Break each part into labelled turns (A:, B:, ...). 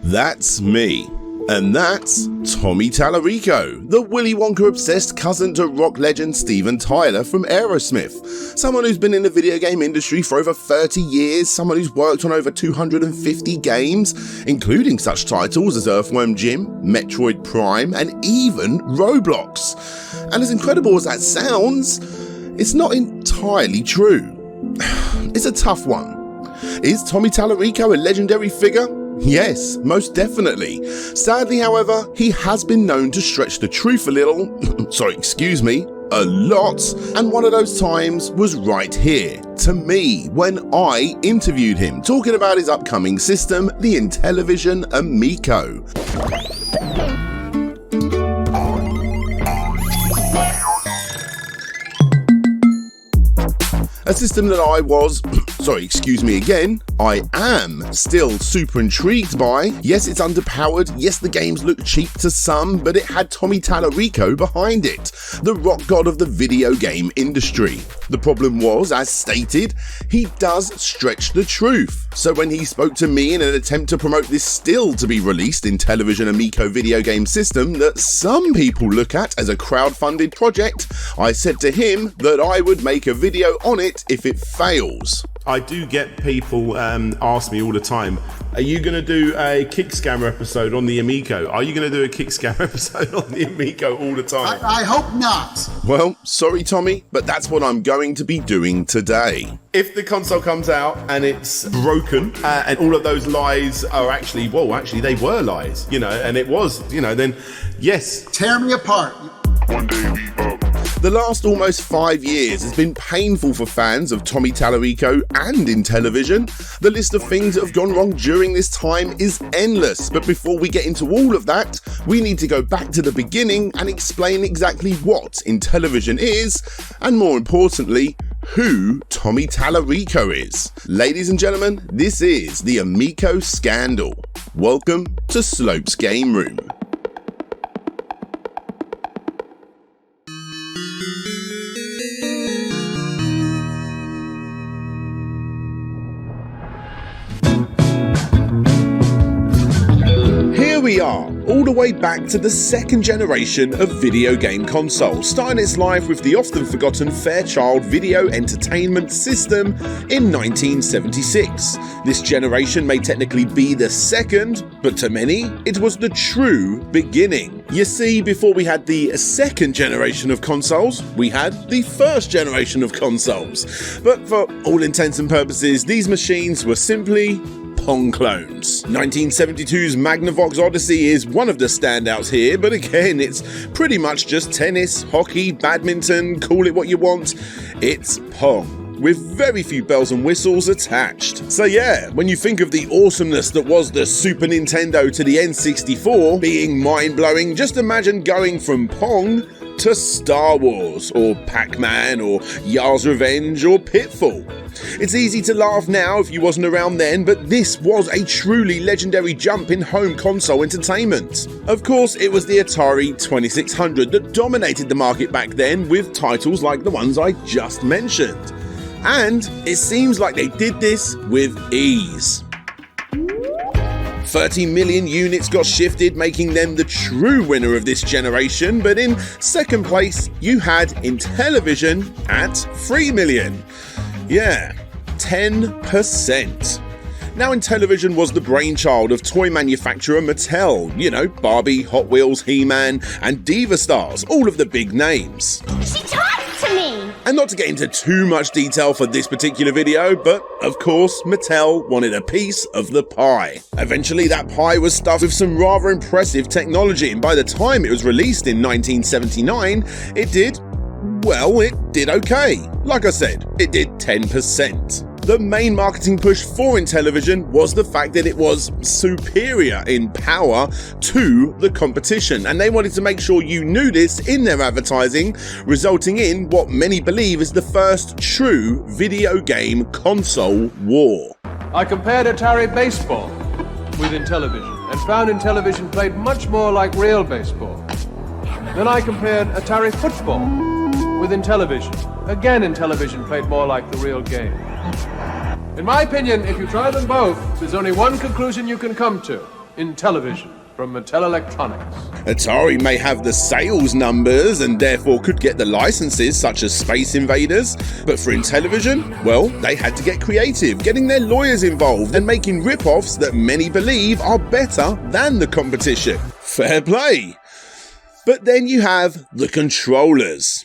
A: That's me. And that's Tommy Tallarico, the Willy Wonka-obsessed cousin to rock legend Steven Tyler from Aerosmith. Someone who's been in the video game industry for over 30 years, someone who's worked on over 250 games, including such titles as Earthworm Jim, Metroid Prime, and even Roblox. And as incredible as that sounds, it's not entirely true. It's a tough one. Is Tommy Tallarico a legendary figure? Yes, most definitely. Sadly, however, he has been known to stretch the truth a little, a lot, and one of those times was right here, to me, when I interviewed him, talking about his upcoming system, the Intellivision Amico. A system that I am still super intrigued by. Yes, it's underpowered, yes, the games look cheap to some, but it had Tommy Tallarico behind it, the rock god of the video game industry. The problem was, as stated, he does stretch the truth. So when he spoke to me in an attempt to promote this still to be released Intellivision Amico video game system that some people look at as a crowdfunded project, I said to him that I would make a video on it if it fails. I do get people ask me all the time, are you going to do a Kickscammer episode on the Amico? Are you going to do a Kickscammer episode on the Amico all the time?
B: I hope not.
A: Well, sorry Tommy, but that's what I'm going to be doing today. If the console comes out and it's broken and all of those lies are actually they were lies, and it was, then yes.
B: Tear me apart.
C: One day we up.
A: The last almost 5 years has been painful for fans of Tommy Tallarico and Intellivision. The list of things that have gone wrong during this time is endless, but before we get into all of that, we need to go back to the beginning and explain exactly what Intellivision is, and more importantly, who Tommy Tallarico is. Ladies and gentlemen, this is the Amico Scandal. Welcome to Slope's Game Room. Here we are, all the way back to the second generation of video game consoles, starting its life with the often forgotten Fairchild Video Entertainment System in 1976. This generation may technically be the second, but to many, it was the true beginning. You see, before we had the second generation of consoles, we had the first generation of consoles. But for all intents and purposes, these machines were simply Pong clones. 1972's Magnavox Odyssey is one of the standouts here, but again, it's pretty much just tennis, hockey, badminton, call it what you want. It's Pong, with very few bells and whistles attached. So yeah, when you think of the awesomeness that was the Super Nintendo to the N64 being mind-blowing, just imagine going from Pong to Star Wars, or Pac-Man, or Yar's Revenge, or Pitfall. It's easy to laugh now if you wasn't around then, but this was a truly legendary jump in home console entertainment. Of course, it was the Atari 2600 that dominated the market back then, with titles like the ones I just mentioned. And it seems like they did this with ease. 30 million units got shifted, making them the true winner of this generation, but in second place, you had Intellivision at 3 million. Yeah, 10%. Now, Intellivision was the brainchild of toy manufacturer Mattel, Barbie, Hot Wheels, He-Man, and Diva Stars, all of the big names.
D: She talked to me!
A: And not to get into too much detail for this particular video, but of course, Mattel wanted a piece of the pie. Eventually, that pie was stuffed with some rather impressive technology, and by the time it was released in 1979, it did okay. Like I said, it did 10%. The main marketing push for Intellivision was the fact that it was superior in power to the competition, and they wanted to make sure you knew this in their advertising, resulting in what many believe is the first true video game console war.
E: I compared Atari baseball with Intellivision and found Intellivision played much more like real baseball. Then I compared Atari football with Intellivision. Again, Intellivision played more like the real game. In my opinion, if you try them both, there's only one conclusion you can come to. Intellivision from Mattel Electronics.
A: Atari may have the sales numbers and therefore could get the licenses such as Space Invaders, but for Intellivision, well, they had to get creative, getting their lawyers involved and making rip-offs that many believe are better than the competition. Fair play. But then you have the controllers.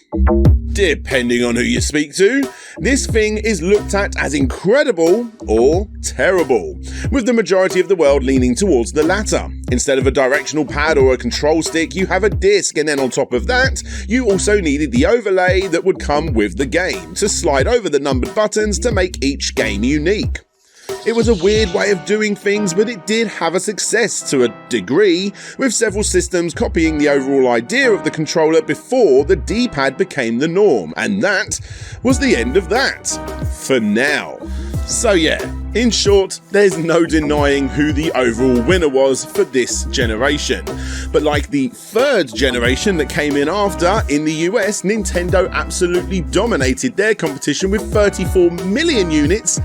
A: Depending on who you speak to, this thing is looked at as incredible or terrible, with the majority of the world leaning towards the latter. Instead of a directional pad or a control stick, you have a disc, and then on top of that, you also needed the overlay that would come with the game to slide over the numbered buttons to make each game unique. It was a weird way of doing things, but it did have a success to a degree, with several systems copying the overall idea of the controller before the D-pad became the norm, and that was the end of that. For now. So yeah, in short, there's no denying who the overall winner was for this generation. But like the third generation that came in after, in the US, Nintendo absolutely dominated their competition with 34 million units,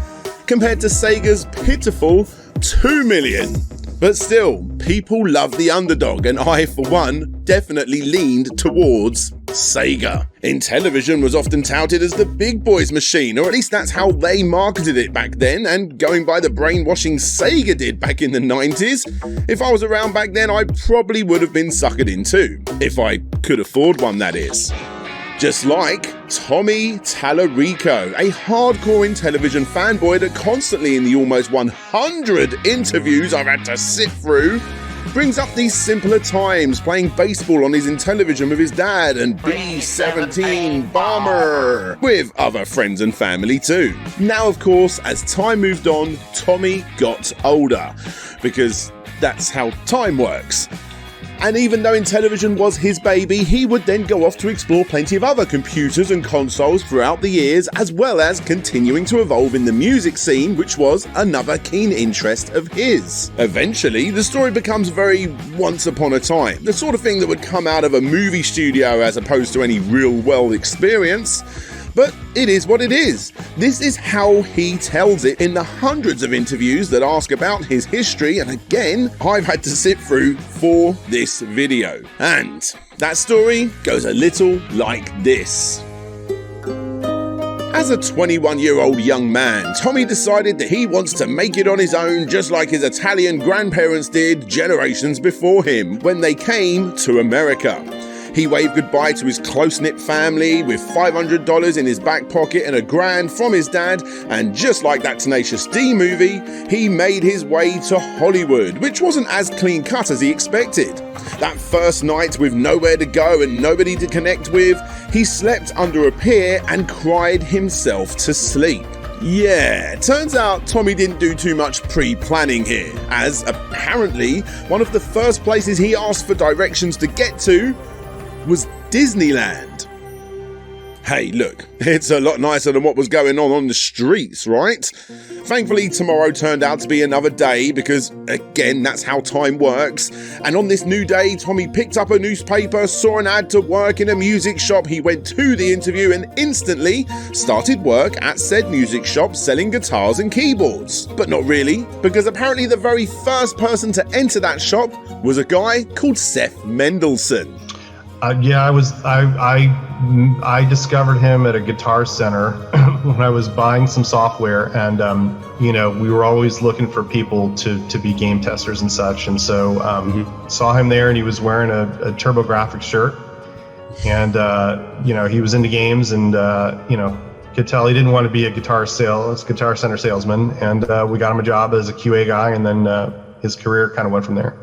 A: compared to Sega's pitiful 2 million. But still, people love the underdog, and I, for one, definitely leaned towards Sega. Intellivision was often touted as the big boys machine, or at least that's how they marketed it back then, and going by the brainwashing Sega did back in the 90s, if I was around back then, I probably would have been suckered in too. If I could afford one, that is. Just like Tommy Tallarico, a hardcore Intellivision fanboy that constantly in the almost 100 interviews I've had to sit through, brings up these simpler times playing baseball on his Intellivision with his dad and B-17 Bomber with other friends and family too. Now, of course, as time moved on, Tommy got older, because that's how time works. And even though Intellivision was his baby, he would then go off to explore plenty of other computers and consoles throughout the years, as well as continuing to evolve in the music scene, which was another keen interest of his. Eventually, the story becomes very once upon a time, the sort of thing that would come out of a movie studio as opposed to any real-world experience. But it is what it is. This is how he tells it in the hundreds of interviews that ask about his history, and again, I've had to sit through for this video. And that story goes a little like this. As a 21-year-old young man, Tommy decided that he wants to make it on his own, just like his Italian grandparents did generations before him when they came to America. He waved goodbye to his close-knit family with $500 in his back pocket and $1,000 from his dad, and just like that Tenacious D movie, he made his way to Hollywood, which wasn't as clean-cut as he expected. That first night with nowhere to go and nobody to connect with, he slept under a pier and cried himself to sleep. Yeah, turns out Tommy didn't do too much pre-planning here, as apparently one of the first places he asked for directions to get to was Disneyland. Hey, look, it's a lot nicer than what was going on the streets, right? Thankfully, tomorrow turned out to be another day because, again, that's how time works. And on this new day, Tommy picked up a newspaper, saw an ad to work in a music shop. He went to the interview and instantly started work at said music shop selling guitars and keyboards. But not really, because apparently the very first person to enter that shop was a guy called Seth Mendelsohn.
B: I discovered him at a Guitar Center when I was buying some software, and we were always looking for people to be game testers and such, and so saw him there, and he was wearing a TurboGrafx shirt, and he was into games, and could tell he didn't want to be a Guitar Center salesman, and we got him a job as a QA guy, and then his career kind of went from there.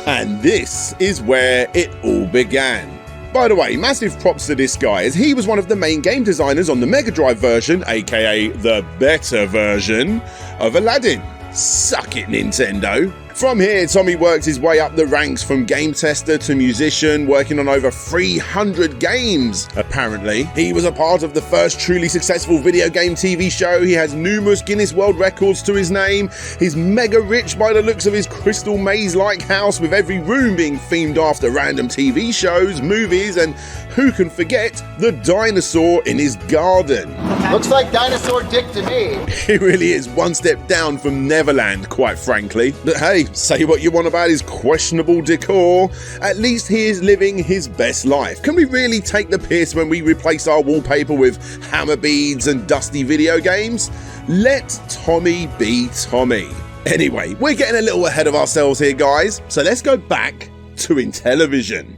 A: And this is where it all began. By the way, massive props to this guy, as he was one of the main game designers on the Mega Drive version, aka the better version, of Aladdin. Suck it, Nintendo. From here, Tommy worked his way up the ranks from game tester to musician, working on over 300 games. Apparently, he was a part of the first truly successful video game TV show. He has numerous Guinness World Records to his name. He's mega rich by the looks of his crystal maze-like house, with every room being themed after random TV shows, movies, and who can forget the dinosaur in his garden.
D: Looks like dinosaur dick to me.
A: He really is one step down from Neverland, quite frankly. But hey, say what you want about his questionable decor, at least he is living his best life. Can we really take the piss when we replace our wallpaper with hammer beads and dusty video games? Let Tommy be Tommy. Anyway, we're getting a little ahead of ourselves here, guys, so let's go back to Intellivision.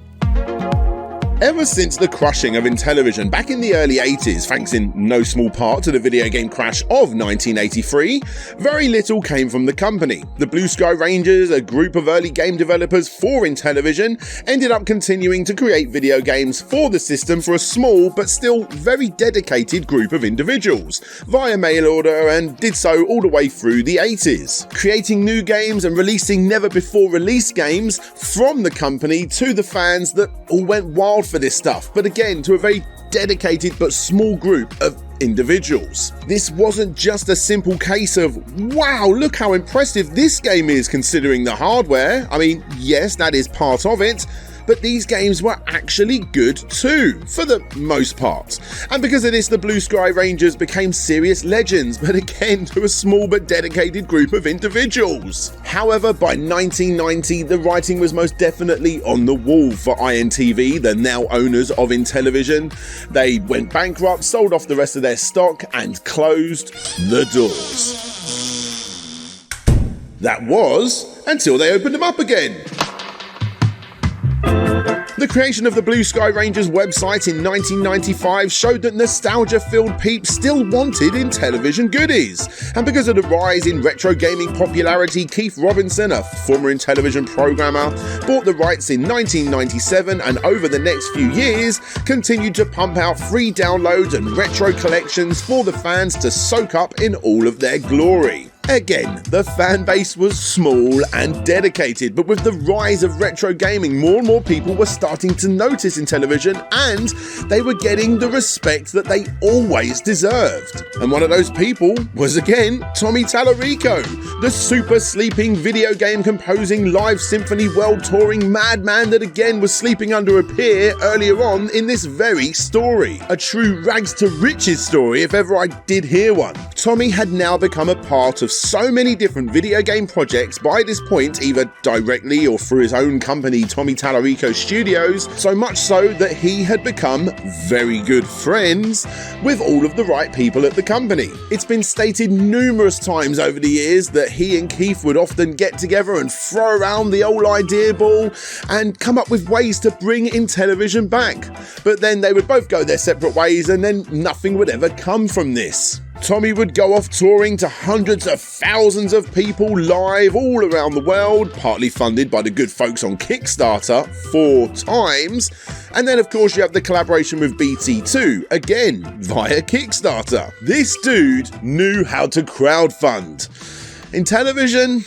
A: Ever since the crushing of Intellivision back in the early 80s, thanks in no small part to the video game crash of 1983, very little came from the company. The Blue Sky Rangers, a group of early game developers for Intellivision, ended up continuing to create video games for the system for a small but still very dedicated group of individuals, via mail order, and did so all the way through the 80s, creating new games and releasing never-before-released games from the company to the fans that all went wild for this stuff, but again to a very dedicated but small group of individuals. This wasn't just a simple case of, wow, look how impressive this game is considering the hardware. I mean, yes, that is part of it, but these games were actually good too, for the most part. And because of this, the Blue Sky Rangers became serious legends, but again to a small but dedicated group of individuals. However, by 1990, the writing was most definitely on the wall for INTV, the now owners of Intellivision. They went bankrupt, sold off the rest of their stock, and closed the doors. That was until they opened them up again. The creation of the Blue Sky Rangers website in 1995 showed that nostalgia-filled peeps still wanted Intellivision goodies. And because of the rise in retro gaming popularity, Keith Robinson, a former Intellivision programmer, bought the rights in 1997 and over the next few years continued to pump out free downloads and retro collections for the fans to soak up in all of their glory. Again, the fan base was small and dedicated, but with the rise of retro gaming, more and more people were starting to notice Intellivision, and they were getting the respect that they always deserved. And one of those people was, again, Tommy Tallarico, the super sleeping video game composing live symphony world touring madman that again was sleeping under a pier earlier on in this very story. A true rags to riches story if ever I did hear one. Tommy had now become a part of so many different video game projects by this point, either directly or through his own company, Tommy Tallarico Studios, so much so that he had become very good friends with all of the right people at the company. It's been stated numerous times over the years that he and Keith would often get together and throw around the old idea ball and come up with ways to bring Intellivision back. But then they would both go their separate ways and then nothing would ever come from this. Tommy would go off touring to hundreds of thousands of people live all around the world, partly funded by the good folks on Kickstarter 4 times. And then of course you have the collaboration with BT too, again via Kickstarter. This dude knew how to crowdfund. Intellivision,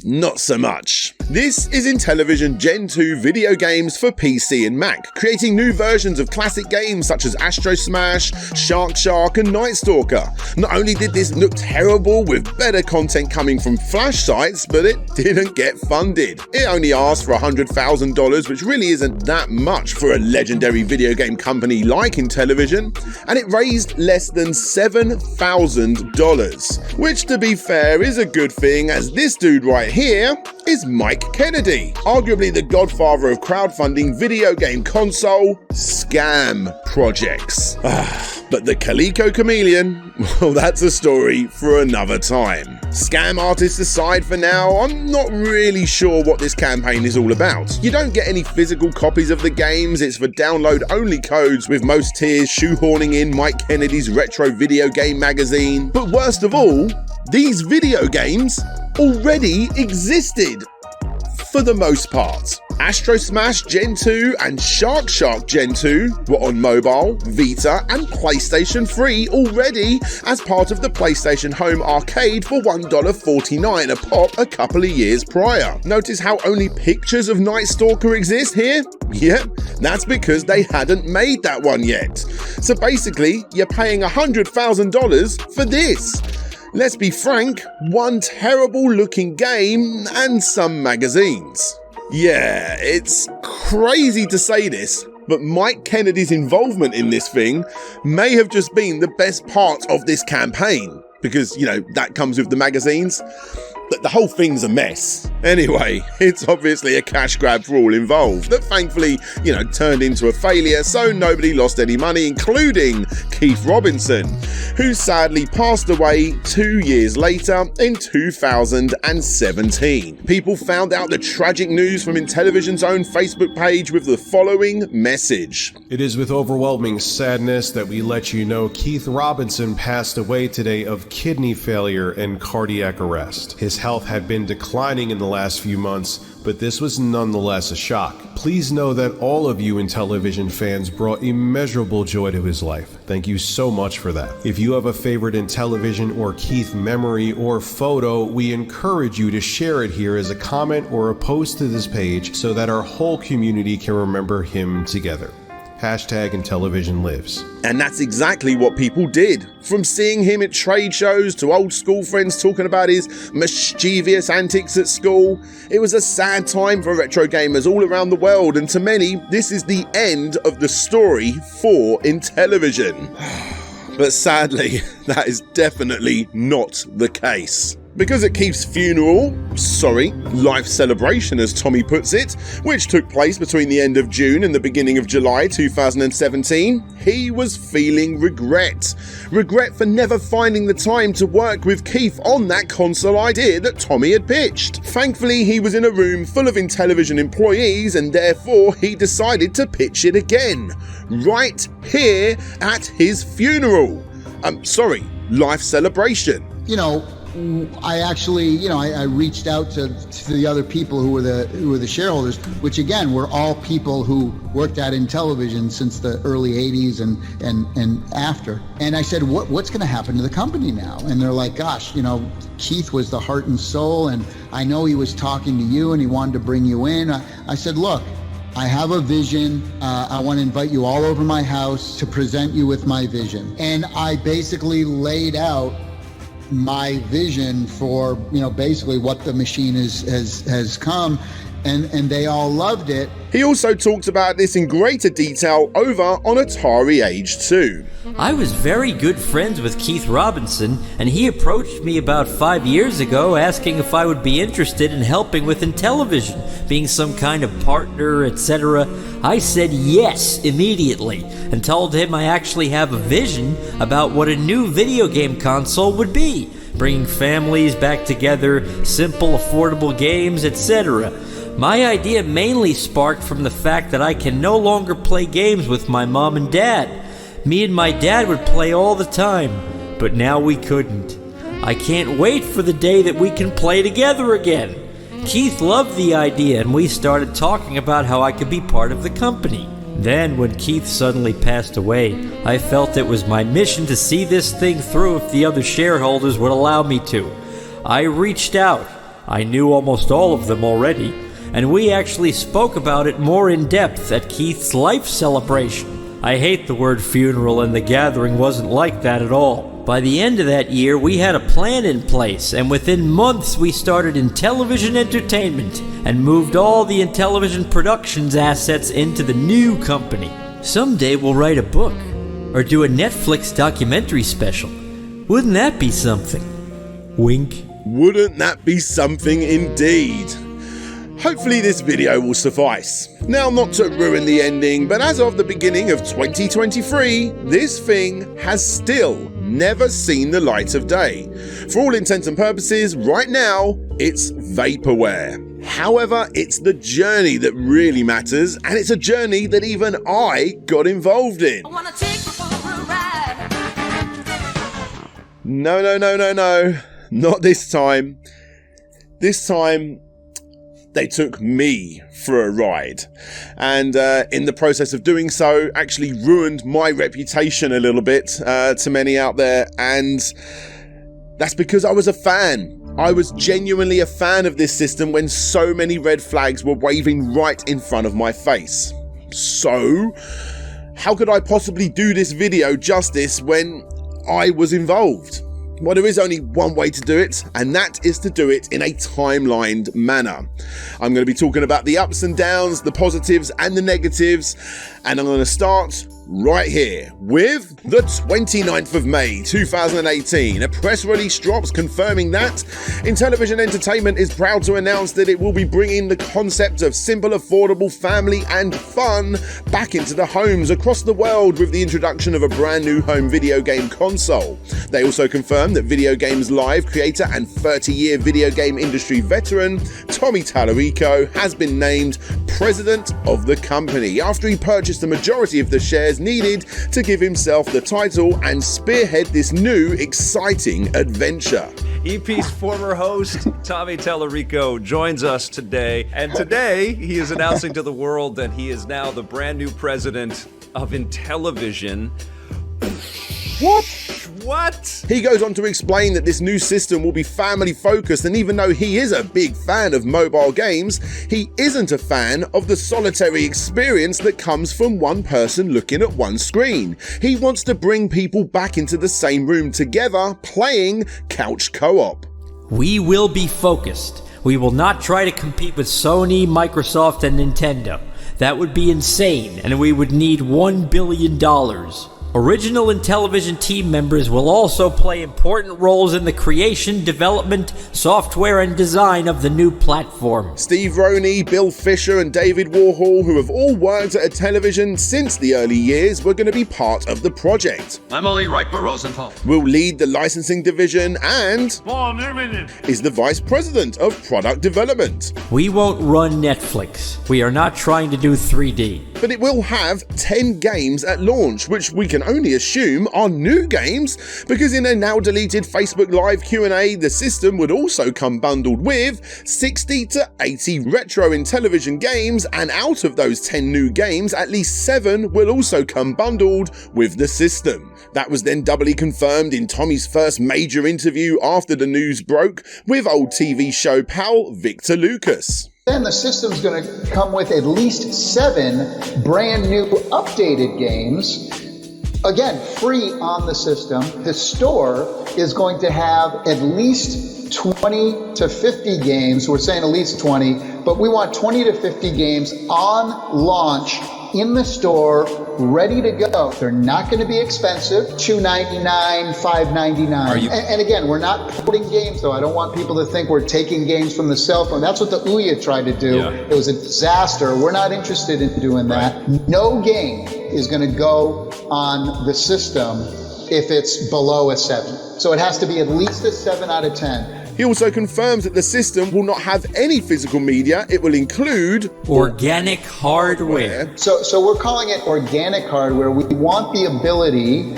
A: not so much. This is Intellivision Gen 2 video games for PC and Mac, creating new versions of classic games such as Astro Smash, Shark, and Night Stalker. Not only did this look terrible with better content coming from Flash sites, but it didn't get funded. It only asked for $100,000, which really isn't that much for a legendary video game company like Intellivision, and it raised less than $7,000, which to be fair is a good thing, as this dude right here is Mike Kennedy, arguably the godfather of crowdfunding video game console scam projects. But the Calico Chameleon, well, that's a story for another time. Scam artists aside for now, I'm not really sure what this campaign is all about. You don't get any physical copies of the games, it's for download-only codes, with most tiers shoehorning in Mike Kennedy's retro video game magazine. But worst of all, these video games already existed. For the most part. Astro Smash Gen 2 and Shark Shark Gen 2 were on mobile, Vita and PlayStation 3 already as part of the PlayStation Home Arcade for $1.49 a pop a couple of years prior. Notice how only pictures of Night Stalker exist here? Yep, that's because they hadn't made that one yet. So basically, you're paying $100,000 for this. Let's be frank, one terrible looking game and some magazines. Yeah, it's crazy to say this, but Mike Kennedy's involvement in this thing may have just been the best part of this campaign, because, you know, that comes with the magazines. But the whole thing's a mess. Anyway, it's obviously a cash grab for all involved that thankfully, turned into a failure, so nobody lost any money, including Keith Robinson, who sadly passed away 2 years later in 2017. People found out the tragic news from Intellivision's own Facebook page with the following message.
F: It is with overwhelming sadness that we let you know Keith Robinson passed away today of kidney failure and cardiac arrest. His health had been declining in the last few months, but this was nonetheless a shock. Please know that all of you Intellivision fans brought immeasurable joy to his life. Thank you so much for that. If you have a favorite Intellivision or Keith memory or photo, we encourage you to share it here as a comment or a post to this page so that our whole community can remember him together. #Intellivision lives.
A: And that's exactly what people did. From seeing him at trade shows to old school friends talking about his mischievous antics at school, it was a sad time for retro gamers all around the world, and to many, this is the end of the story for Intellivision. But sadly, that is definitely not the case. Because at Keith's funeral, life celebration as Tommy puts it, which took place between the end of June and the beginning of July 2017, he was feeling regret. Regret for never finding the time to work with Keith on that console idea that Tommy had pitched. Thankfully, he was in a room full of Intellivision employees, and therefore he decided to pitch it again, right here at his funeral. Life celebration.
D: I actually, I reached out to the other people who were the shareholders, which again were all people who worked at Intellivision since the early '80s and after. And I said, what's going to happen to the company now? And they're like, gosh, Keith was the heart and soul, and I know he was talking to you and he wanted to bring you in. I said, look, I have a vision. I want to invite you all over my house to present you with my vision. And I basically laid out my vision for basically what the machine has come, and they all loved it.
A: He also talked about this in greater detail over on Atari Age 2.
G: I was very good friends with Keith Robinson, and he approached me about 5 years ago asking if I would be interested in helping with Intellivision, being some kind of partner, etc. I said yes immediately, and told him I actually have a vision about what a new video game console would be, bringing families back together, simple, affordable games, etc. My idea mainly sparked from the fact that I can no longer play games with my mom and dad. Me and my dad would play all the time, but now we couldn't. I can't wait for the day that we can play together again. Keith loved the idea, and we started talking about how I could be part of the company. Then, when Keith suddenly passed away, I felt it was my mission to see this thing through if the other shareholders would allow me to. I reached out. I knew almost all of them already, and we actually spoke about it more in depth at Keith's life celebration. I hate the word funeral, and the gathering wasn't like that at all. By the end of that year, we had a plan in place, and within months we started Intellivision Entertainment and moved all the Intellivision Productions assets into the new company. Someday we'll write a book, or do a Netflix documentary special. Wouldn't that be something? Wink.
A: Wouldn't that be something indeed? Hopefully this video will suffice. Now, not to ruin the ending, but as of the beginning of 2023, this thing has still never seen the light of day. For all intents and purposes, right now, it's vaporware. However, it's the journey that really matters, and it's a journey that even I got involved in.
H: I wanna take you for a ride.
A: No. Not this time. This time, they took me for a ride. And in the process of doing so, actually ruined my reputation a little bit to many out there. And that's because I was a fan. I was genuinely a fan of this system when so many red flags were waving right in front of my face. So, how could I possibly do this video justice when I was involved? Well, there is only one way to do it, and that is to do it in a timelined manner. I'm going to be talking about the ups and downs, the positives and the negatives, and I'm going to start right here with the 29th of May 2018. A press release drops confirming that Intellivision Entertainment is proud to announce that it will be bringing the concept of simple, affordable, family and fun back into the homes across the world with the introduction of a brand new home video game console. They also confirmed that Video Games Live creator and 30-year video game industry veteran Tommy Tallarico has been named president of the company after he purchased the majority of the shares needed to give himself the title and spearhead this new exciting adventure.
I: EP's former host, Tommy Tallarico, joins us today, and today he is announcing to the world that he is now the brand new president of Intellivision. What?
A: He goes on to explain that this new system will be family focused, and even though he is a big fan of mobile games, he isn't a fan of the solitary experience that comes from one person looking at one screen. He wants to bring people back into the same room together, playing couch co-op.
G: We will be focused. We will not try to compete with Sony, Microsoft, and Nintendo. That would be insane, and we would need $1 billion. Original Intellivision team members will also play important roles in the creation, development, software, and design of the new platform.
A: Steve Roney, Bill Fisher, and David Warhol, who have all worked at Intellivision since the early years, were going to be part of the project.
J: I'm only right for Rosenthal.
A: Will lead the licensing division and is the vice president of product development.
G: We won't run Netflix. We are not trying to do 3D.
A: But it will have 10 games at launch, which we can only assume are new games, because in a now deleted Facebook Live Q&A, the system would also come bundled with 60 to 80 retro Intellivision games, and out of those 10 new games, at least 7 will also come bundled with the system. That was then doubly confirmed in Tommy's first major interview after the news broke with old TV show pal Victor Lucas.
D: Then the system's going to come with at least 7 brand new updated games. Again, free on the system. The store is going to have at least 20 to 50 games. We're saying at least 20, but we want 20 to 50 games on launch in the store, ready to go. They're not going to be expensive, $2.99, $5.99. And again, we're not putting games, though. I don't want people to think we're taking games from the cell phone. That's what the Ouya tried to do. Yeah. It was a disaster. We're not interested in doing that. Right. No game is going to go on the system if it's below a 7. So it has to be at least a 7 out of 10.
A: He also confirms that the system will not have any physical media. It will include
G: organic hardware.
D: So we're calling it organic hardware. We want the ability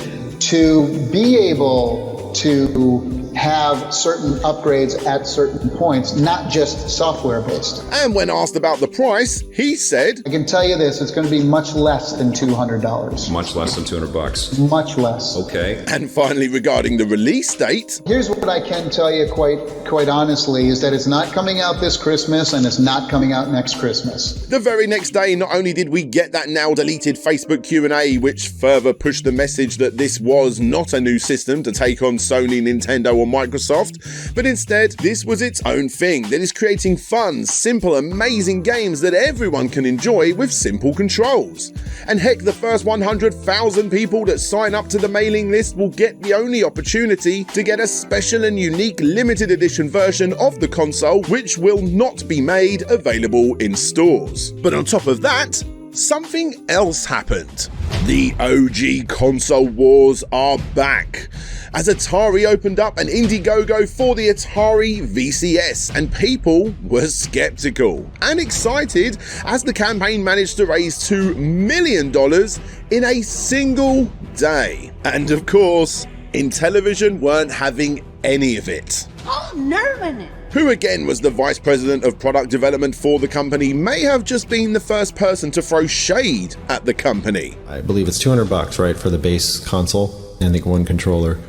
D: to be able to have certain upgrades at certain points, not just software based.
A: And when asked about the price, he said,
D: I can tell you this, it's going to be much less than $200.
I: Much less than $200.
D: Much less.
I: Okay.
A: And finally, regarding the release date,
D: here's what I can tell you quite honestly, is that it's not coming out this Christmas and it's not coming out next Christmas.
A: The very next day, not only did we get that now deleted Facebook Q&A, which further pushed the message that this was not a new system to take on Sony, Nintendo, or Microsoft, but instead this was its own thing that is creating fun, simple, amazing games that everyone can enjoy with simple controls. And heck, the first 100,000 people that sign up to the mailing list will get the only opportunity to get a special and unique limited edition version of the console, which will not be made available in stores. But on top of that, something else happened. The OG console wars are back, as Atari opened up an Indiegogo for the Atari VCS, and people were skeptical and excited as the campaign managed to raise $2 million in a single day. And of course, Intellivision weren't having any of it.
H: Oh, nerve in it.
A: Who again was the vice president of product development for the company may have just been the first person to throw shade at the company.
J: I believe it's $200, right, for the base console and the one controller.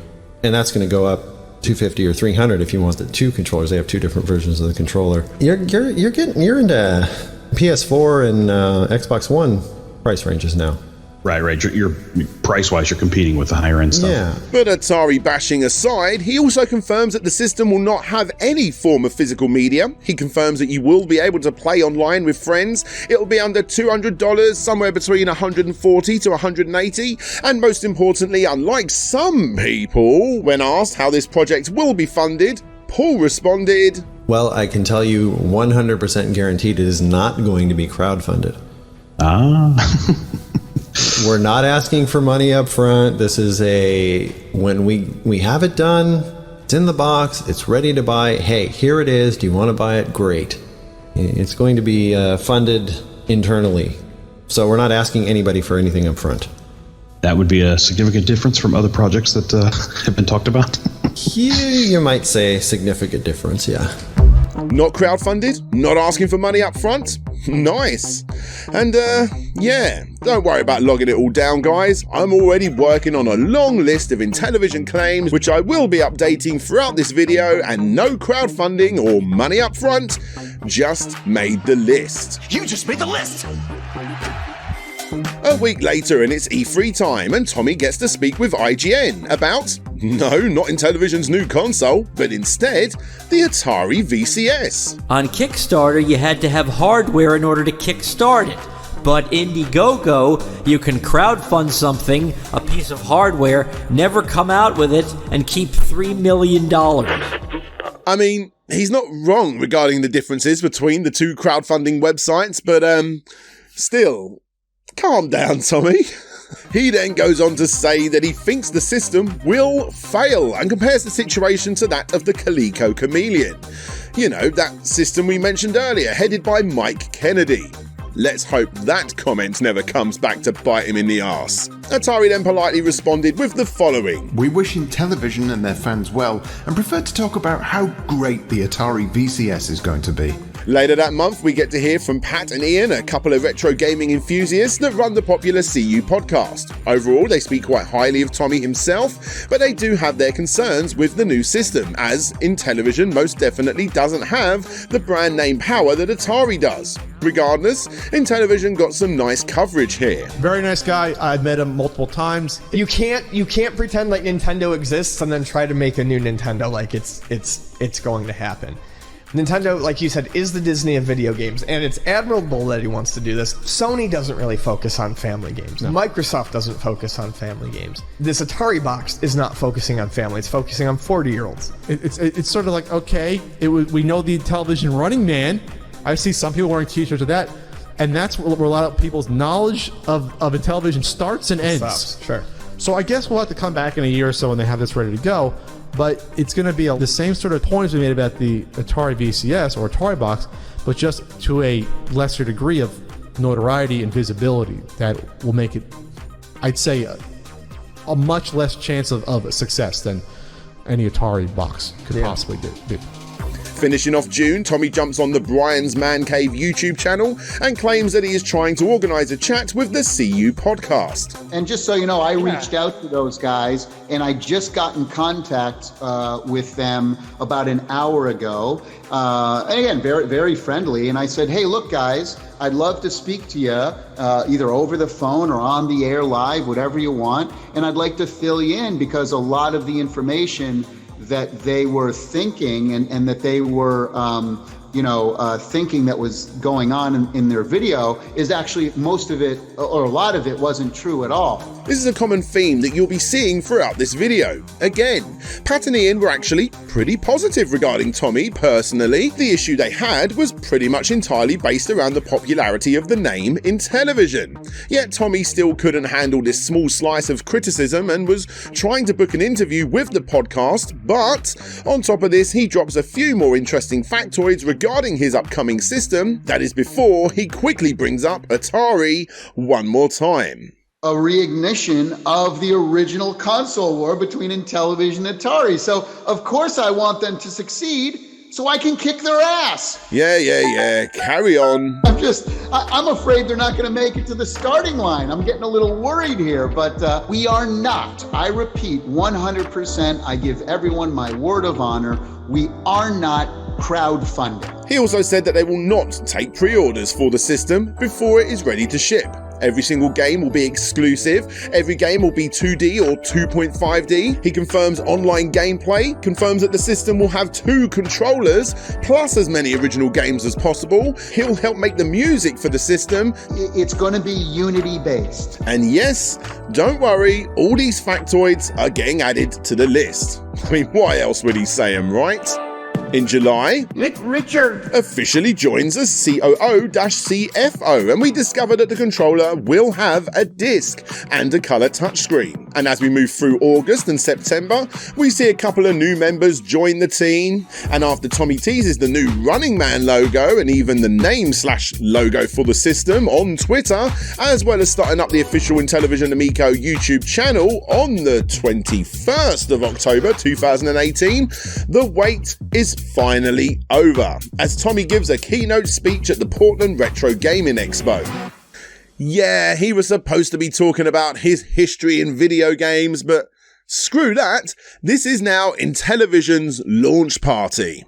J: And that's going to go up $250 or $300 if you want the two controllers. They have two different versions of the controller. You're into PS4 and Xbox One price ranges now.
K: Right. You're price-wise, you're competing with the higher-end stuff.
J: Yeah.
A: But Atari bashing aside, he also confirms that the system will not have any form of physical media. He confirms that you will be able to play online with friends. It'll be under $200, somewhere between $140 to $180. And most importantly, unlike some people, when asked how this project will be funded, Paul responded,
J: Well, I can tell you 100% guaranteed it is not going to be crowdfunded. We're not asking for money up front. This is when we have it done, it's in the box, it's ready to buy. Hey, here it is. Do you want to buy it? Great. It's going to be funded internally. So we're not asking anybody for anything up front.
K: That would be a significant difference from other projects that have been talked about.
J: You might say significant difference, yeah.
A: Not crowdfunded? Not asking for money up front? Nice. And yeah, don't worry about logging it all down, guys. I'm already working on a long list of Intellivision claims, which I will be updating throughout this video, and no crowdfunding or money up front, just made the list.
L: You just made the list!
A: A week later and it's E3 time, and Tommy gets to speak with IGN about, no, not Intellivision's new console, but instead, the Atari VCS.
G: On Kickstarter, you had to have hardware in order to kickstart it. But Indiegogo, you can crowdfund something, a piece of hardware, never come out with it, and keep $3 million.
A: I mean, he's not wrong regarding the differences between the two crowdfunding websites, but still, calm down, Tommy. He then goes on to say that he thinks the system will fail and compares the situation to that of the Coleco Chameleon. You know, that system we mentioned earlier, headed by Mike Kennedy. Let's hope that comment never comes back to bite him in the arse. Atari then politely responded with the following.
L: We wish Intellivision and their fans well, and prefer to talk about how great the Atari VCS is going to be.
A: Later that month, we get to hear from Pat and Ian, a couple of retro gaming enthusiasts that run the popular CU podcast. Overall, they speak quite highly of Tommy himself, but they do have their concerns with the new system, as Intellivision most definitely doesn't have the brand name power that Atari does. Regardless, Intellivision got some nice coverage here.
M: Very nice guy. I've met him multiple times. You can't pretend like Nintendo exists and then try to make a new Nintendo like it's going to happen. Nintendo, like you said, is the Disney of video games, and it's admirable that he wants to do this. Sony doesn't really focus on family games. No. Microsoft doesn't focus on family games. This Atari box is not focusing on family. It's focusing on 40-year-olds.
N: It's sort of like, okay, we know the Intellivision Running Man. I see some people wearing t-shirts of that, and that's where a lot of people's knowledge of Intellivision starts and ends.
M: Stops, sure.
N: So I guess we'll have to come back in a year or so when they have this ready to go. But it's going to be the same sort of points we made about the Atari VCS or Atari box, but just to a lesser degree of notoriety and visibility that will make it, I'd say, a much less chance of success than any Atari box could possibly do.
A: Finishing off June, Tommy jumps on the Brian's Man Cave YouTube channel and claims that he is trying to organise a chat with the CU podcast.
D: And just so you know, I reached out to those guys, and I just got in contact with them about an hour ago. And again, very, very friendly. And I said, hey, look, guys, I'd love to speak to you either over the phone or on the air live, whatever you want. And I'd like to fill you in because a lot of the information that they were thinking and that they were, thinking that was going on in their video is actually most of it, or a lot of it, wasn't true at all.
A: This is a common theme that you'll be seeing throughout this video. Again, Pat and Ian were actually pretty positive regarding Tommy personally. The issue they had was pretty much entirely based around the popularity of the name Intellivision. Yet Tommy still couldn't handle this small slice of criticism and was trying to book an interview with the podcast, but on top of this, he drops a few more interesting factoids regarding his upcoming system. That is before he quickly brings up Atari one more time.
D: a reignition of the original console war between Intellivision and Atari. So, of course, I want them to succeed so I can kick their ass.
A: Yeah. Carry on.
D: I'm afraid they're not going to make it to the starting line. I'm getting a little worried here, but we are not. I repeat, 100%. I give everyone my word of honor. We are not crowdfunding.
A: He also said that they will not take pre-orders for the system before it is ready to ship. Every single game will be exclusive. Every game will be 2D or 2.5D. He confirms online gameplay, confirms that the system will have 2 controllers, plus as many original games as possible. He'll help make the music for the system.
D: It's going to be Unity based.
A: And yes, don't worry, all these factoids are getting added to the list. I mean, why else would he say them, right? In July, Richard officially joins as COO-CFO, and we discover that the controller will have a disc and a colour touchscreen. And as we move through August and September, we see a couple of new members join the team, and after Tommy teases the new Running Man logo and even the name/logo for the system on Twitter, as well as starting up the official Intellivision Amico YouTube channel on the 21st of October 2018, the wait is finally over, as Tommy gives a keynote speech at the Portland Retro Gaming Expo. Yeah, he was supposed to be talking about his history in video games, but screw that, this is now Intellivision's launch party.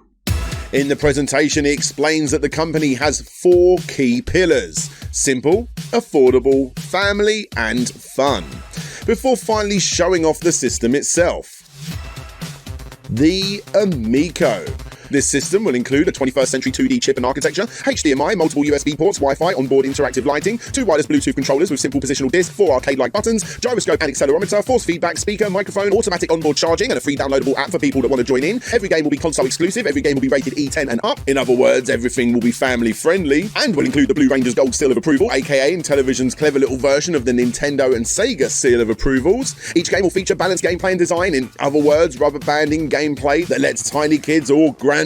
A: In the presentation, he explains that the company has 4 key pillars: simple, affordable, family, and fun, before finally showing off the system itself. The Amico. This system will include a 21st century 2D chip and architecture, HDMI, multiple USB ports, Wi-Fi, onboard interactive lighting, 2 wireless Bluetooth controllers with simple positional disc, 4 arcade-like buttons, gyroscope and accelerometer, force feedback, speaker, microphone, automatic onboard charging, and a free downloadable app for people that want to join in. Every game will be console exclusive, every game will be rated E10 and up. In other words, everything will be family friendly, and will include the Blue Ranger's Gold Seal of Approval, aka Intellivision's clever little version of the Nintendo and Sega Seal of Approvals. Each game will feature balanced gameplay and design, in other words, rubber banding gameplay that lets tiny kids or grandparents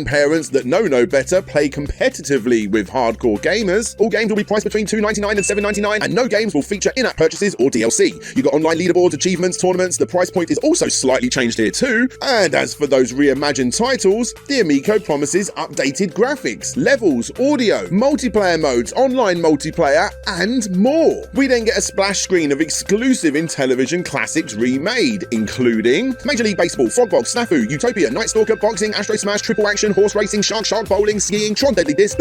A: that know no better play competitively with hardcore gamers. All games will be priced between $2.99 and $7.99, and no games will feature in-app purchases or DLC. You've got online leaderboards, achievements, tournaments. The price point is also slightly changed here too. And as for those reimagined titles, the Amico promises updated graphics, levels, audio, multiplayer modes, online multiplayer, and more. We then get a splash screen of exclusive Intellivision classics remade, including Major League Baseball, Frogbox, Snafu, Utopia, Night Stalker, Boxing, Astro Smash, Triple Action, Horse Racing, Shark Bowling, Skiing, Tron Deadly Disc,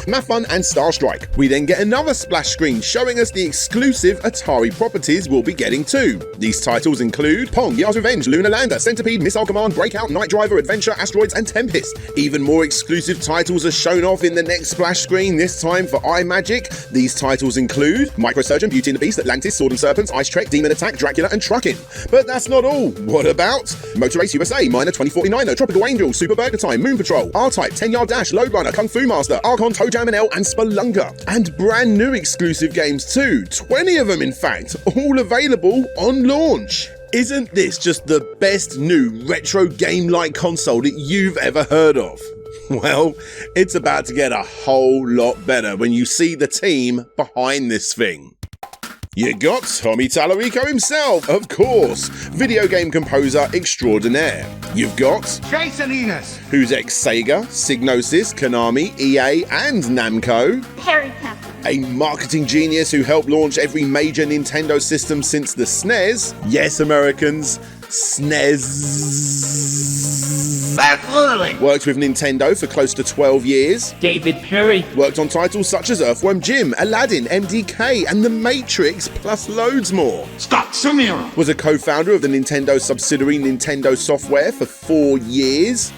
A: Math Fun, and Star Strike. We then get another splash screen showing us the exclusive Atari properties we'll be getting too. These titles include Pong, Yar's Revenge, Lunar Lander, Centipede, Missile Command, Breakout, Night Driver, Adventure, Asteroids, and Tempest. Even more exclusive titles are shown off in the next splash screen, this time for iMagic. These titles include Microsurgeon, Beauty and the Beast, Atlantis, Sword and Serpents, Ice Trek, Demon Attack, Dracula, and Truckin'. But that's not all. What about Motor Race USA, Miner 2049, Tropical Angel, Super Burger Time, Moon Patrol, R-Type, 10-Yard Dash, Load Runner, Kung Fu Master, Archon, Toe Jam and L, and Spelunker. And brand new exclusive games too, 20 of them in fact, all available on launch. Isn't this just the best new retro game-like console that you've ever heard of? Well, it's about to get a whole lot better when you see the team behind this thing. You got Tommy Tallarico himself, of course, video game composer extraordinaire. You've got
O: Jason Enos,
A: who's ex-Sega, Psygnosis, Konami, EA, and Namco.
H: Harry Potter.
A: A marketing genius who helped launch every major Nintendo system since the SNES. Yes, Americans, SNES.
O: Absolutely.
A: Worked with Nintendo for close to 12 years.
O: David Perry.
A: Worked on titles such as Earthworm Jim, Aladdin, MDK, and The Matrix, plus loads more.
O: Scott Sumiro.
A: Was a co-founder of the Nintendo subsidiary Nintendo Software for 4 years.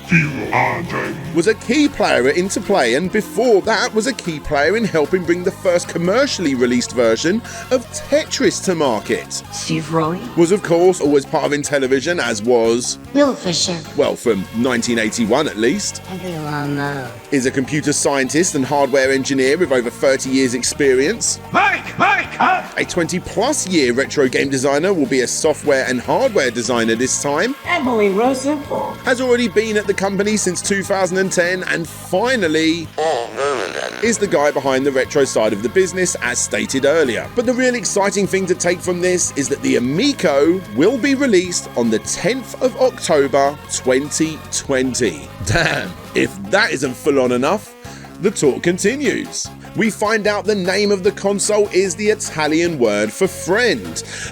A: Was a key player at Interplay, and before that was a key player in helping bring the first commercially released version of Tetris to market.
H: Steve Roy.
A: Was of course always part of Intellivision, as was
H: Bill Fisher.
A: Well, from 1981 at least.
H: I think I'll know.
A: Is a computer scientist and hardware engineer with over 30 years experience.
O: Mike, huh?
A: A 20-plus year retro game designer, will be a software and hardware designer this time.
H: Emily Rosenthal.
A: Has already been at the company since 2010, and finally is the guy behind the retro side of the business, as stated earlier. But the real exciting thing to take from this is that the Amico will be released on the 10th of October 2020. Damn, if that isn't full on enough, the talk continues. We find out the name of the console is the Italian word for friend.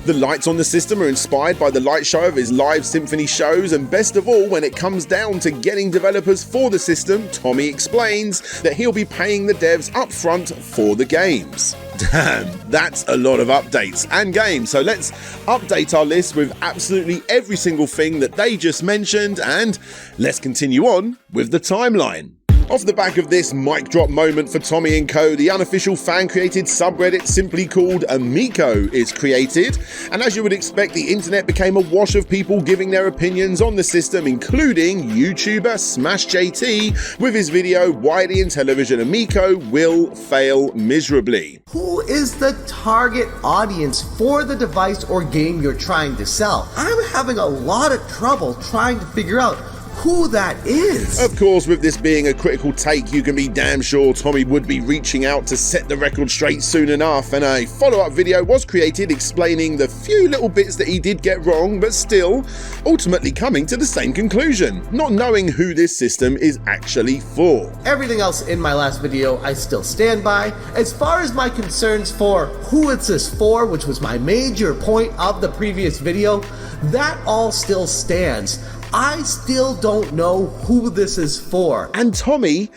A: The lights on the system are inspired by the light show of his live symphony shows, and best of all, when it comes down to getting developers for the system, Tommy explains that he'll be paying the devs up front for the games. Damn, that's a lot of updates and games, so let's update our list with absolutely every single thing that they just mentioned, and let's continue on with the timeline. Off the back of this mic drop moment for Tommy & Co, the unofficial fan-created subreddit simply called Amico is created, and as you would expect, the internet became awash of people giving their opinions on the system, including YouTuber Smash JT with his video Why the Intellivision Amico Will Fail Miserably.
P: Who is the target audience for the device or game you're trying to sell? I'm having a lot of trouble trying to figure out who that is.
A: Of course, with this being a critical take, you can be damn sure Tommy would be reaching out to set the record straight soon enough, and a follow-up video was created explaining the few little bits that he did get wrong, but still ultimately coming to the same conclusion, not knowing who this system is actually for.
P: Everything else in my last video I still stand by. As far as my concerns for who it's this for, which was my major point of the previous video, that all still stands. I still don't know who this is for.
A: And Tommy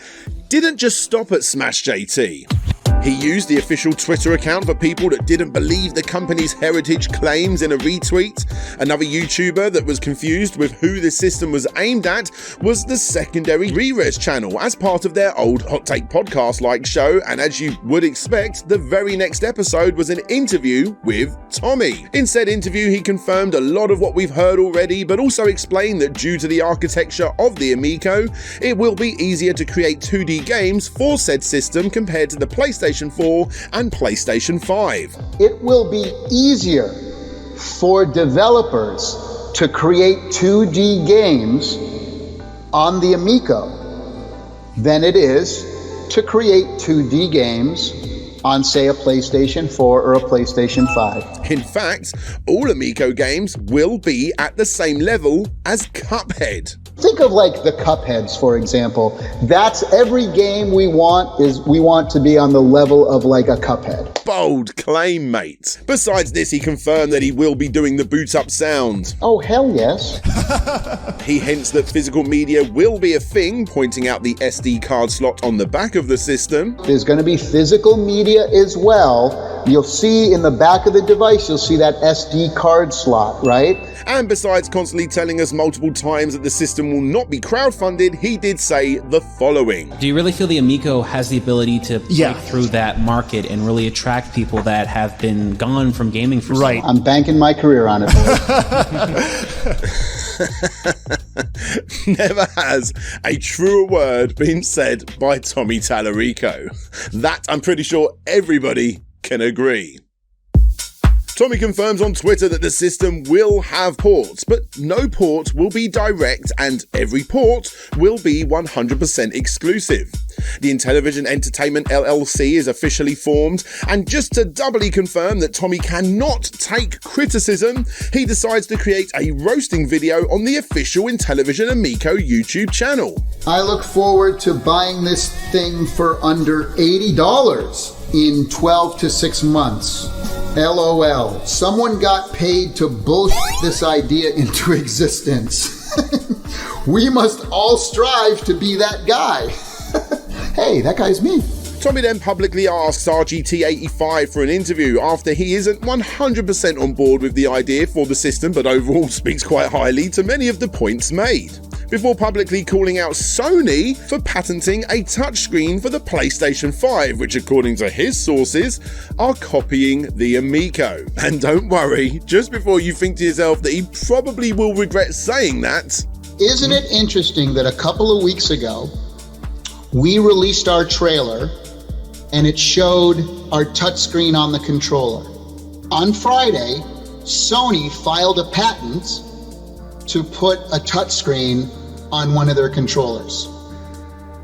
A: didn't just stop at Smash JT. He used the official Twitter account for people that didn't believe the company's heritage claims in a retweet. Another YouTuber that was confused with who the system was aimed at was the Secondary Re-Res channel as part of their old Hot Take podcast-like show, and as you would expect, the very next episode was an interview with Tommy. In said interview, he confirmed a lot of what we've heard already, but also explained that due to the architecture of the Amico, it will be easier to create 2D games for said system compared to the PlayStation 4 and PlayStation 5.
D: It will be easier for developers to create 2D games on the Amico than it is to create 2D games on, say, a PlayStation 4 or a PlayStation 5.
A: In fact, all Amico games will be at the same level as Cuphead.
D: Think of like the Cupheads, for example. That's every game we want to be on the level of like a Cuphead.
A: Bold claim, mate. Besides this, he confirmed that he will be doing the boot up sound.
D: Oh, hell yes.
A: He hints that physical media will be a thing, pointing out the SD card slot on the back of the system.
D: There's going to be physical media as well. You'll see in the back of the device, you'll see that SD card slot, right?
A: And besides constantly telling us multiple times that the system will not be crowdfunded, he did say the following.
Q: Do you really feel the Amico has the ability to break through that market and really attract people that have been gone from gaming for so long?
D: I'm banking my career on it.
A: Never has a truer word been said by Tommy Tallarico. That I'm pretty sure everybody can agree. Tommy confirms on Twitter that the system will have ports, but no port will be direct and every port will be 100% exclusive. The Intellivision Entertainment LLC is officially formed, and just to doubly confirm that Tommy cannot take criticism, he decides to create a roasting video on the official Intellivision Amico YouTube channel.
D: I look forward to buying this thing for under $80 in 12 to 6 months. LOL. Someone got paid to bullshit this idea into existence. We must all strive to be that guy. Hey, that guy's me.
A: Tommy then publicly asks RGT85 for an interview after he isn't 100% on board with the idea for the system, but overall speaks quite highly to many of the points made, before publicly calling out Sony for patenting a touchscreen for the PlayStation 5, which according to his sources are copying the Amico. And don't worry, just before you think to yourself that he probably will regret saying that.
D: Isn't it interesting that a couple of weeks ago, we released our trailer and it showed our touchscreen on the controller. On Friday, Sony filed a patent to put a touchscreen on one of their controllers.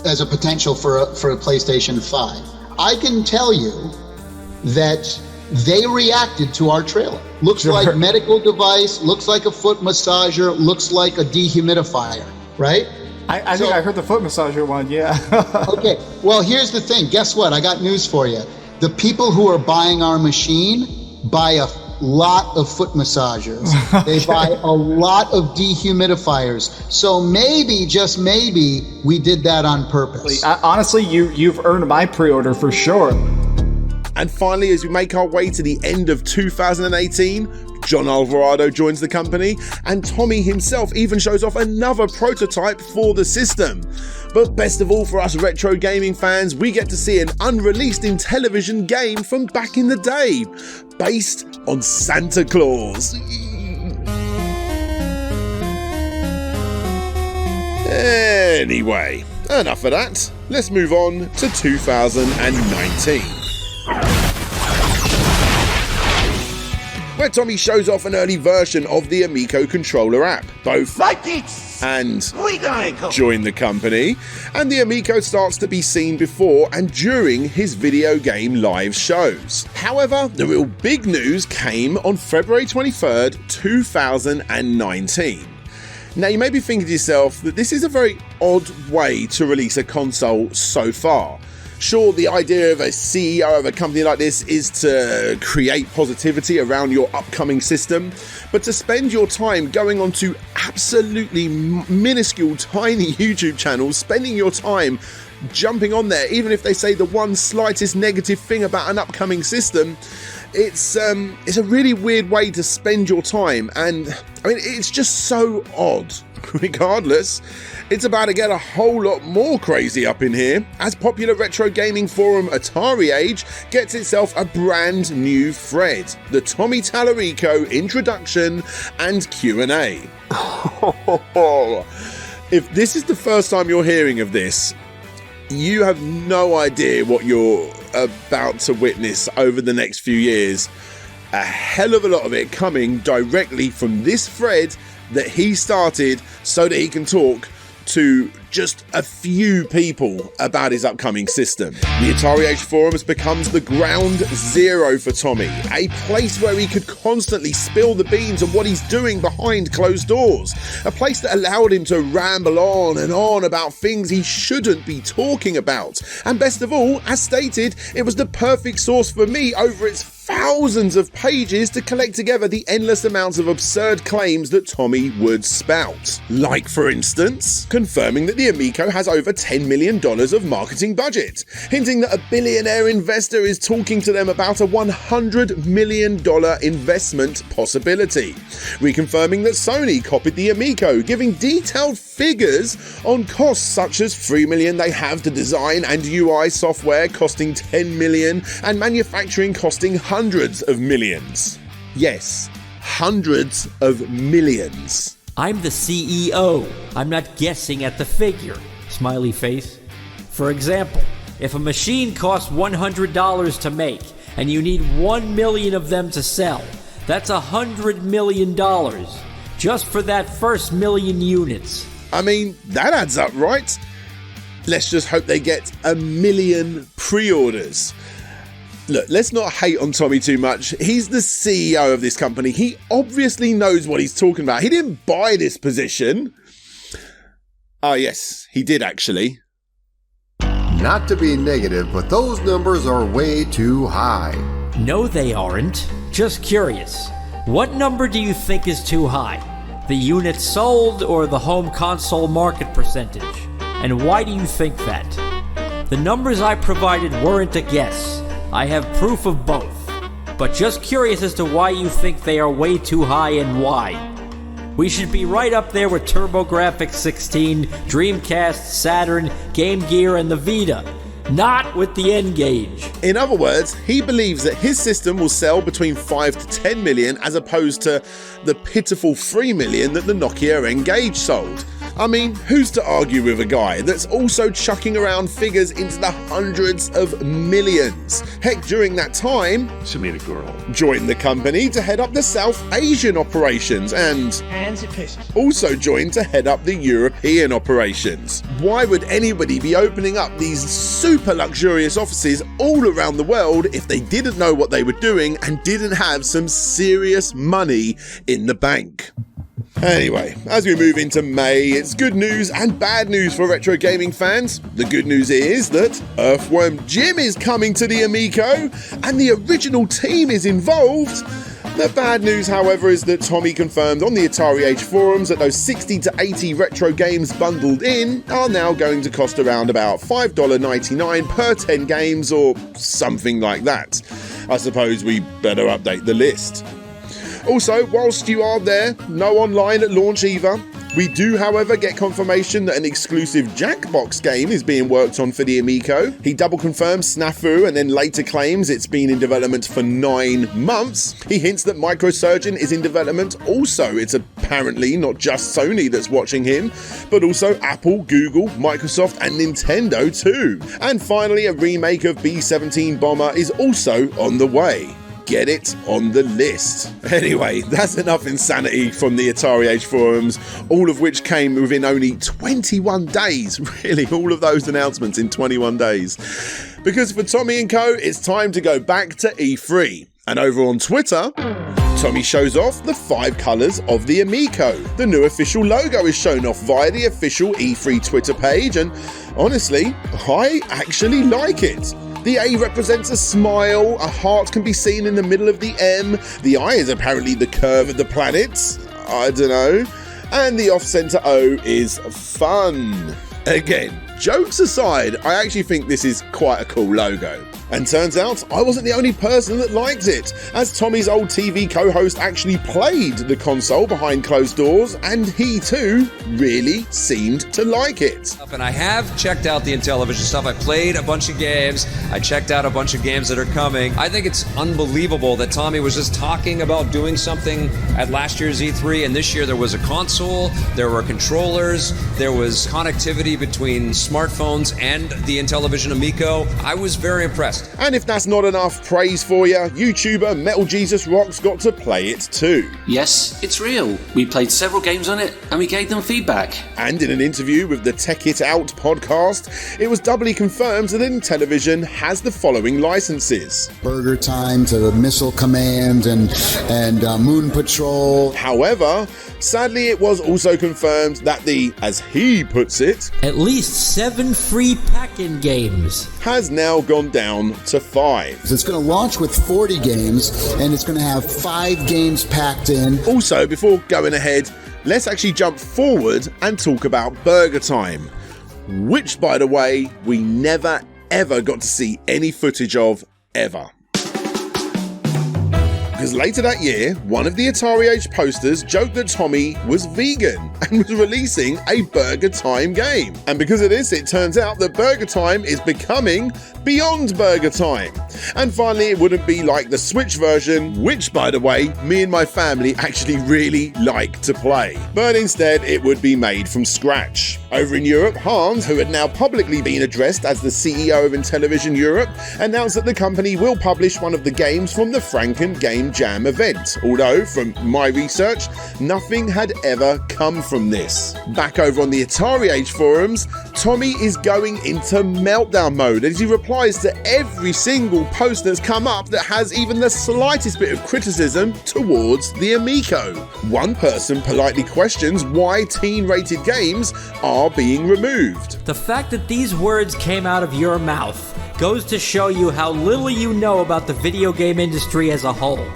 D: as a potential for a PlayStation 5. I can tell you that they reacted to our trailer. Looks like medical device, looks like a foot massager, looks like a dehumidifier, right?
R: I think I heard the foot massager one, yeah.
D: Okay, well, here's the thing. Guess what? I got news for you. The people who are buying our machine buy a lot of foot massagers. They buy a lot of dehumidifiers. So maybe, just maybe, we did that on purpose.
R: Honestly, you've earned my pre-order for sure.
A: And finally, as we make our way to the end of 2018, John Alvarado joins the company, and Tommy himself even shows off another prototype for the system. But best of all for us retro gaming fans, we get to see an unreleased Intellivision game from back in the day, based on Santa Claus. Anyway, enough of that. Let's move on to 2019. Where Tommy shows off an early version of the Amico controller app. Both and join the company, and the Amico starts to be seen before and during his video game live shows. However, the real big news came on February 23rd, 2019. Now, you may be thinking to yourself that this is a very odd way to release a console so far. Sure, the idea of a CEO of a company like this is to create positivity around your upcoming system, but to spend your time going onto absolutely minuscule, tiny YouTube channels, spending your time jumping on there, even if they say the one slightest negative thing about an upcoming system, it's a really weird way to spend your time, and I mean, it's just so odd. Regardless, it's about to get a whole lot more crazy up in here as popular retro gaming forum Atari Age gets itself a brand new thread, the Tommy Tallarico introduction and Q&A. If this is the first time you're hearing of this, you have no idea what you're about to witness over the next few years. A hell of a lot of it coming directly from this thread that he started so that he can talk to just a few people about his upcoming system. The Atari Age forums becomes the ground zero for Tommy, a place where he could constantly spill the beans on what he's doing behind closed doors, a place that allowed him to ramble on and on about things he shouldn't be talking about. And best of all, as stated, it was the perfect source for me over its thousands of pages to collect together the endless amounts of absurd claims that Tommy would spout. Like, for instance, confirming that the Amico has over $10 million of marketing budget, hinting that a billionaire investor is talking to them about a $100 million investment possibility, reconfirming that Sony copied the Amico, giving detailed figures on costs such as $3 million they have to design and UI software costing $10 million, and manufacturing costing hundreds of millions. Yes, hundreds of millions.
G: I'm the CEO. I'm not guessing at the figure. Smiley face. For example, if a machine costs $100 to make and you need 1 million of them to sell, that's $100 million just for that first million units.
A: I mean, that adds up, right? Let's just hope they get 1 million pre-orders. Look, let's not hate on Tommy too much. He's the CEO of this company. He obviously knows what he's talking about. He didn't buy this position. Oh, yes, he did actually.
S: Not to be negative, but those numbers are way too high.
G: No, they aren't. Just curious. What number do you think is too high? The units sold or the home console market percentage? And why do you think that? The numbers I provided weren't a guess. I have proof of both, but just curious as to why you think they are way too high and why. We should be right up there with TurboGrafx 16, Dreamcast, Saturn, Game Gear, and the Vita, not with the N-Gage.
A: In other words, he believes that his system will sell between 5 to 10 million as opposed to the pitiful 3 million that the Nokia N-Gage sold. I mean, who's to argue with a guy that's also chucking around figures into the hundreds of millions? Heck, during that time, joined the company to head up the South Asian operations and also joined to head up the European operations. Why would anybody be opening up these super luxurious offices all around the world if they didn't know what they were doing and didn't have some serious money in the bank? Anyway, as we move into May, it's good news and bad news for retro gaming fans. The good news is that Earthworm Jim is coming to the Amico, and the original team is involved. The bad news, however, is that Tommy confirmed on the Atari Age forums that those 60 to 80 retro games bundled in are now going to cost around about $5.99 per 10 games or something like that. I suppose we better update the list. Also, whilst you are there, no online at launch either. We do, however, get confirmation that an exclusive Jackbox game is being worked on for the Amico. He double confirms Snafu and then later claims it's been in development for 9 months. He hints that Microsurgeon is in development also. It's apparently not just Sony that's watching him, but also Apple, Google, Microsoft and Nintendo too. And finally, a remake of B-17 Bomber is also on the way. Get it on the list. Anyway, that's enough insanity from the Atari Age forums, all of which came within only 21 days. Really, all of those announcements in 21 days. Because for Tommy & Co, it's time to go back to E3. And over on Twitter, Tommy shows off the 5 colours of the Amico. The new official logo is shown off via the official E3 Twitter page, and honestly, I actually like it. The A represents a smile, a heart can be seen in the middle of the M, the I is apparently the curve of the planets, I don't know, and the off-center O is fun. Again, jokes aside, I actually think this is quite a cool logo. And turns out I wasn't the only person that liked it, as Tommy's old TV co-host actually played the console behind closed doors, and he too really seemed to like it.
I: And I have checked out the Intellivision stuff. I played a bunch of games. I checked out a bunch of games that are coming. I think it's unbelievable that Tommy was just talking about doing something at last year's E3, and this year there was a console, there were controllers, there was connectivity between smartphones and the Intellivision Amico. I was very impressed.
A: And if that's not enough praise for you, YouTuber Metal Jesus Rocks got to play it too.
T: Yes, it's real. We played several games on it and we gave them feedback.
A: And in an interview with the Tech It Out podcast, it was doubly confirmed that Intellivision has the following licenses:
D: Burger Time to Missile Command and Moon Patrol.
A: However, sadly it was also confirmed that the, as he puts it,
G: at least 7 free pack-in games
A: has now gone down to 5.
D: It's going to launch with 40 games, and it's going to have 5 games packed in.
A: Also, before going ahead, let's actually jump forward and talk about Burger Time, which, by the way, we never ever got to see any footage of ever. Because later that year, one of the Atari Age posters joked that Tommy was vegan and was releasing a Burger Time game. And because of this, it turns out that Burger Time is becoming Beyond Burger Time. And finally, it wouldn't be like the Switch version, which, by the way, me and my family actually really like to play. But instead, it would be made from scratch. Over in Europe, Hans, who had now publicly been addressed as the CEO of Intellivision Europe, announced that the company will publish one of the games from the Franken Game Jam event, although from my research nothing had ever come from this. Back over on the Atari Age forums, Tommy is going into meltdown mode as he replies to every single post that's come up that has even the slightest bit of criticism towards the Amico. One person politely questions why teen-rated games are being removed.
G: The fact that these words came out of your mouth goes to show you how little you know about the video game industry as a whole.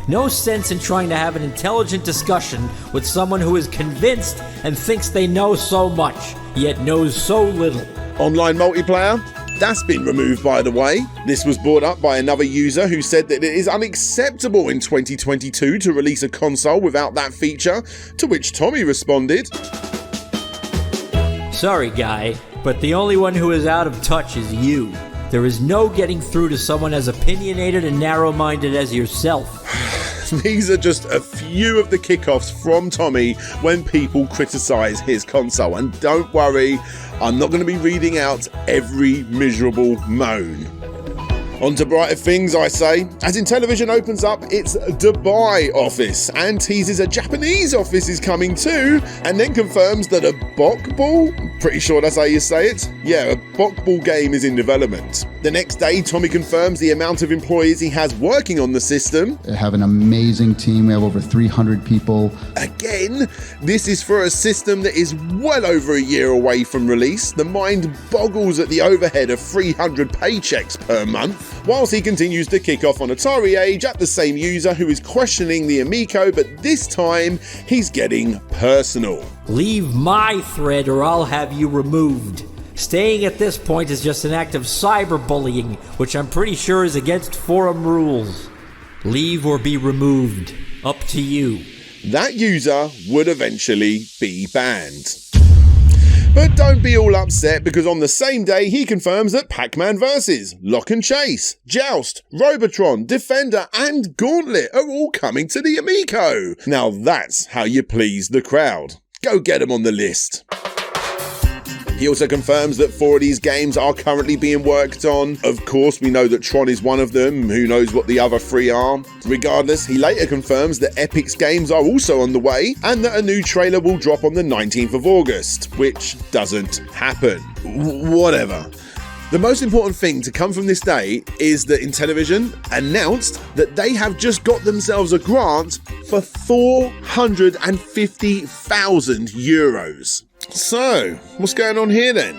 G: No sense in trying to have an intelligent discussion with someone who is convinced and thinks they know so much, yet knows so little.
A: Online multiplayer? That's been removed, by the way. This was brought up by another user who said that it is unacceptable in 2022 to release a console without that feature, to which Tommy responded,
G: "Sorry, guy, but the only one who is out of touch is you. There is no getting through to someone as opinionated and narrow-minded as yourself."
A: These are just a few of the kickoffs from Tommy when people criticize his console. And don't worry, I'm not going to be reading out every miserable moan. On to brighter things, I say, as Intellivision opens up its Dubai office and teases a Japanese office is coming too, and then confirms that a Bokball, pretty sure that's how you say it, yeah, a Bokball game is in development. The next day, Tommy confirms the amount of employees he has working on the system.
D: They have an amazing team. We have over 300 people.
A: Again, this is for a system that is well over a year away from release. The mind boggles at the overhead of 300 paychecks per month. Whilst he continues to kick off on Atari Age at the same user who is questioning the Amico, but this time he's getting personal.
G: Leave my thread or I'll have you removed. Staying at this point is just an act of cyberbullying, which I'm pretty sure is against forum rules. Leave or be removed. Up to you.
A: That user would eventually be banned. But don't be all upset, because on the same day he confirms that Pac-Man Vs, Lock and Chase, Joust, Robotron, Defender and Gauntlet are all coming to the Amico. Now that's how you please the crowd. Go get them on the list. He also confirms that 4 of these games are currently being worked on. Of course, we know that Tron is one of them. Who knows what the other 3 are? Regardless, he later confirms that Epic's games are also on the way and that a new trailer will drop on the 19th of August, which doesn't happen. Whatever. The most important thing to come from this day is that Intellivision announced that they have just got themselves a grant for €450,000. So, what's going on here then?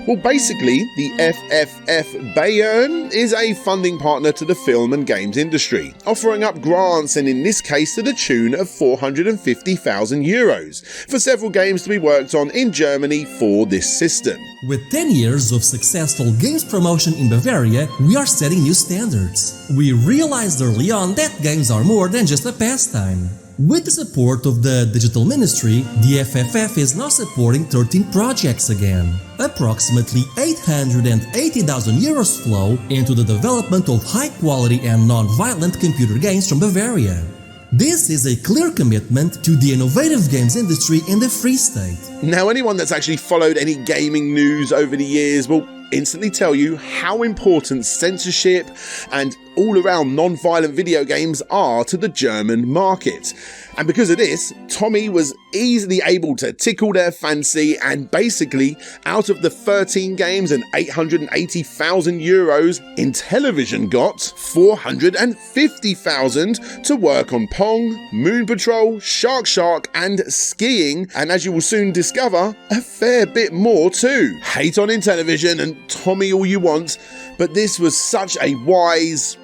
A: Well, basically, the FFF Bayern is a funding partner to the film and games industry, offering up grants, and in this case to the tune of €450,000 for several games to be worked on in Germany for this system.
U: With 10 years of successful games promotion in Bavaria, we are setting new standards. We realized early on that games are more than just a pastime. With the support of the Digital Ministry, the FFF is now supporting 13 projects again. Approximately €880,000 flow into the development of high-quality and non-violent computer games from Bavaria. This is a clear commitment to the innovative games industry in the Free State.
A: Now, anyone that's actually followed any gaming news over the years will instantly tell you how important censorship and all-around non-violent video games are to the German market. And because of this, Tommy was easily able to tickle their fancy, and basically, out of the 13 games and €880,000, Intellivision got $450,000 to work on Pong, Moon Patrol, Shark and Skiing, and as you will soon discover, a fair bit more too. Hate on Intellivision and Tommy all you want, but this was such a wise,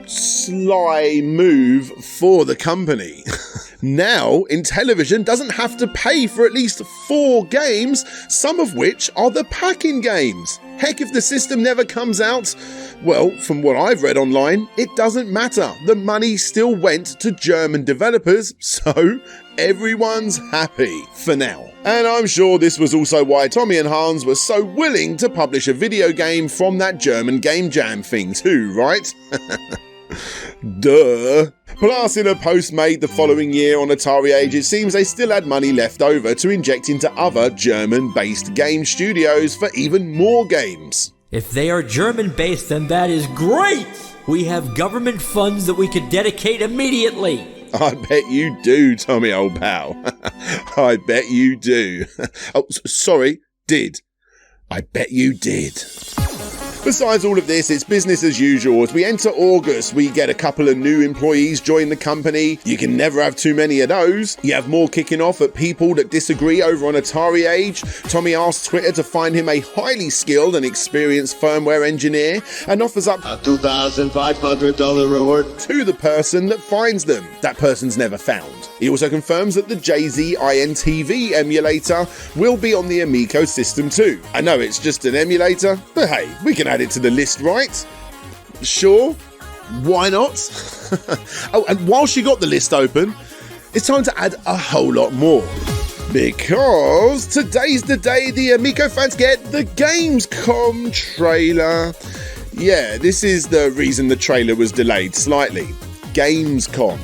A: sly move for the company. Now, Intellivision doesn't have to pay for at least 4 games, some of which are the pack-in games. Heck, if the system never comes out, well, from what I've read online, it doesn't matter. The money still went to German developers, so everyone's happy for now. And I'm sure this was also why Tommy and Hans were so willing to publish a video game from that German Game Jam thing too, right? Duh. Plus, in a post made the following year on Atari Age, it seems they still had money left over to inject into other German-based game studios for even more games.
G: If they are German-based, then that is great! We have government funds that we could dedicate immediately.
A: I bet you do, Tommy, old pal. I bet you do. Sorry, did. I bet you did. Besides all of this, it's business as usual. As we enter August, we get a couple of new employees join the company. You can never have too many of those. You have more kicking off at people that disagree over on Atari Age. Tommy asks Twitter to find him a highly skilled and experienced firmware engineer and offers up a $2,500 reward to the person that finds them. That person's never found. He also confirms that the Jay-Z INTV emulator will be on the Amico system too. I know it's just an emulator, but hey, we can add it to the list, right? Sure, why not? Oh, and whilst you got the list open, it's time to add a whole lot more. Because today's the day the Amico fans get the Gamescom trailer. Yeah, this is the reason the trailer was delayed slightly. Gamescom.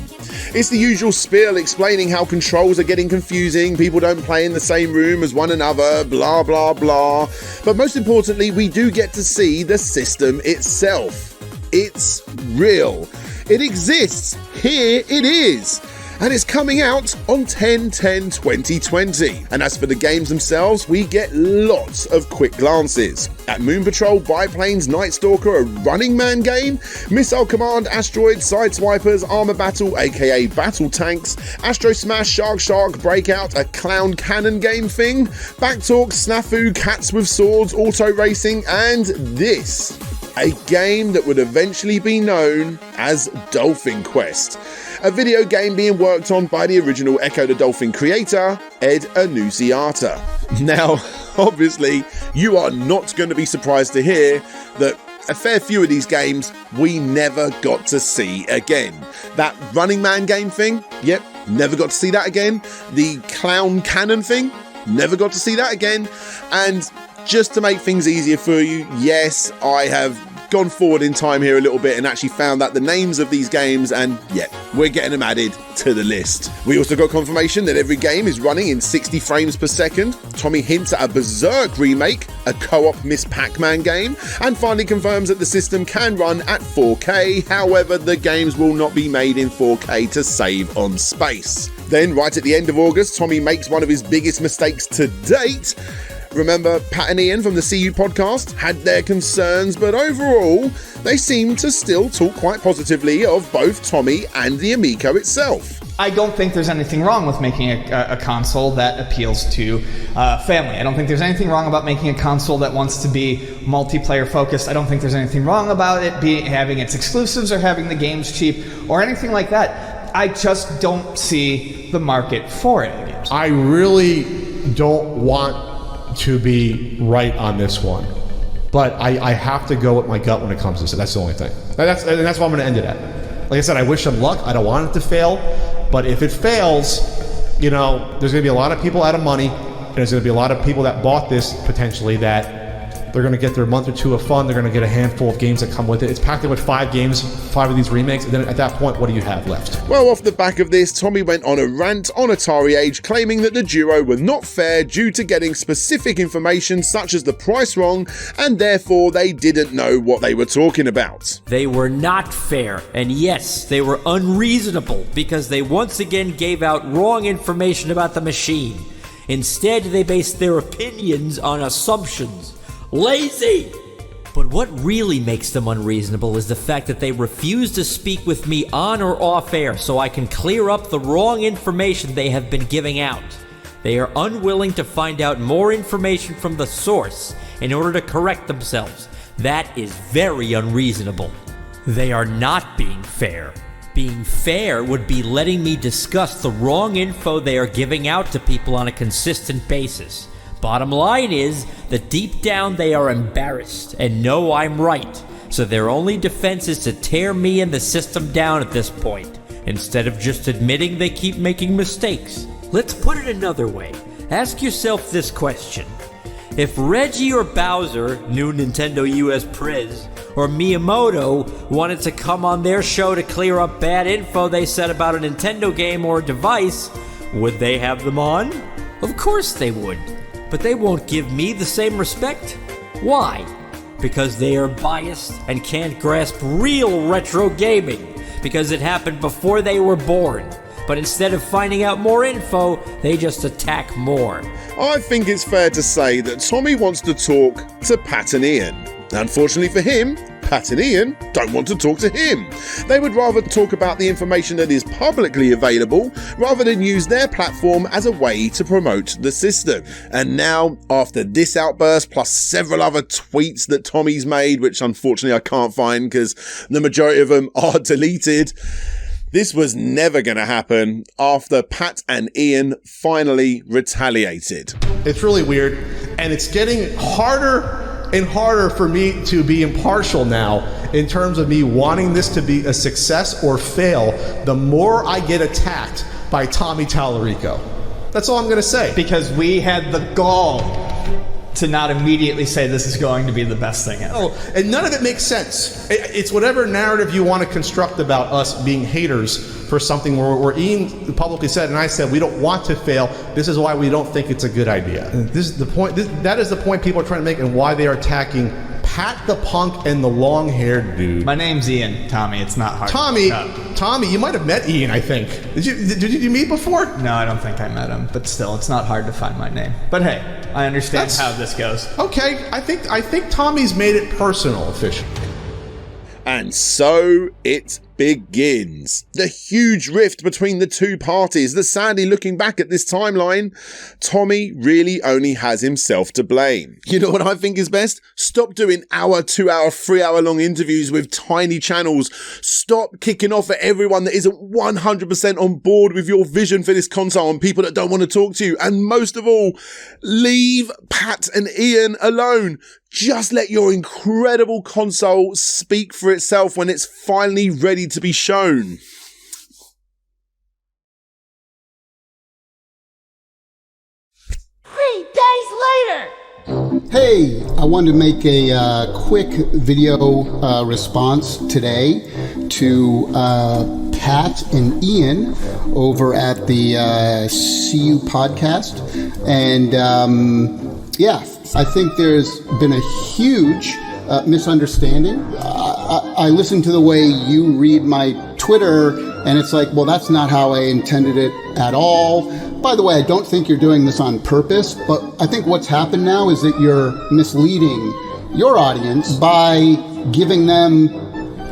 A: It's the usual spiel explaining how controls are getting confusing, people don't play in the same room as one another, blah blah blah. But most importantly, we do get to see the system itself. It's real. It exists. Here it is. And it's coming out on 10/10/2020. And as for the games themselves, we get lots of quick glances at Moon Patrol, Biplanes, Night Stalker, a Running Man game, Missile Command, Asteroids, Sideswipers, Armor Battle aka Battle Tanks, Astro Smash, Shark, Breakout, a Clown Cannon game thing, Backtalk, Snafu, Cats with Swords, Auto Racing, and this, a game that would eventually be known as Dolphin Quest, a video game being worked on by the original Echo the Dolphin creator, Ed Annunziata. Now, obviously, you are not going to be surprised to hear that a fair few of these games we never got to see again. That Running Man game thing, yep, never got to see that again. The Clown Cannon thing, never got to see that again. And just to make things easier for you, yes, I have gone forward in time here a little bit and actually found out the names of these games, and yeah, we're getting them added to the list. We also got confirmation that every game is running in 60 frames per second. Tommy hints at a Berserk remake, a co-op Miss Pac-Man game, and finally confirms that the system can run at 4K. However, the games will not be made in 4K to save on space. Then, right at the end of August, Tommy makes one of his biggest mistakes to date. Remember, Pat and Ian from the CU podcast had their concerns, but overall, they seem to still talk quite positively of both Tommy and the Amico itself.
C: I don't think there's anything wrong with making a console that appeals to family. I don't think there's anything wrong about making a console that wants to be multiplayer focused. I don't think there's anything wrong about it having its exclusives or having the games cheap or anything like that. I just don't see the market for it.
N: I really don't want to be right on this one, but I have to go with my gut when it comes to this. That's the only thing. And that's what I'm going to end it at. Like I said, I wish them luck. I don't want it to fail, but if it fails, you know, there's going to be a lot of people out of money, and there's going to be a lot of people that bought this potentially that they're going to get their month or two of fun. They're going to get a handful of games that come with it. It's packed in with 5 games, 5 of these remakes, and then at that point, what do you have left?
A: Well, off the back of this, Tommy went on a rant on Atari Age claiming that the duo were not fair due to getting specific information such as the price wrong, and therefore they didn't know what they were talking about.
G: They were not fair, and yes, they were unreasonable because they once again gave out wrong information about the machine. Instead, they based their opinions on assumptions. Lazy! But what really makes them unreasonable is the fact that they refuse to speak with me on or off air so I can clear up the wrong information they have been giving out. They are unwilling to find out more information from the source in order to correct themselves. That is very unreasonable. They are not being fair. Being fair would be letting me discuss the wrong info they are giving out to people on a consistent basis. Bottom line is that deep down they are embarrassed and know I'm right, so their only defense is to tear me and the system down at this point, instead of just admitting they keep making mistakes. Let's put it another way. Ask yourself this question. If Reggie or Bowser, new Nintendo US Prez, or Miyamoto wanted to come on their show to clear up bad info they said about a Nintendo game or device, would they have them on? Of course they would. But they won't give me the same respect. Why? Because they are biased and can't grasp real retro gaming, because it happened before they were born. But instead of finding out more info, they just attack more.
A: I think it's fair to say that Tommy wants to talk to Pat and Ian. Unfortunately for him, Pat and Ian don't want to talk to him. They would rather talk about the information that is publicly available rather than use their platform as a way to promote the system. And now, after this outburst plus several other tweets that Tommy's made, which unfortunately I can't find because the majority of them are deleted, this was never going to happen after Pat and Ian finally retaliated.
N: It's really weird, and it's getting harder and harder for me to be impartial now in terms of me wanting this to be a success or fail the more I get attacked by Tommy Tallarico. That's all I'm going to say.
C: Because we had the gall to not immediately say this is going to be the best thing ever.
N: Oh, and none of it makes sense. It's whatever narrative you want to construct about us being haters for something where Ian publicly said, and I said, we don't want to fail. This is why we don't think it's a good idea. This is the point. That is the point people are trying to make, and why they are attacking Pat the Punk and the long-haired dude.
C: My name's Ian, Tommy. It's not hard.
N: Tommy, you might have met Ian, I think. Did you meet before?
C: No, I don't think I met him. But still, it's not hard to find my name. But hey, I understand how this goes.
N: Okay, I think Tommy's made it personal officially.
A: And so it begins. The huge rift between the two parties that, sadly, looking back at this timeline, Tommy really only has himself to blame. You know what I think is best? Stop doing hour, 2 hour, 3 hour long interviews with tiny channels. Stop kicking off at everyone that isn't 100% on board with your vision for this console and people that don't want to talk to you. And most of all, leave Pat and Ian alone. Just let your incredible console speak for itself when it's finally ready to be shown.
O: 3 days later!
D: Hey, I wanted to make a quick video response today to Pat and Ian over at the CU podcast. And yeah, I think there's been a huge misunderstanding. I listened to the way you read my Twitter, and it's like, well, that's not how I intended it at all. By the way, I don't think you're doing this on purpose, but I think what's happened now is that you're misleading your audience by giving them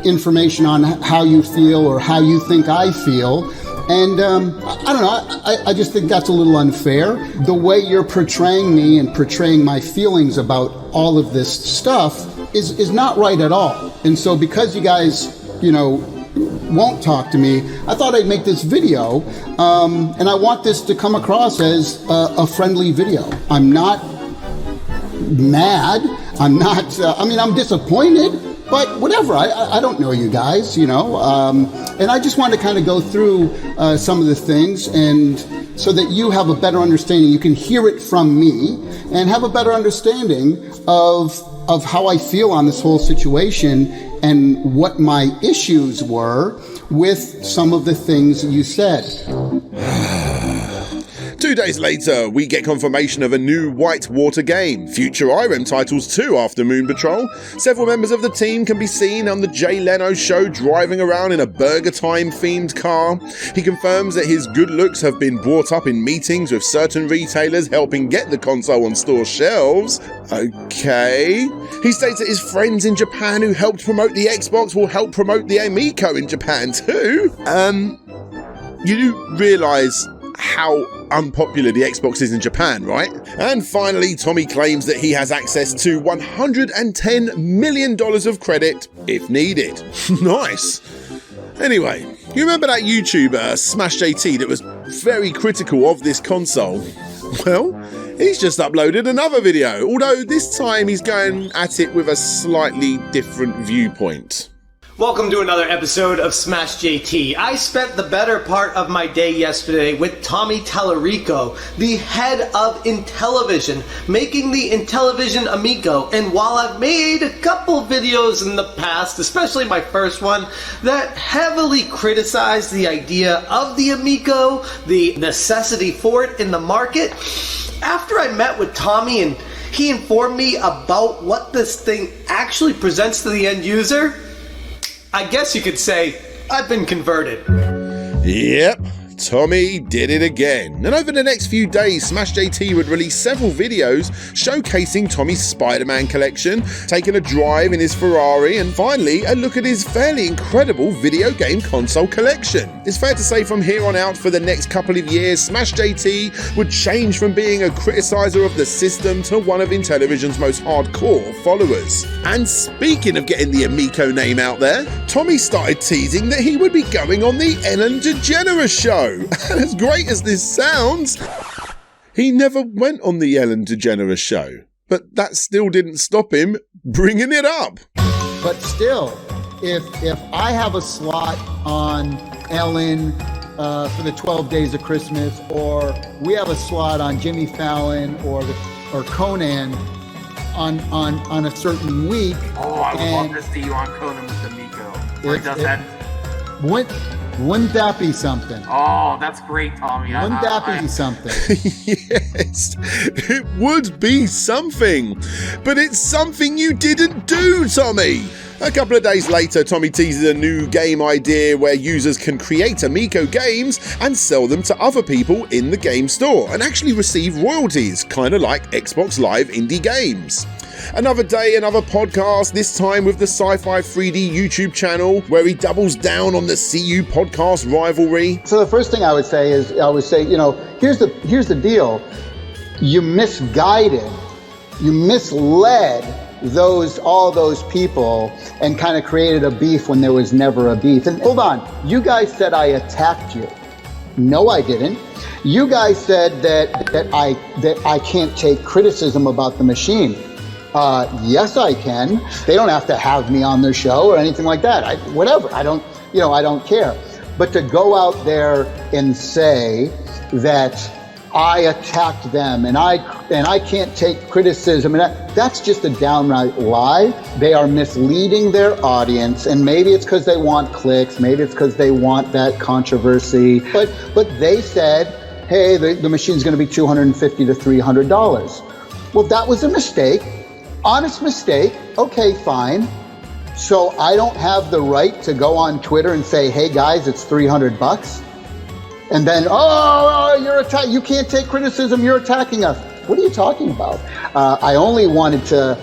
D: information on how you feel or how you think I feel. And I don't know, I just think that's a little unfair. The way you're portraying me and portraying my feelings about all of this stuff is not right at all. And so because you guys, won't talk to me, I thought I'd make this video. And I want this to come across as a friendly video. I'm not mad. I'm not, I'm disappointed. But whatever, I don't know you guys, and I just want to kind of go through some of the things, and so that you have a better understanding. You can hear it from me and have a better understanding of how I feel on this whole situation and what my issues were with some of the things you said.
A: 2 days later, we get confirmation of a new Whitewater game, future IREM titles too after Moon Patrol. Several members of the team can be seen on the Jay Leno show driving around in a Burger Time themed car. He confirms that his good looks have been brought up in meetings with certain retailers helping get the console on store shelves. Okay. He states that his friends in Japan who helped promote the Xbox will help promote the Amico in Japan too. You do realise how unpopular the Xbox is in Japan, right? And finally, Tommy claims that he has access to $110 million of credit if needed. Nice. Anyway, you remember that YouTuber, Smash JT, that was very critical of this console? Well, he's just uploaded another video, although this time he's going at it with a slightly different viewpoint.
P: Welcome to another episode of Smash JT. I spent the better part of my day yesterday with Tommy Tallarico, the head of Intellivision, making the Intellivision Amico. And while I've made a couple videos in the past, especially my first one, that heavily criticized the idea of the Amico, the necessity for it in the market, after I met with Tommy and he informed me about what this thing actually presents to the end user, I guess you could say I've been converted.
A: Yep, Tommy did it again. And over the next few days, Smash JT would release several videos showcasing Tommy's Spider-Man collection, taking a drive in his Ferrari, and finally a look at his fairly incredible video game console collection. It's fair to say from here on out, for the next couple of years, Smash JT would change from being a criticizer of the system to one of Intellivision's most hardcore followers. And speaking of getting the Amico name out there, Tommy started teasing that he would be going on the Ellen DeGeneres show. And as great as this sounds, he never went on the Ellen DeGeneres show. But that still didn't stop him bringing it up.
D: But still, if I have a slot on Ellen for the 12 Days of Christmas, or we have a slot on Jimmy Fallon or Conan, on a certain week.
E: Oh, I would love to see you on Conan with Amico. Where he does that.
D: Wouldn't that be something?
E: Oh, that's great, Tommy.
D: Wouldn't that be something?
A: Yes, it would be something. But it's something you didn't do, Tommy. A couple of days later, Tommy teases a new game idea where users can create Amico games and sell them to other people in the game store and actually receive royalties, kind of like Xbox Live indie games. Another day, another podcast, this time with the Sci-Fi 3D YouTube channel, where he doubles down on the CU podcast rivalry.
D: So the first thing I would say is, here's the deal. You misguided, you misled all those people and kind of created a beef when there was never a beef. And hold on, you guys said I attacked you. No, I didn't. You guys said that I can't take criticism about the machine. Yes, I can. They don't have to have me on their show or anything like that. I don't care. But to go out there and say that I attacked them and I can't take criticism, and that's just a downright lie. They are misleading their audience, and maybe it's because they want clicks, maybe it's because they want that controversy. But they said, hey, the machine's going to be $250 to $300. Well, that was a mistake. Honest mistake. Okay, fine. So I don't have the right to go on Twitter and say, hey guys, it's $300. And then, you can't take criticism, you're attacking us. What are you talking about? I only wanted to,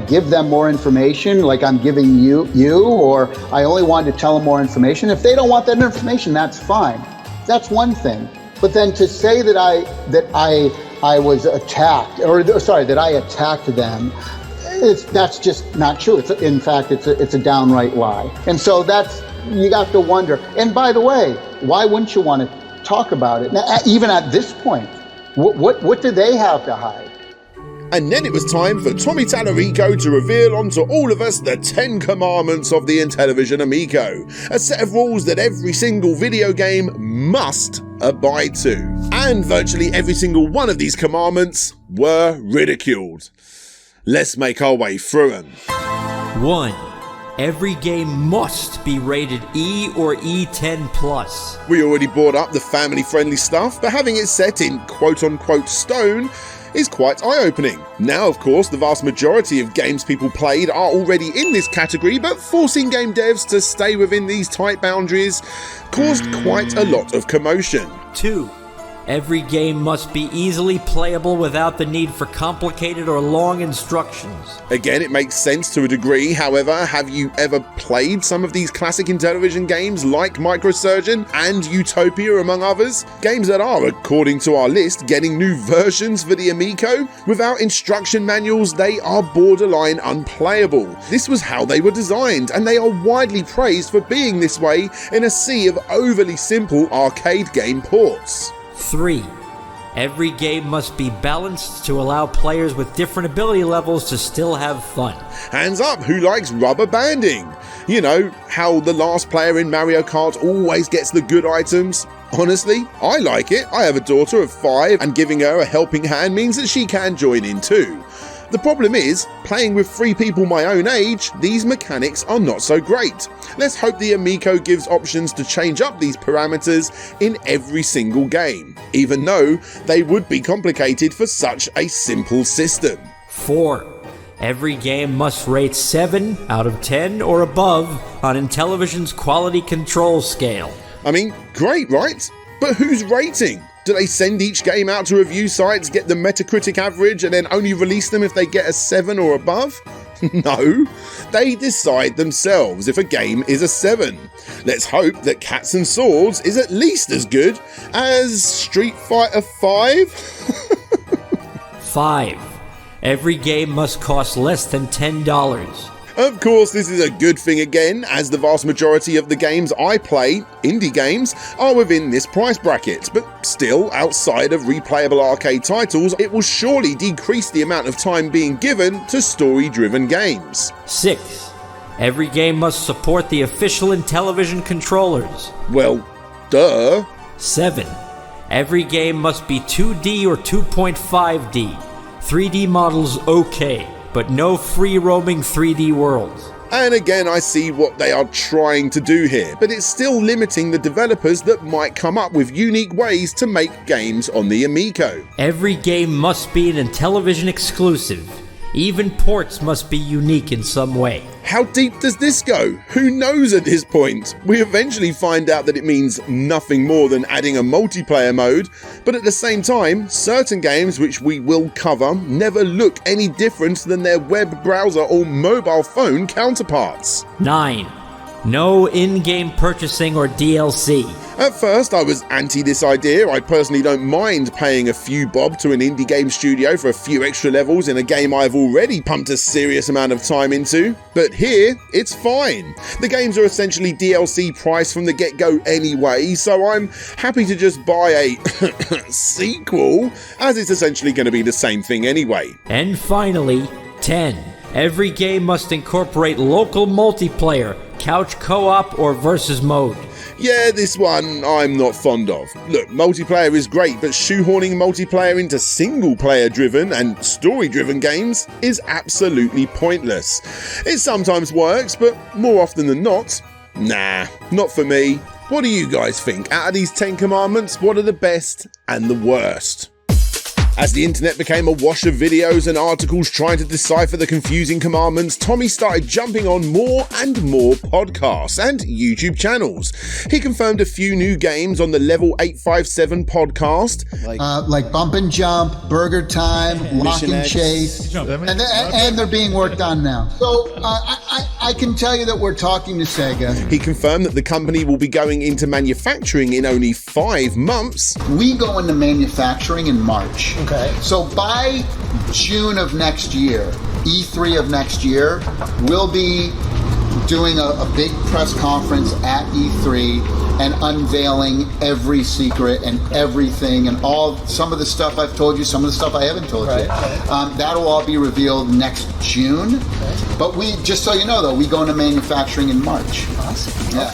D: give them more information like I'm giving you, or I only wanted to tell them more information. If they don't want that information, that's fine. That's one thing. But then to say that I was attacked, that I attacked them, that's just not true. In fact, it's a downright lie. And so you got to wonder. And by the way, why wouldn't you want to talk about it? Now, even at this point, what do they have to hide?
A: And then it was time for Tommy Tallarico to reveal onto all of us the 10 commandments of the Intellivision Amico, a set of rules that every single video game must abide to. And virtually every single one of these commandments were ridiculed. Let's make our way through them.
G: 1. Every game must be rated E or E10+.
A: We already brought up the family-friendly stuff, but having it set in quote-unquote stone is quite eye-opening. Now, of course, the vast majority of games people played are already in this category, but forcing game devs to stay within these tight boundaries caused quite a lot of commotion.
G: 2. Every game must be easily playable without the need for complicated or long instructions.
A: Again, it makes sense to a degree. However, have you ever played some of these classic Intellivision games like Microsurgeon and Utopia, among others? Games that are, according to our list, getting new versions for the Amico. Without instruction manuals, they are borderline unplayable. This was how they were designed, and they are widely praised for being this way in a sea of overly simple arcade game ports.
G: 3. Every game must be balanced to allow players with different ability levels to still have fun.
A: Hands up, who likes rubber banding? You know, how the last player in Mario Kart always gets the good items. Honestly, I like it. I have a daughter of 5, and giving her a helping hand means that she can join in too. The problem is, playing with 3 people my own age, these mechanics are not so great. Let's hope the Amico gives options to change up these parameters in every single game, even though they would be complicated for such a simple system.
G: 4. Every game must rate 7 out of 10 or above on Intellivision's quality control scale.
A: I mean, great, right? But who's rating? Do they send each game out to review sites, get the Metacritic average, and then only release them if they get a 7 or above? No, they decide themselves if a game is a 7. Let's hope that Cats and Swords is at least as good as Street Fighter 5.
G: 5. Every game must cost less than $10.
A: Of course, this is a good thing again, as the vast majority of the games I play, indie games, are within this price bracket, but still, outside of replayable arcade titles, it will surely decrease the amount of time being given to story-driven games.
G: 6. Every game must support the official Intellivision controllers.
A: Well, duh.
G: 7. Every game must be 2D or 2.5D. 3D models okay, but no free-roaming 3D worlds.
A: And again, I see what they are trying to do here, but it's still limiting the developers that might come up with unique ways to make games on the Amico.
G: Every game must be an Intellivision exclusive. Even ports must be unique in some way.
A: How deep does this go? Who knows at this point? We eventually find out that it means nothing more than adding a multiplayer mode, but at the same time, certain games which we will cover never look any different than their web browser or mobile phone counterparts.
G: 9. No in-game purchasing or DLC.
A: At first, I was anti this idea. I personally don't mind paying a few bob to an indie game studio for a few extra levels in a game I've already pumped a serious amount of time into. But here, it's fine. The games are essentially DLC priced from the get-go anyway, so I'm happy to just buy a sequel, as it's essentially going to be the same thing anyway.
G: And finally, 10. Every game must incorporate local multiplayer, couch co-op, or versus mode.
A: Yeah, this one I'm not fond of. Look, multiplayer is great, but shoehorning multiplayer into single-player driven and story-driven games is absolutely pointless. It sometimes works, but more often than not, nah, not for me. What do you guys think? Out of these 10 commandments, what are the best and the worst? As the internet became awash of videos and articles trying to decipher the confusing commandments, Tommy started jumping on more and more podcasts and YouTube channels. He confirmed a few new games on the Level 857 podcast.
D: Like Bump and Jump, Burger Time, Lock and Chase, and they're being worked on now. So I can tell you that we're talking to Sega.
A: He confirmed that the company will be going into manufacturing in only 5 months.
D: We go into manufacturing in March. Okay. So by June of next year, E3 of next year, we'll be doing a big press conference at E3 and unveiling every secret and everything and some of the stuff I've told you, some of the stuff I haven't told you. That'll all be revealed next June. But just so you know though, we go into manufacturing in March. Awesome. Yeah.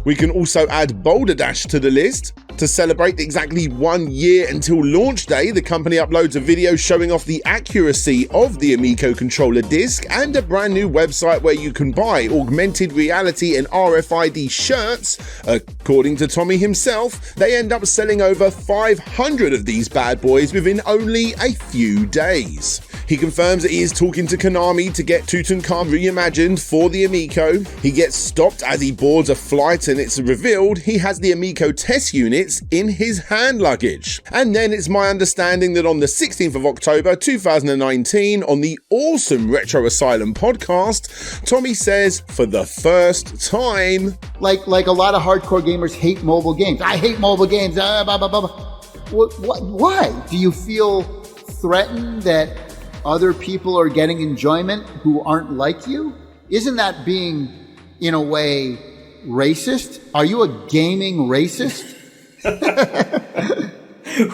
A: We can also add Boulder Dash to the list. To celebrate exactly 1 year until launch day, the company uploads a video showing off the accuracy of the Amico controller disc and a brand new website where you can buy augmented reality and RFID shirts. According to Tommy himself, they end up selling over 500 of these bad boys within only a few days. He confirms that he is talking to Konami to get Tutankhamun reimagined for the Amico. He gets stopped as he boards a flight and it's revealed he has the Amico test units in his hand luggage. And then it's my understanding that on the 16th of October 2019, on the awesome Retro Asylum podcast, Tommy says for the first time,
D: like a lot of hardcore gamers hate mobile games. I hate mobile games. Blah, blah, blah, blah. Why? Do you feel threatened that other people are getting enjoyment who aren't like you? Isn't that being, in a way, racist? Are you a gaming racist?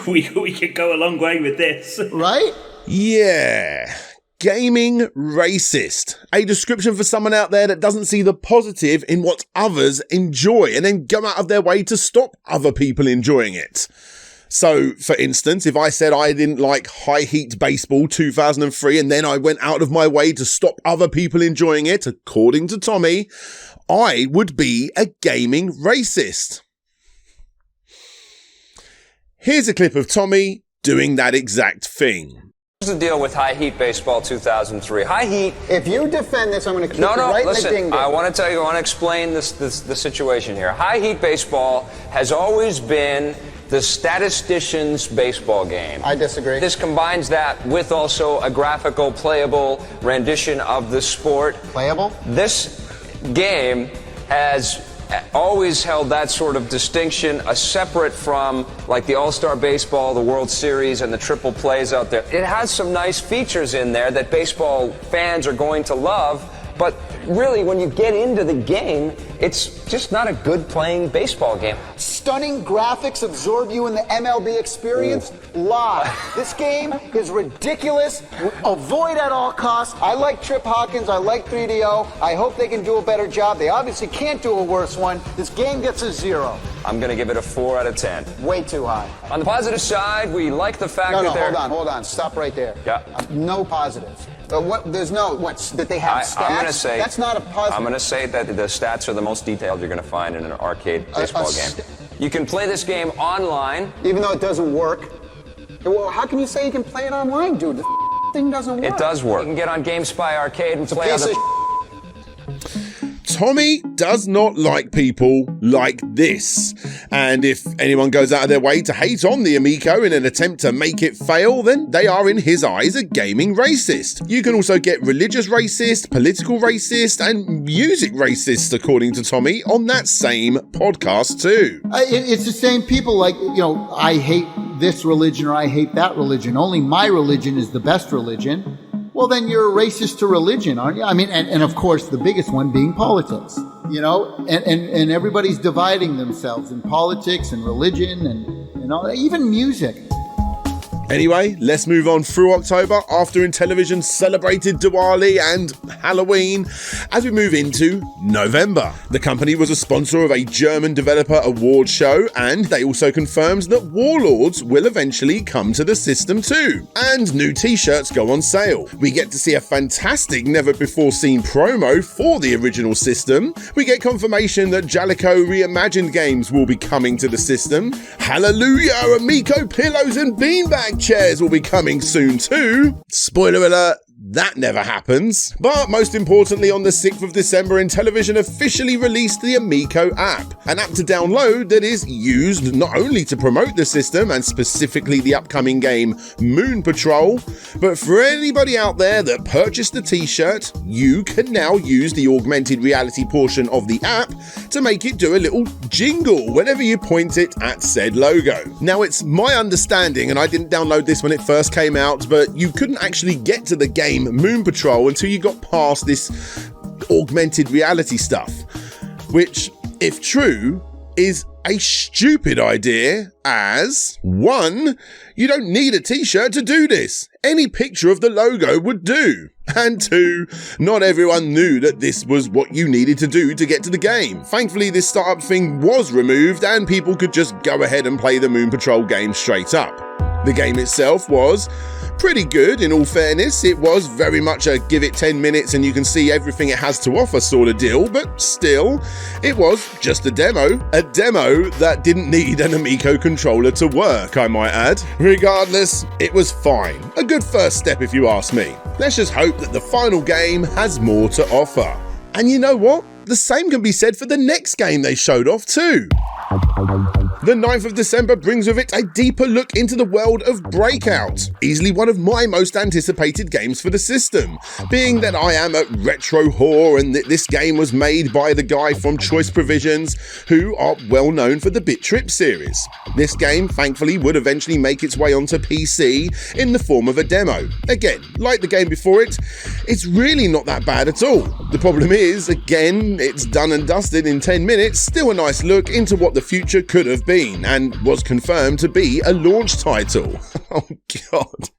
B: we could go a long way with this.
D: Right?
A: Yeah. Gaming racist. A description for someone out there that doesn't see the positive in what others enjoy and then go out of their way to stop other people enjoying it. So, for instance, if I said I didn't like High Heat Baseball 2003 and then I went out of my way to stop other people enjoying it, according to Tommy, I would be a gaming racist. Here's a clip of Tommy doing that exact thing.
I: What's the deal with High Heat Baseball 2003? High Heat...
V: If you defend this, I'm going to kick you right in the ding-ding.
I: I want to tell you, I want to explain the situation here. High Heat Baseball has always been the statistician's baseball game.
V: I disagree.
I: This combines that with also a graphical, playable rendition of the sport.
V: Playable?
I: This game has always held that sort of distinction, separate from like the All-Star Baseball, the World Series, and the triple plays out there. It has some nice features in there that baseball fans are going to love, but
F: really, when you get into the game, it's just not a good playing baseball game.
V: Stunning graphics absorb you in the MLB experience? Lie. This game is ridiculous. Avoid at all costs. I like Trip Hawkins. I like 3DO. I hope they can do a better job. They obviously can't do a worse one. This game gets a 0.
F: I'm going to give it a 4 out of 10.
V: Way too high.
F: On the positive side, we like the fact that they're...
V: hold on. Stop right there.
F: Yeah.
V: No positive. That they have stats?
F: I'm going to say...
V: That's not a positive.
F: I'm going to say that the stats are the most detailed you're going to find in an arcade baseball game. You can play this game online.
V: Even though it doesn't work? Well, how can you say you can play it online, dude? The thing doesn't work.
F: It does work. You can get on GameSpy Arcade and play other...
A: Tommy does not like people like this. And if anyone goes out of their way to hate on the Amico in an attempt to make it fail, then they are in his eyes a gaming racist. You can also get religious racist, political racist, and music racist, according to Tommy, on that same podcast too.
D: It's the same people like, I hate this religion or I hate that religion. Only my religion is the best religion. Well, then you're a racist to religion, aren't you? I mean, and of course, the biggest one being politics, and everybody's dividing themselves in politics and religion and even music.
A: Anyway, let's move on through October after Intellivision celebrated Diwali and Halloween as we move into November. The company was a sponsor of a German developer award show, and they also confirmed that Warlords will eventually come to the system too. And new t-shirts go on sale. We get to see a fantastic never-before-seen promo for the original system. We get confirmation that Jalico Reimagined games will be coming to the system. Hallelujah! Amico pillows and beanbag chairs will be coming soon too. Spoiler alert, that never happens. But most importantly, on the 6th of December, Intellivision officially released the Amico app, an app to download that is used not only to promote the system and specifically the upcoming game Moon Patrol, but for anybody out there that purchased the t-shirt, you can now use the augmented reality portion of the app to make it do a little jingle whenever you point it at said logo. Now, it's my understanding, and I didn't download this when it first came out, but you couldn't actually get to the game Moon Patrol until you got past this augmented reality stuff, which, if true, is a stupid idea, as 1, you don't need a t-shirt to do this. Any picture of the logo would do. And 2, not everyone knew that this was what you needed to do to get to the game. Thankfully, this startup thing was removed and people could just go ahead and play the Moon Patrol game straight up. The game itself was pretty good, in all fairness. It was very much a give it 10 minutes and you can see everything it has to offer sort of deal, but still, it was just a demo that didn't need an Amico controller to work, I might add. Regardless, it was fine. A good first step if you ask me. Let's just hope that the final game has more to offer. And you know what? The same can be said for the next game they showed off too. The 9th of December brings with it a deeper look into the world of Breakout, easily one of my most anticipated games for the system, being that I am a retro whore and that this game was made by the guy from Choice Provisions, who are well known for the Bit Trip series. This game, thankfully, would eventually make its way onto PC in the form of a demo. Again, like the game before it, it's really not that bad at all. The problem is, again, it's done and dusted in 10 minutes, still a nice look into what the future could have been, and was confirmed to be a launch title. Oh god.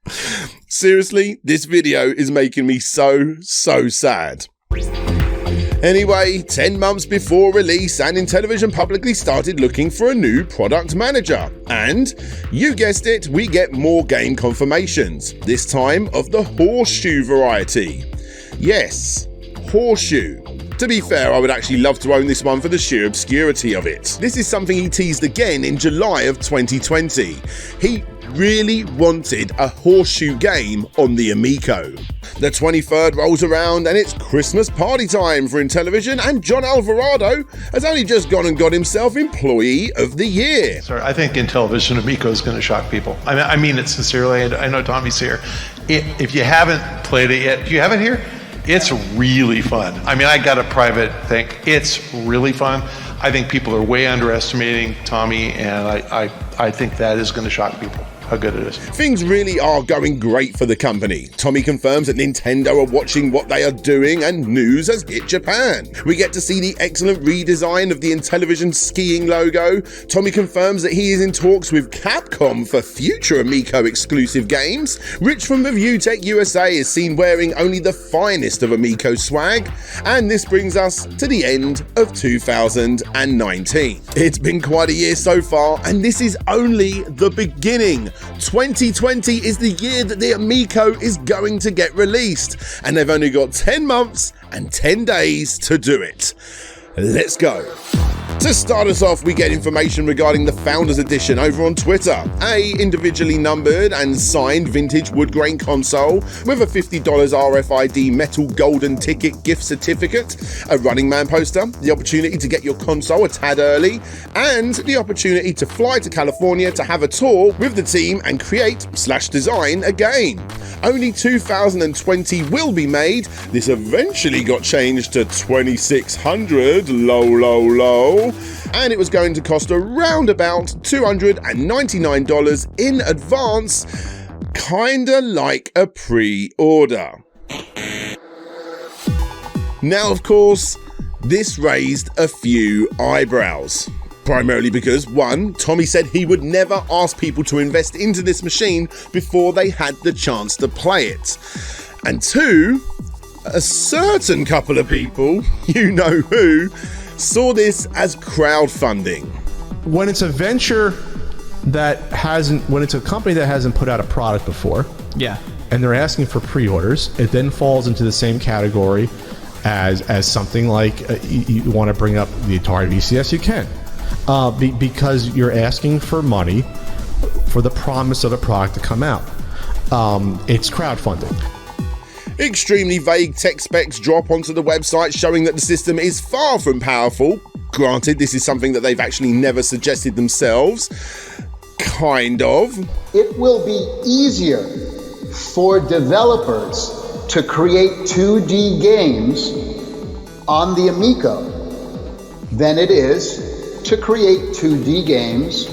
A: Seriously, this video is making me so sad. Anyway, 10 months before release, and Intellivision publicly started looking for a new product manager. And, you guessed it, we get more game confirmations, this time of the horseshoe variety. Yes, horseshoe. To be fair, I would actually love to own this one for the sheer obscurity of it. This is something he teased again in July of 2020. He really wanted a horseshoe game on the Amico. The 23rd rolls around and it's Christmas party time for Intellivision, and John Alvarado has only just gone and got himself Employee of the Year.
K: Sorry, I think Intellivision Amico is going to shock people. I mean it sincerely. I know Tommy's here. If you haven't played it yet, do you have it here? It's really fun. I mean, I got a private thing. It's really fun. I think people are way underestimating Tommy, and I think that is going to shock people. how good it is.
A: Things really are going great for the company. Tommy confirms that Nintendo are watching what they are doing, and news has hit Japan. We get to see the excellent redesign of the Intellivision skiing logo. Tommy confirms that he is in talks with Capcom for future Amico exclusive games. Rich from ReviewTech USA is seen wearing only the finest of Amico swag. And this brings us to the end of 2019. It's been quite a year so far, and this is only the beginning. 2020 is the year that the Amico is going to get released, and they've only got 10 months and 10 days to do it. Let's go. To start us off, we get information regarding the Founders Edition over on Twitter. A individually numbered and signed vintage wood grain console with a $50 RFID metal golden ticket gift certificate, a Running Man poster, the opportunity to get your console a tad early, and the opportunity to fly to California to have a tour with the team and create/design a game. Only 2020 will be made. This eventually got changed to 2600, low. And it was going to cost around about $299 in advance, kinda like a pre-order. Now, of course, this raised a few eyebrows. Primarily because, one, Tommy said he would never ask people to invest into this machine before they had the chance to play it. And two, a certain couple of people, you know who, saw this as crowdfunding.
N: When it's a venture when it's a company that hasn't put out a product before, and they're asking for pre-orders, it then falls into the same category as something like you want to bring up the Atari VCS, you can, because you're asking for money for the promise of the product to come out. It's crowdfunding.
A: Extremely vague tech specs drop onto the website showing that the system is far from powerful. Granted, this is something that they've actually never suggested themselves. Kind of.
D: It will be easier for developers to create 2D games on the Amico than it is to create 2D games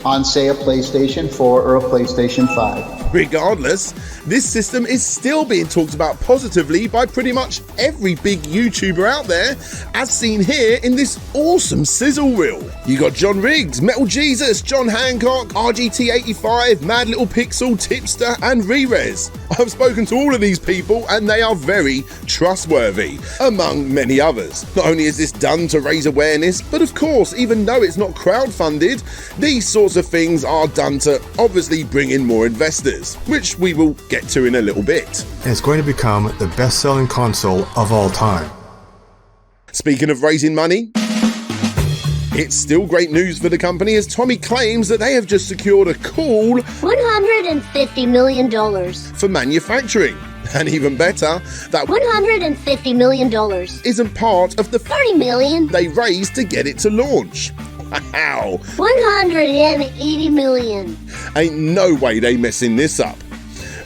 D: on, say, a PlayStation 4 or a PlayStation 5.
A: Regardless, this system is still being talked about positively by pretty much every big YouTuber out there, as seen here in this awesome sizzle reel. You got John Riggs, Metal Jesus, John Hancock, RGT85, Mad Little Pixel, Tipster, and Rerez. I've spoken to all of these people and they are very trustworthy, among many others. Not only is this done to raise awareness, but of course, even though it's not crowdfunded, these sorts of things are done to obviously bring in more investors, which we will get to in a little bit.
J: It's going to become the best-selling console of all time.
A: Speaking of raising money, it's still great news for the company as Tommy claims that they have just secured a cool
O: $150 million
A: for manufacturing. And even better, that
O: $150 million
A: isn't part of the
O: $30 million
A: they raised to get it to launch. Wow.
O: $180 million.
A: Ain't no way they messing this up.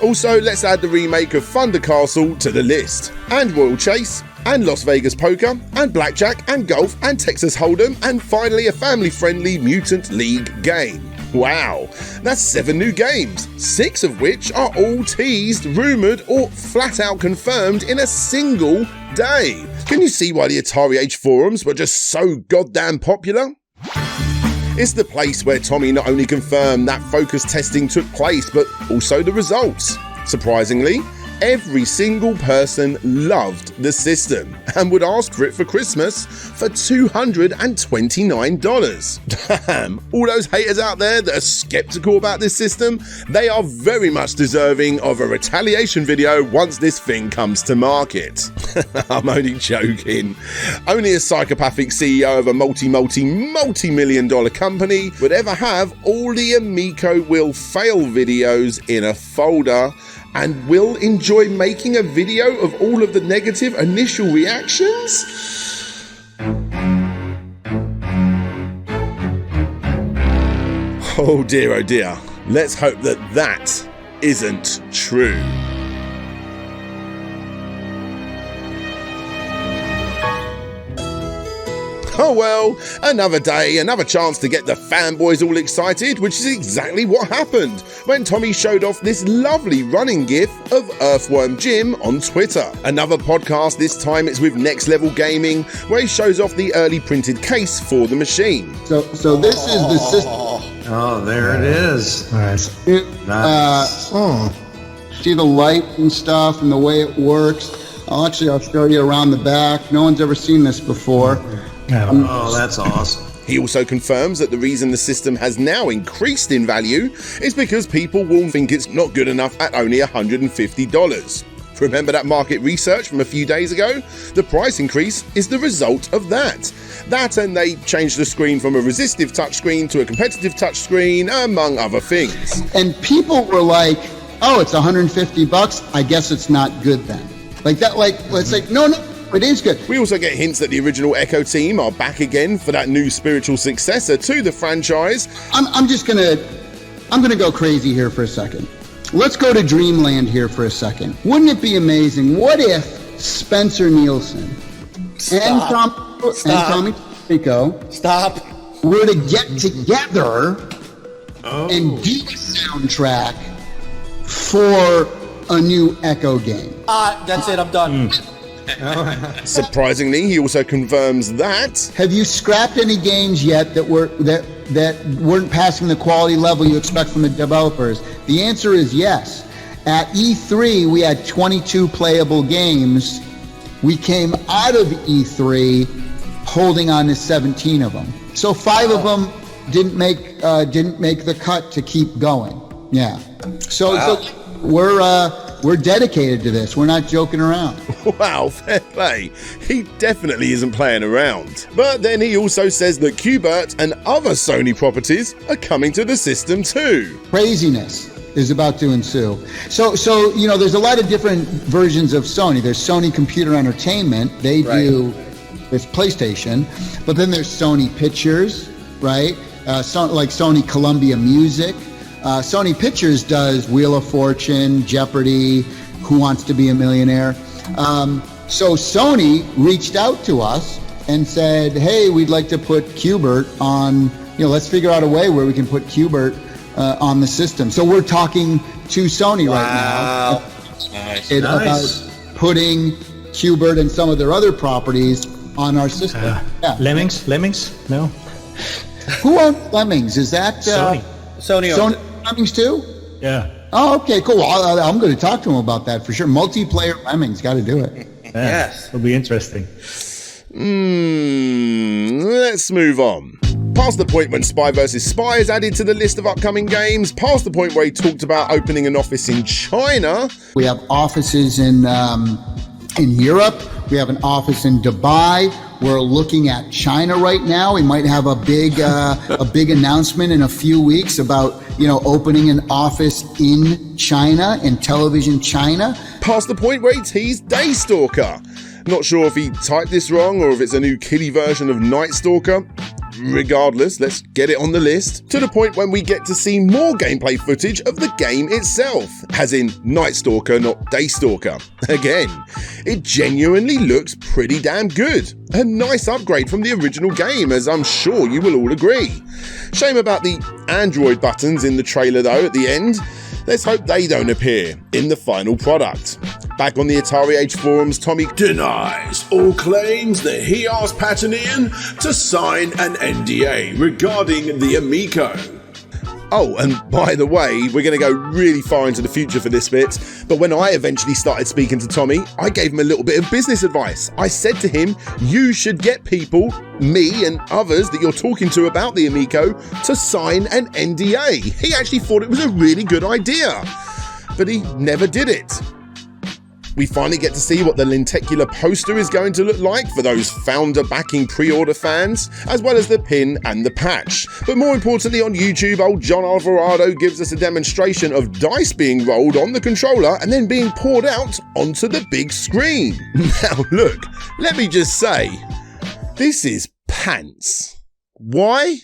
A: Also, let's add the remake of Thunder Castle to the list, and Royal Chase, and Las Vegas Poker, and Blackjack, and Golf, and Texas Hold'em, and finally a family-friendly Mutant League game. Wow, that's 7 new games, 6 of which are all teased, rumoured, or flat-out confirmed in a single day. Can you see why the Atari Age forums were just so goddamn popular? It's the place where Tommy not only confirmed that focus testing took place, but also the results. Surprisingly, every single person loved the system and would ask for it for Christmas for $229. Damn, all those haters out there that are skeptical about this system, they are very much deserving of a retaliation video once this thing comes to market. I'm only joking. Only a psychopathic CEO of a multi-million dollar company would ever have all the Amico will fail videos in a folder and will enjoy making a video of all of the negative initial reactions? Oh dear, let's hope that that isn't true. Oh well, another day, another chance to get the fanboys all excited, which is exactly what happened when Tommy showed off this lovely running gif of Earthworm Jim on Twitter. Another podcast, this time it's with Next Level Gaming, where he shows off the early printed case for the machine.
D: So this is the system.
L: Oh, there it is.
N: Nice.
D: See the light and stuff and the way it works. I'll show you around the back. No one's ever seen this before.
L: Oh, that's awesome.
A: He also confirms that the reason the system has now increased in value is because people will think it's not good enough at only $150. Remember that market research from a few days ago? The price increase is the result of that. That, and they changed the screen from a resistive touchscreen to a competitive touchscreen, among other things.
D: And people were like, oh, it's $150. I guess it's not good then. Like that, it's like, no, it is good.
A: We also get hints that the original Echo team are back again for that new spiritual successor to the franchise.
D: I'm gonna go crazy here for a second. Let's go to Dreamland here for a second. Wouldn't it be amazing? What if Spencer Nielsen and Tommy Tallarico were to get together and do a soundtrack for a new Echo game?
P: That's it, I'm done.
A: Surprisingly, he also confirms that.
D: Have you scrapped any games yet that weren't passing the quality level you expect from the developers? The answer is yes. At E3, we had 22 playable games. We came out of E3 holding on to 17 of them. So 5 of them didn't make the cut to keep going. Yeah. So we're dedicated to this. We're not joking around.
A: Wow, fair play. He definitely isn't playing around. But then he also says that Qbert and other Sony properties are coming to the system too.
D: Craziness is about to ensue. So there's a lot of different versions of Sony. There's Sony Computer Entertainment. They do this PlayStation. But then there's Sony Pictures, right? Like Sony Columbia Music. Sony Pictures does Wheel of Fortune, Jeopardy, Who Wants to Be a Millionaire. So Sony reached out to us and said, hey, we'd like to put Qbert on, let's figure out a way where we can put Qbert on the system. So we're talking to Sony right now about putting Qbert and some of their other properties on our system.
M: Lemmings? No.
D: Who owns Lemmings? Is that
M: Sony
D: Lemmings too?
M: Yeah.
D: Oh, okay, cool. I'm going to talk to him about that for sure. Multiplayer Lemmings, got to do it.
M: Yes. It'll be interesting.
A: Let's move on. Past the point when Spy vs. Spy is added to the list of upcoming games, past the point where he talked about opening an office in China.
D: We have offices in Europe. We have an office in Dubai. We're looking at China right now. We might have a big announcement in a few weeks about opening an office in China, Intellivision China.
A: Past the point where he teased Daystalker. Not sure if he typed this wrong or if it's a new kiddie version of Night Stalker. Regardless, let's get it on the list. To the point when we get to see more gameplay footage of the game itself, as in Night Stalker, not Daystalker. Again, it genuinely looks pretty damn good. A nice upgrade from the original game, as I'm sure you will all agree. Shame about the Android buttons in the trailer though at the end. Let's hope they don't appear in the final product. Back on the Atari Age forums, Tommy
W: denies all claims that he asked Patanian to sign an NDA regarding the Amico.
A: Oh, and by the way, we're going to go really far into the future for this bit, but when I eventually started speaking to Tommy, I gave him a little bit of business advice. I said to him, you should get people, me and others that you're talking to about the Amico, to sign an NDA. He actually thought it was a really good idea, but he never did it. We finally get to see what the lenticular poster is going to look like for those founder-backing pre-order fans, as well as the pin and the patch. But more importantly, on YouTube, old John Alvarado gives us a demonstration of dice being rolled on the controller and then being poured out onto the big screen. Now look, let me just say, this is pants. Why?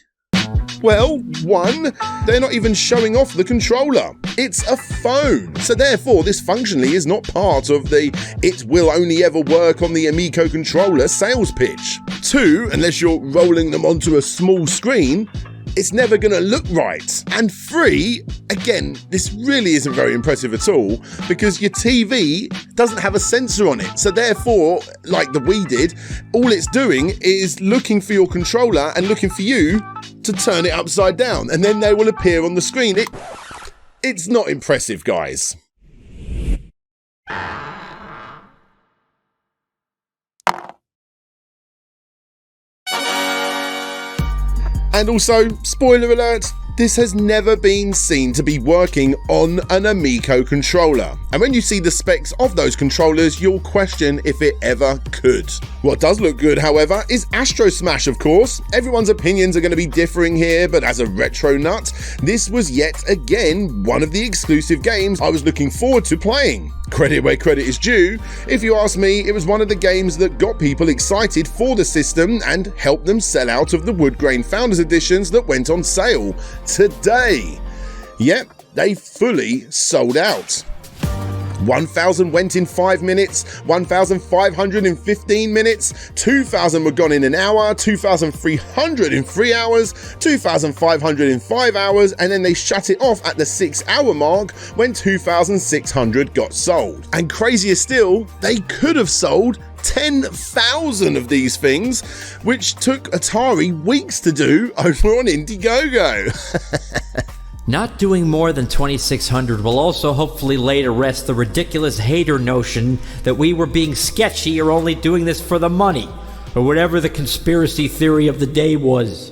A: Well, one, they're not even showing off the controller. It's a phone, so therefore this functionally is not part of the "it will only ever work on the Amico controller" sales pitch. 2, unless you're rolling them onto a small screen, it's never going to look right. And 3, again, this really isn't very impressive at all because your TV doesn't have a sensor on it. So therefore, like the Wii did, all it's doing is looking for your controller and looking for you to turn it upside down, and then they will appear on the screen. It's not impressive, guys. And also, spoiler alert, this has never been seen to be working on an Amico controller. And when you see the specs of those controllers, you'll question if it ever could. What does look good, however, is Astro Smash, of course. Everyone's opinions are going to be differing here, but as a retro nut, this was yet again one of the exclusive games I was looking forward to playing. Credit where credit is due. If you ask me, it was one of the games that got people excited for the system and helped them sell out of the wood grain Founders Editions that went on sale today. Yep, they fully sold out. 1,000 went in 5 minutes, 1,500 in 15 minutes, 2,000 were gone in an hour, 2,300 in 3 hours, 2,500 in 5 hours, and then they shut it off at the 6-hour mark when 2,600 got sold. And crazier still, they could have sold 10,000 of these things, which took Atari weeks to do over on Indiegogo.
G: Not doing more than 2,600 will also hopefully lay to rest the ridiculous hater notion that we were being sketchy or only doing this for the money, or whatever the conspiracy theory of the day was.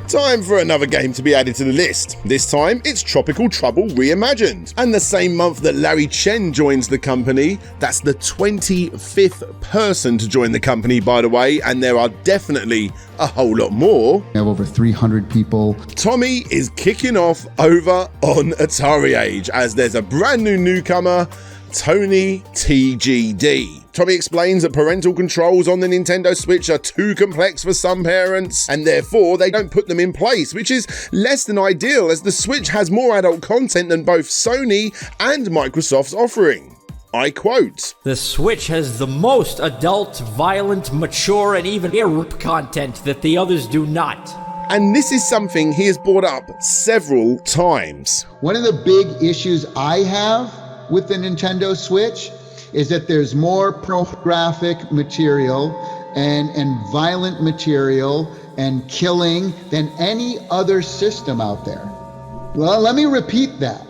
A: Time for another game to be added to the list. This time, it's Tropical Trouble Reimagined. And the same month that Larry Chen joins the company, that's the 25th person to join the company, by the way, and there are definitely a whole lot more.
D: We have over 300 people.
A: Tommy is kicking off over on Atari Age, as there's a brand new newcomer, Tony TGD. Tommy explains that parental controls on the Nintendo Switch are too complex for some parents, and therefore they don't put them in place, which is less than ideal as the Switch has more adult content than both Sony and Microsoft's offering. I quote,
G: "The Switch has the most adult, violent, mature, and even irp content that the others do not."
A: And this is something he has brought up several times.
D: One of the big issues I have with the Nintendo Switch is that there's more pornographic material and violent material and killing than any other system out there. Well, let me repeat that.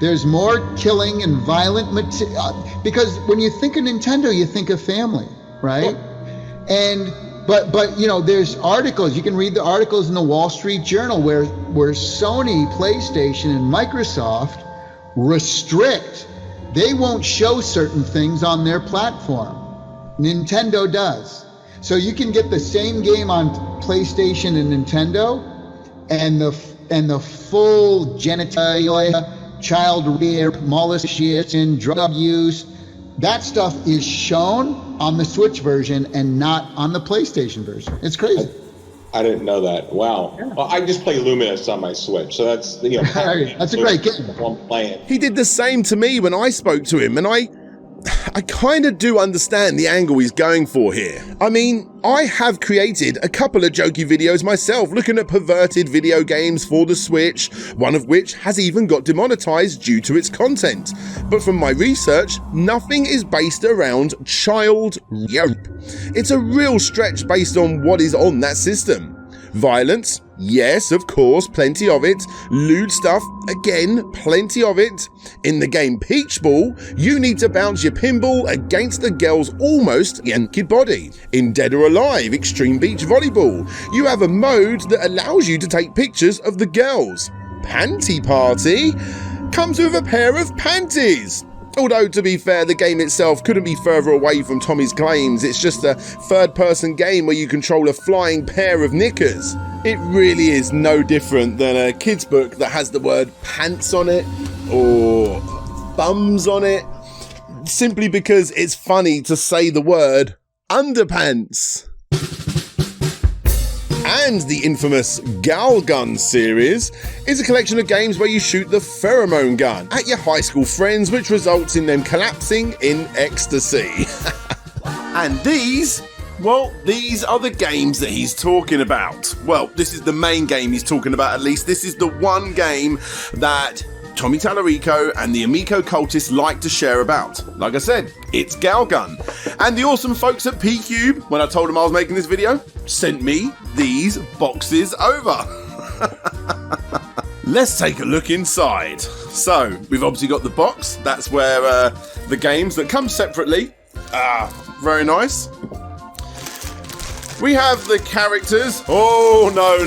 D: There's more killing and violent material, because when you think of Nintendo, you think of family, right? But you know, there's articles, you can read the articles in the Wall Street Journal where Sony, PlayStation, and Microsoft restrict. They won't show certain things on their platform. Nintendo does. So you can get the same game on PlayStation and Nintendo, and the full genitalia, child rape, molestation, drug use, that stuff is shown on the Switch version and not on the PlayStation version. It's crazy.
H: I didn't know that. Wow. Yeah. Well, I just play Luminous on my Switch, so that's, you know,
D: that's a great game.
H: I'm playing.
A: He did the same to me when I spoke to him, and I kind of do understand the angle he's going for here. I mean, I have created a couple of jokey videos myself looking at perverted video games for the Switch, one of which has even got demonetized due to its content. But from my research, nothing is based around child rape. It's a real stretch based on what is on that system. Violence, yes, of course, plenty of it. Lewd stuff, again, plenty of it. In the game Peach Ball, you need to bounce your pinball against the girl's almost naked body. In Dead or Alive, Extreme Beach Volleyball, you have a mode that allows you to take pictures of the girls. Panty Party comes with a pair of panties. Although, to be fair, the game itself couldn't be further away from Tommy's claims. It's just a third-person game where you control a flying pair of knickers. It really is no different than a kid's book that has the word pants on it or bums on it, simply because it's funny to say the word underpants. And the infamous Gal Gun series is a collection of games where you shoot the pheromone gun at your high school friends, which results in them collapsing in ecstasy. And these Well, these are the games that he's talking about. Well, this is the main game he's talking about, at least. This is the one game that Tommy Tallarico and the Amico cultists like to share about. Like I said, it's Galgun. And the awesome folks at P-Cube, when I told them I was making this video, sent me these boxes over. Let's take a look inside. So, we've obviously got the box. That's where the games that come separately. Very nice. We have the characters. Oh, no.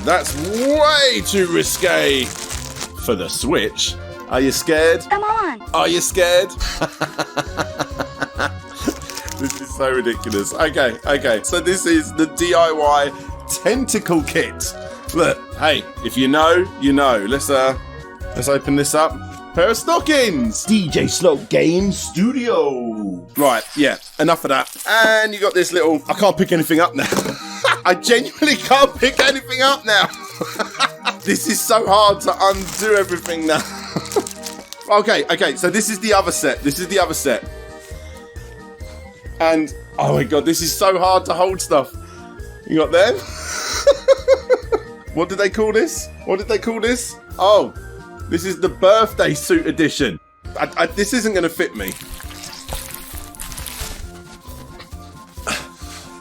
A: That's way too risque for the Switch. Are you scared?
Q: Come on.
A: Are you scared? This is so ridiculous. Okay. So this is the DIY tentacle kit. Look, hey, if you know, you know. Let's open this up. Pair of stockings. DJ Slope Game Studio. Right, yeah, enough of that. And you got this little, I can't pick anything up now. I genuinely can't pick anything up now. This is so hard to undo everything now. Okay, so this is the other set. And, oh my God, this is so hard to hold stuff. You got them? What did they call this? Oh, this is the birthday suit edition. This isn't going to fit me.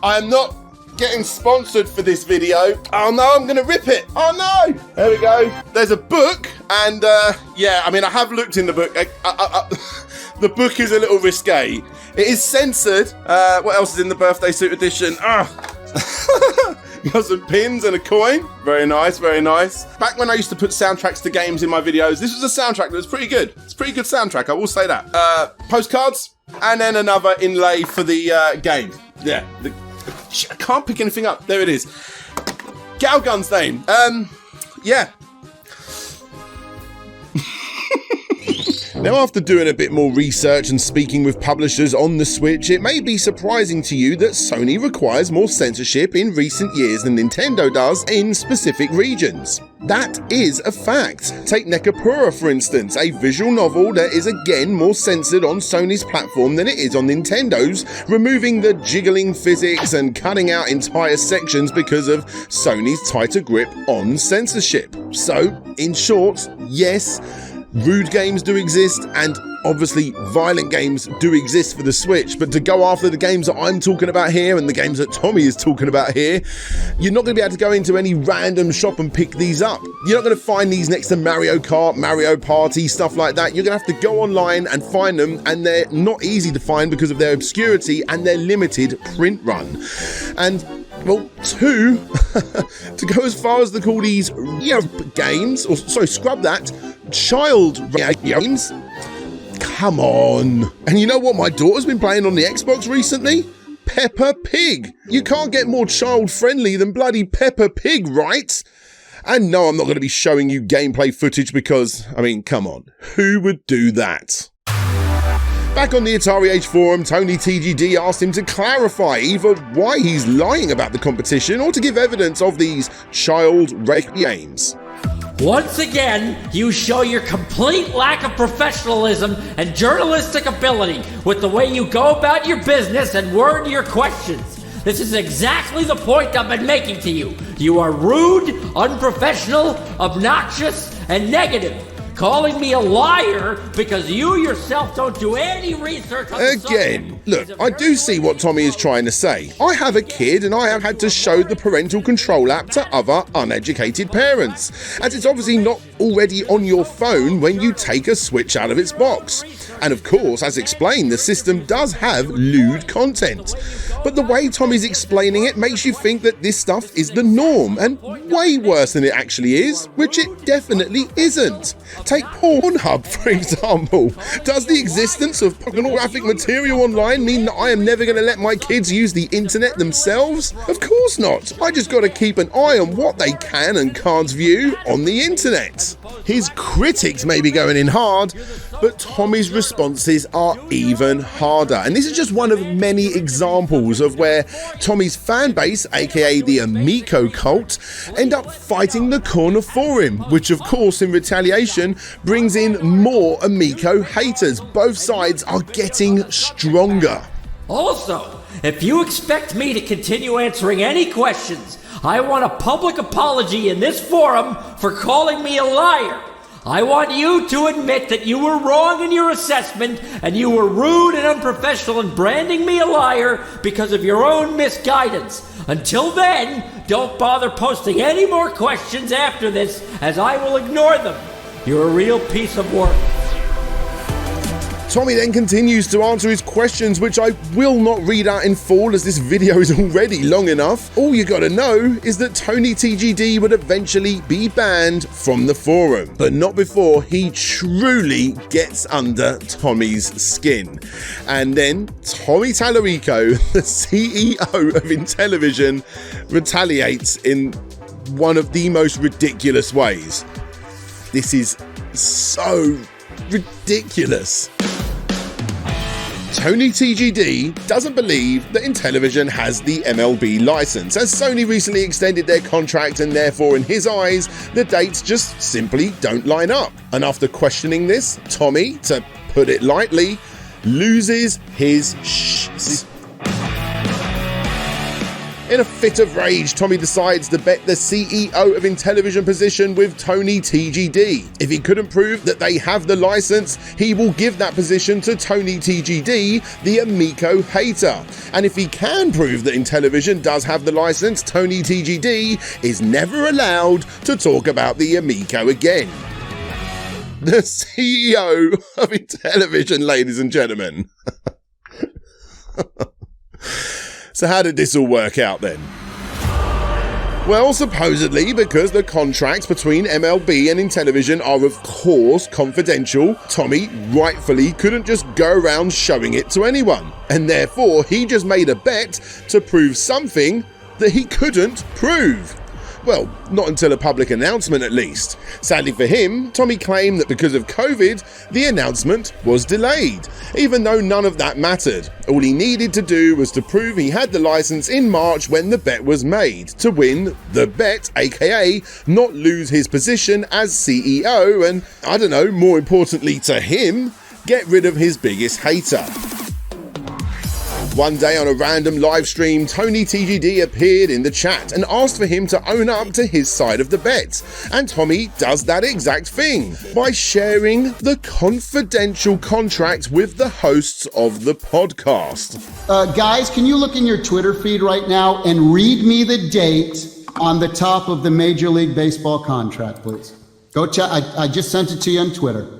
A: I am not getting sponsored for this video. Oh no, I'm going to rip it. Oh no. There we go. There's a book. And yeah, I mean, I have looked in the book. The book is a little risque. It is censored. What else is in the birthday suit edition? You got some pins and a coin. Very nice. Back when I used to put soundtracks to games in my videos, this was a soundtrack that was pretty good. It's a pretty good soundtrack, I will say that. Postcards, and then another inlay for the game. Yeah, I can't pick anything up. There it is. Galgun's name. Yeah. Now, after doing a bit more research and speaking with publishers on the Switch, it may be surprising to you that Sony requires more censorship in recent years than Nintendo does in specific regions. That is a fact. Take Nekapura, for instance, a visual novel that is again more censored on Sony's platform than it is on Nintendo's, removing the jiggling physics and cutting out entire sections because of Sony's tighter grip on censorship. So, in short, yes, rude games do exist, and obviously violent games do exist for the Switch, but to go after the games that I'm talking about here and the games that Tommy is talking about here, you're not going to be able to go into any random shop and pick these up. You're not going to find these next to Mario Kart, Mario Party, stuff like that. You're going to have to go online and find them, and they're not easy to find because of their obscurity and their limited print run. And well, two, to go as far as to call these games, or sorry, scrub that, child games. Come on. And you know what my daughter's been playing on the Xbox recently? Peppa Pig. You can't get more child-friendly than bloody Peppa Pig, right? And no, I'm not going to be showing you gameplay footage because, I mean, come on. Who would do that? Back on the Atari Age forum, Tony TGD asked him to clarify either why he's lying about the competition or to give evidence of these child-wrecked games.
R: Once again, you show your complete lack of professionalism and journalistic ability with the way you go about your business and word your questions. This is exactly the point I've been making to you. You are rude, unprofessional, obnoxious, and negative. Calling me a liar because you yourself don't do any research on
A: Again, look, I do see what Tommy is trying to say. I have a kid and I have had to show the parental control app to other uneducated parents, as it's obviously not already on your phone when you take a Switch out of its box. And of course, as explained, the system does have lewd content. But the way Tommy's explaining it makes you think that this stuff is the norm, and way worse than it actually is, which it definitely isn't. Take Pornhub, for example. Does the existence of pornographic material online mean that I am never going to let my kids use the internet themselves? Of course not. I just got to keep an eye on what they can and can't view on the internet. His critics may be going in hard, but Tommy's responses are even harder. And this is just one of many examples of where Tommy's fan base, aka the Amico cult, end up fighting the corner for him, which of course in retaliation brings in more Amico haters. Both sides are getting stronger.
R: Also, If you expect me to continue answering any questions, I want a public apology in this forum for calling me a liar. I want you to admit that you were wrong in your assessment and you were rude and unprofessional in branding me a liar because of your own misguidance. Until then, don't bother posting any more questions after this, as I will ignore them. You're a real piece of work.
A: Tommy then continues to answer his questions, which I will not read out in full as this video is already long enough. All you gotta know is that Tony TGD would eventually be banned from the forum, but not before he truly gets under Tommy's skin. And then Tommy Tallarico, the CEO of Intellivision, retaliates in one of the most ridiculous ways. This is so ridiculous. Tony TGD doesn't believe that Intellivision has the MLB license, as Sony recently extended their contract and therefore in his eyes the dates just simply don't line up. And after questioning this, Tommy, to put it lightly, loses his shit. In a fit of rage, Tommy decides to bet the CEO of Intellivision position with Tony TGD. If he couldn't prove that they have the license, he will give that position to Tony TGD, the Amico hater. And if he can prove that Intellivision does have the license, Tony TGD is never allowed to talk about the Amico again. The CEO of Intellivision, ladies and gentlemen. So how did this all work out then? Well, supposedly because the contracts between MLB and Intellivision are of course confidential, Tommy rightfully couldn't just go around showing it to anyone. And therefore he just made a bet to prove something that he couldn't prove. Well, not until a public announcement at least. Sadly for him, Tommy claimed that because of COVID, the announcement was delayed, even though none of that mattered. All he needed to do was to prove he had the license in March when the bet was made, to win the bet, aka not lose his position as CEO and, I don't know, more importantly to him, get rid of his biggest hater. One day on a random live stream, Tony TGD appeared in the chat and asked for him to own up to his side of the bet. And Tommy does that exact thing by sharing the confidential contract with the hosts of the podcast.
D: Guys, can you look in your Twitter feed right now and read me the date on the top of the Major League Baseball contract, please? Go check. I just sent it to you on Twitter.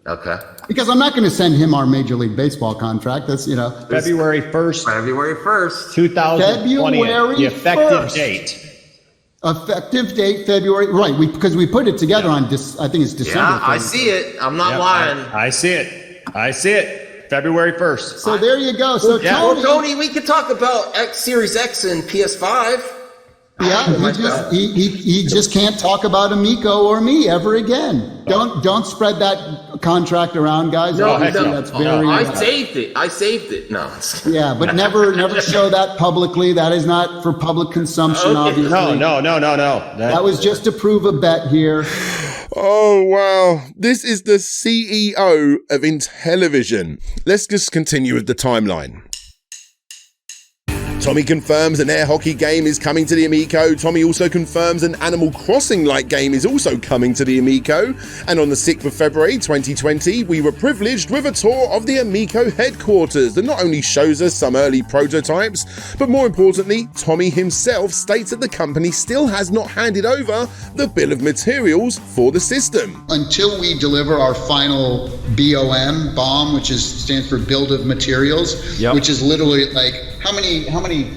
Q: Okay.
D: Because I'm not going to send him our Major League Baseball contract. That's,
Q: February 1st. February 1st.
D: 2020.
Q: The effective date.
D: Effective date, February. Right. Because we put it together on I think it's December.
Q: Yeah, I see it. I'm not lying.
S: I see it. February 1st.
D: So there you go. So
Q: Tony, we could talk about Series X and PS5.
D: Yeah, he just can't talk about Amico or me ever again. Don't spread that contract around, guys. That's very.
Q: I saved it. No.
D: Yeah, but never show that publicly. That is not for public consumption, obviously.
S: No.
D: That was just to prove a bet here.
A: Oh, wow. This is the CEO of Intellivision. Let's just continue with the timeline. Tommy confirms an air hockey game is coming to the Amico. Tommy also confirms an Animal Crossing-like game is also coming to the Amico. And on the 6th of February 2020, we were privileged with a tour of the Amico headquarters that not only shows us some early prototypes, but more importantly, Tommy himself states that the company still has not handed over the bill of materials for the system.
D: Until we deliver our final BOM, which stands for Build of Materials, which is literally like, how many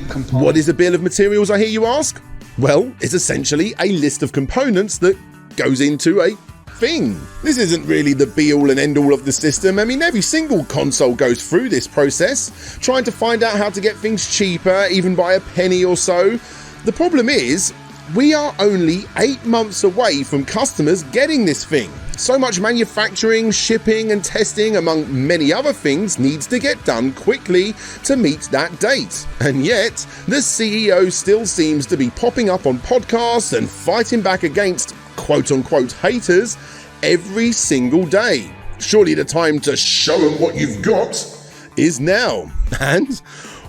D: components?
A: What is a bill of materials, I hear you ask? Well, it's essentially a list of components that goes into a thing. This isn't really the be-all and end-all of the system. I mean, every single console goes through this process, trying to find out how to get things cheaper, even by a penny or so. The problem is, we are only 8 months away from customers getting this thing. So much manufacturing, shipping and testing, among many other things, needs to get done quickly to meet that date. And yet, the CEO still seems to be popping up on podcasts and fighting back against quote-unquote haters every single day. Surely the time to show them what you've got is now. And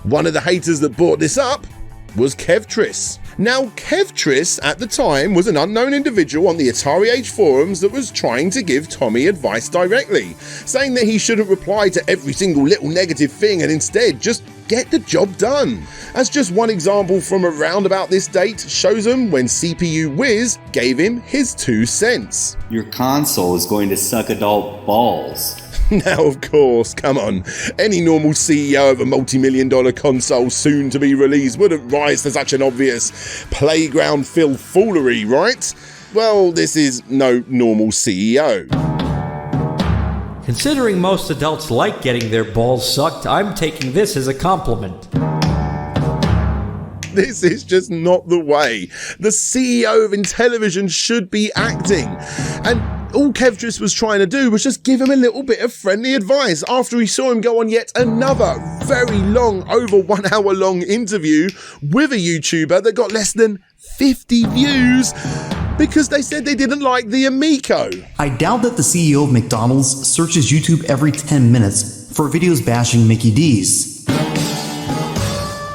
A: One of the haters that brought this up was Kevtris. Now, Kevtris at the time was an unknown individual on the Atari Age forums that was trying to give Tommy advice directly, saying that he shouldn't reply to every single little negative thing and instead just get the job done. As just one example from around about this date shows him when CPU Wiz gave him his 2 cents.
C: Your console is going to suck adult balls.
A: Now, of course, come on, any normal CEO of a multi-million-dollar console soon to be released wouldn't rise to such an obvious playground-filled foolery, right? Well, this is no normal CEO.
G: Considering most adults like getting their balls sucked, I'm taking this as a compliment.
A: This is just not the way the CEO of Intellivision should be acting. And all Kevtris was trying to do was just give him a little bit of friendly advice after he saw him go on yet another very long, over 1 hour long interview with a YouTuber that got less than 50 views because they said they didn't like the Amico.
T: I doubt that the CEO of McDonald's searches YouTube every 10 minutes for videos bashing Mickey D's.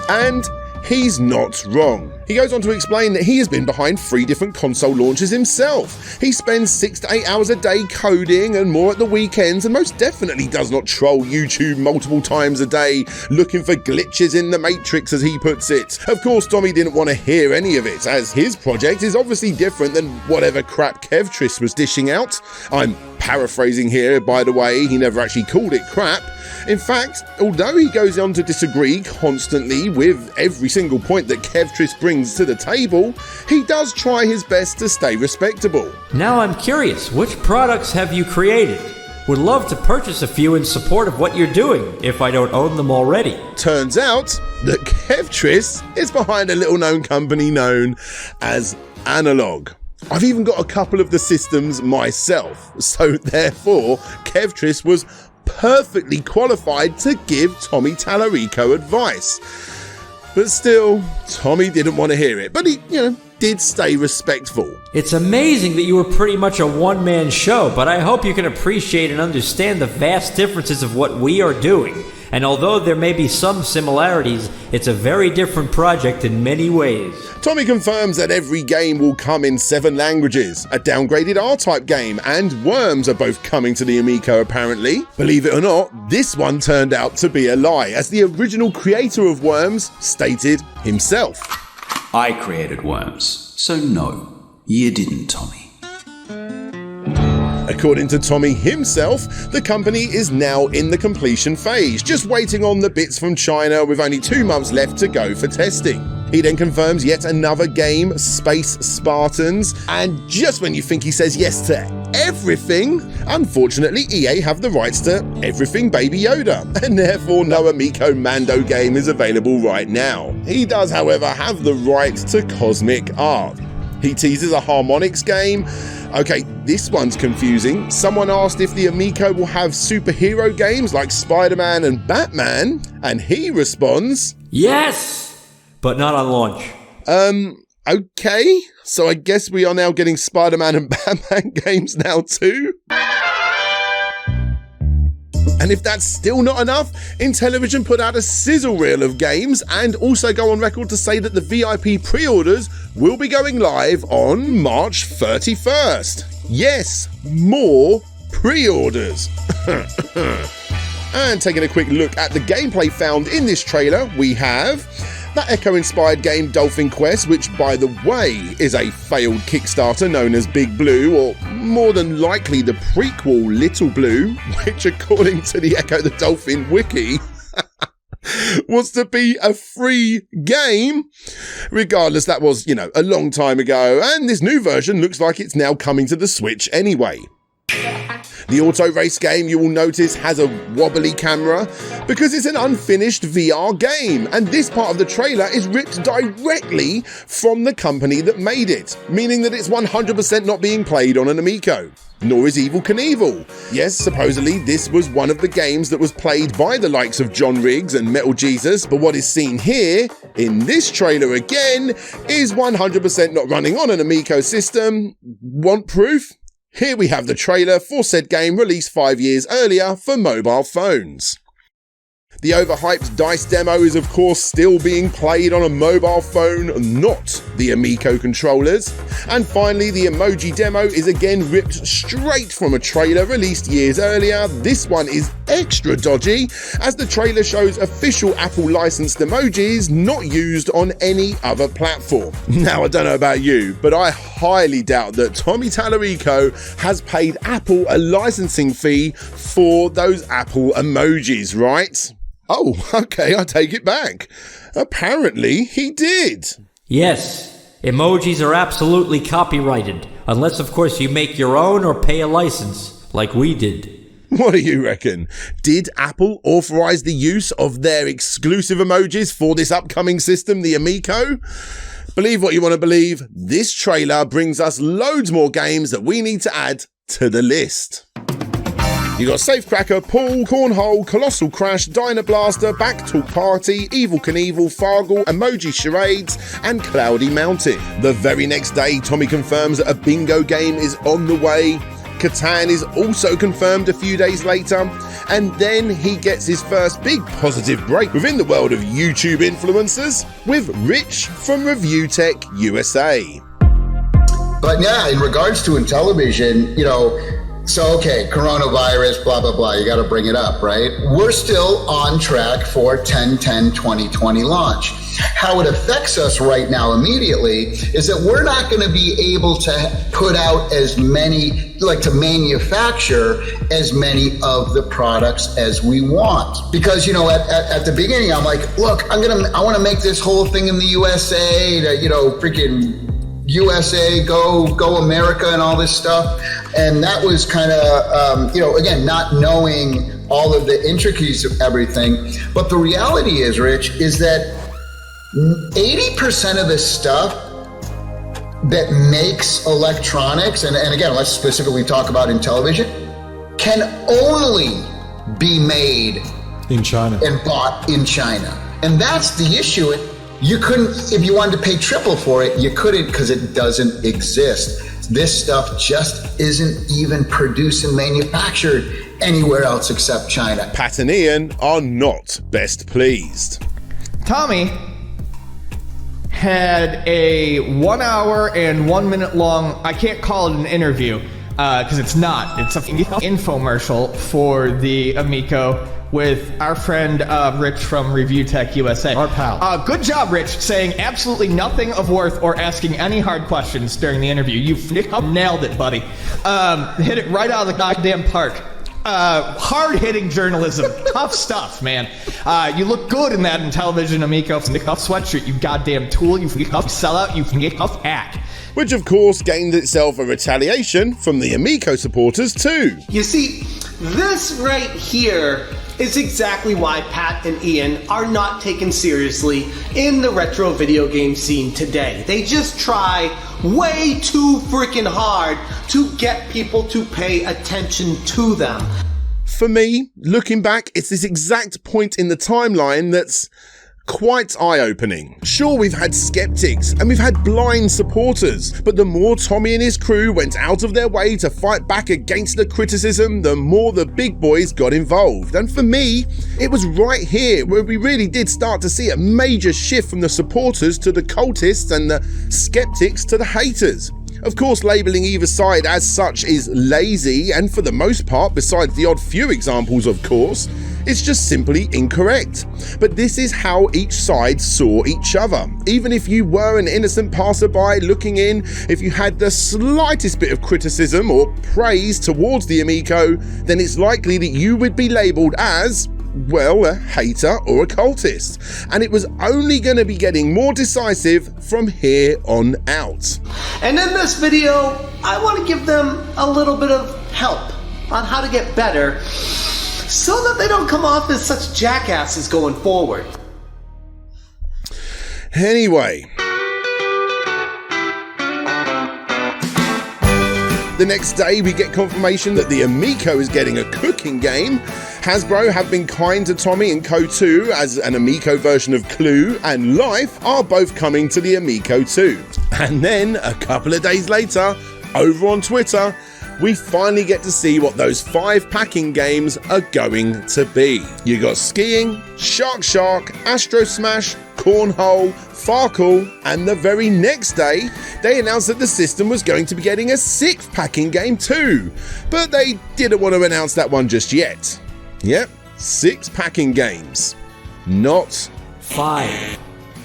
A: And he's not wrong. He goes on to explain that he has been behind 3 different console launches himself. He spends 6 to 8 hours a day coding and more at the weekends, and most definitely does not troll YouTube multiple times a day looking for glitches in the matrix, as he puts it. Of course, Tommy didn't want to hear any of it, as his project is obviously different than whatever crap Kevtris was dishing out. I'm paraphrasing here, by the way, he never actually called it crap. In fact, although he goes on to disagree constantly with every single point that Kevtris brings to the table, he does try his best to stay respectable.
G: Now I'm curious, which products have you created? Would love to purchase a few in support of what you're doing, if I don't own them already.
A: Turns out that Kevtris is behind a little known company known as Analog. I've even got a couple of the systems myself, so therefore Kevtris was perfectly qualified to give Tommy Tallarico advice. But still, Tommy didn't want to hear it, but he, did stay respectful.
G: It's amazing that you were pretty much a one-man show, but I hope you can appreciate and understand the vast differences of what we are doing. And although there may be some similarities, it's a very different project in many ways.
A: Tommy confirms that every game will come in 7 languages. A downgraded R-Type game and Worms are both coming to the Amico apparently. Believe it or not, this one turned out to be a lie, as the original creator of Worms stated himself.
C: I created Worms, so no, you didn't, Tommy.
A: According to Tommy himself, the company is now in the completion phase, just waiting on the bits from China with only 2 months left to go for testing. He then confirms yet another game, Space Spartans, and just when you think he says yes to everything, unfortunately EA have the rights to everything Baby Yoda, and therefore no Amico Mando game is available right now. He does, however, have the right to Cosmic Art. He teases a Harmonix game. Okay, this one's confusing. Someone asked if the Amico will have superhero games like Spider-Man and Batman, and he responds,
G: yes, but not on launch.
A: Okay, so I guess we are now getting Spider-Man and Batman games now too? And if that's still not enough, Intellivision put out a sizzle reel of games and also go on record to say that the VIP pre-orders will be going live on March 31st. Yes, more pre-orders. And taking a quick look at the gameplay found in this trailer, we have that Echo-inspired game Dolphin Quest, which by the way is a failed Kickstarter known as Big Blue, or more than likely the prequel Little Blue, which according to the Echo the Dolphin wiki was to be a free game. Regardless, that was, a long time ago, and this new version looks like it's now coming to the Switch anyway. The auto race game, you will notice, has a wobbly camera because it's an unfinished VR game, and this part of the trailer is ripped directly from the company that made it, meaning that it's 100% not being played on an Amico. Nor is Evel Knievel. Yes, supposedly this was one of the games that was played by the likes of John Riggs and Metal Jesus, but what is seen here, in this trailer again, is 100% not running on an Amico system. Want proof? Here we have the trailer for said game released 5 years earlier for mobile phones. The overhyped DICE demo is of course still being played on a mobile phone, not the Amico controllers. And finally, the emoji demo is again ripped straight from a trailer released years earlier. This one is extra dodgy, as the trailer shows official Apple licensed emojis not used on any other platform. Now, I don't know about you, but I highly doubt that Tommy Tallarico has paid Apple a licensing fee for those Apple emojis, right? Oh, okay, I take it back. Apparently he did.
G: Yes, emojis are absolutely copyrighted, unless of course you make your own or pay a license, like we did.
A: What do you reckon? Did Apple authorize the use of their exclusive emojis for this upcoming system, the Amico? Believe what you want to believe, this trailer brings us loads more games that we need to add to the list. You got Safecracker, Pool, Cornhole, Colossal Crash, Dino Blaster, Backtalk Party, Evil Knievel, Fargle, Emoji Charades, and Cloudy Mountain. The very next day, Tommy confirms that a bingo game is on the way. Catan is also confirmed a few days later, and then he gets his first big positive break within the world of YouTube influencers with Rich from Review Tech USA.
D: But yeah, in regards to Intellivision, so okay, coronavirus, blah, blah, blah, you got to bring it up, right? We're still on track for 10/10/2020 launch. How it affects us right now immediately is that we're not going to be able to put out as many, to manufacture as many of the products as we want. Because, at the beginning, I'm like, look, I want to make this whole thing in the USA, freaking USA, go America and all this stuff. And that was kind of, again, not knowing all of the intricacies of everything. But the reality is, Rich, is that 80% of the stuff that makes electronics, and again, let's specifically talk about Intellivision, can only be made
J: in China
D: and bought in China. And that's the issue. You couldn't, if you wanted to pay triple for it, you couldn't because it doesn't exist. This stuff just isn't even produced and manufactured anywhere else except China.
A: Pat and Ian are not best pleased.
B: Tommy had a 1 hour and 1 minute long, I can't call it an interview because it's not. It's an infomercial for the Amico with our friend Rich from Review Tech USA.
N: Our pal.
B: Good job, Rich, saying absolutely nothing of worth or asking any hard questions during the interview. You nailed it, buddy. Hit it right out of the goddamn park. Hard-hitting journalism. Tough stuff, man. You look good in that Intellivision Amico sweatshirt, you goddamn tool. You sellout, you tough hack.
A: Which of course gained itself a retaliation from the Amico supporters too.
Q: You see, this right here is exactly why Pat and Ian are not taken seriously in the retro video game scene today. They just try way too freaking hard to get people to pay attention to them.
A: For me, looking back, it's this exact point in the timeline that's quite eye-opening. Sure, we've had skeptics and we've had blind supporters, but the more Tommy and his crew went out of their way to fight back against the criticism, the more the big boys got involved. And for me, it was right here where we really did start to see a major shift from the supporters to the cultists and the skeptics to the haters. Of course, labelling either side as such is lazy, and for the most part, besides the odd few examples of course, it's just simply incorrect. But this is how each side saw each other. Even if you were an innocent passerby looking in, if you had the slightest bit of criticism or praise towards the Amico, then it's likely that you would be labelled as, well, a hater or a cultist. And it was only going to be getting more decisive from here on out.
Q: And in this video, I want to give them a little bit of help on how to get better so that they don't come off as such jackasses going forward.
A: Anyway, the next day we get confirmation that the Amico is getting a cooking game. Hasbro have been kind to Tommy, and Co 2 as an Amico version of Clue and Life are both coming to the Amico 2. And then a couple of days later, over on Twitter, we finally get to see what those 5 packing games are going to be. You got Skiing, Shark, Astro Smash, Cornhole, Farkle, and the very next day, they announced that the system was going to be getting a 6th packing game too. But they didn't want to announce that one just yet. Yep, 6 packing games. Not 5.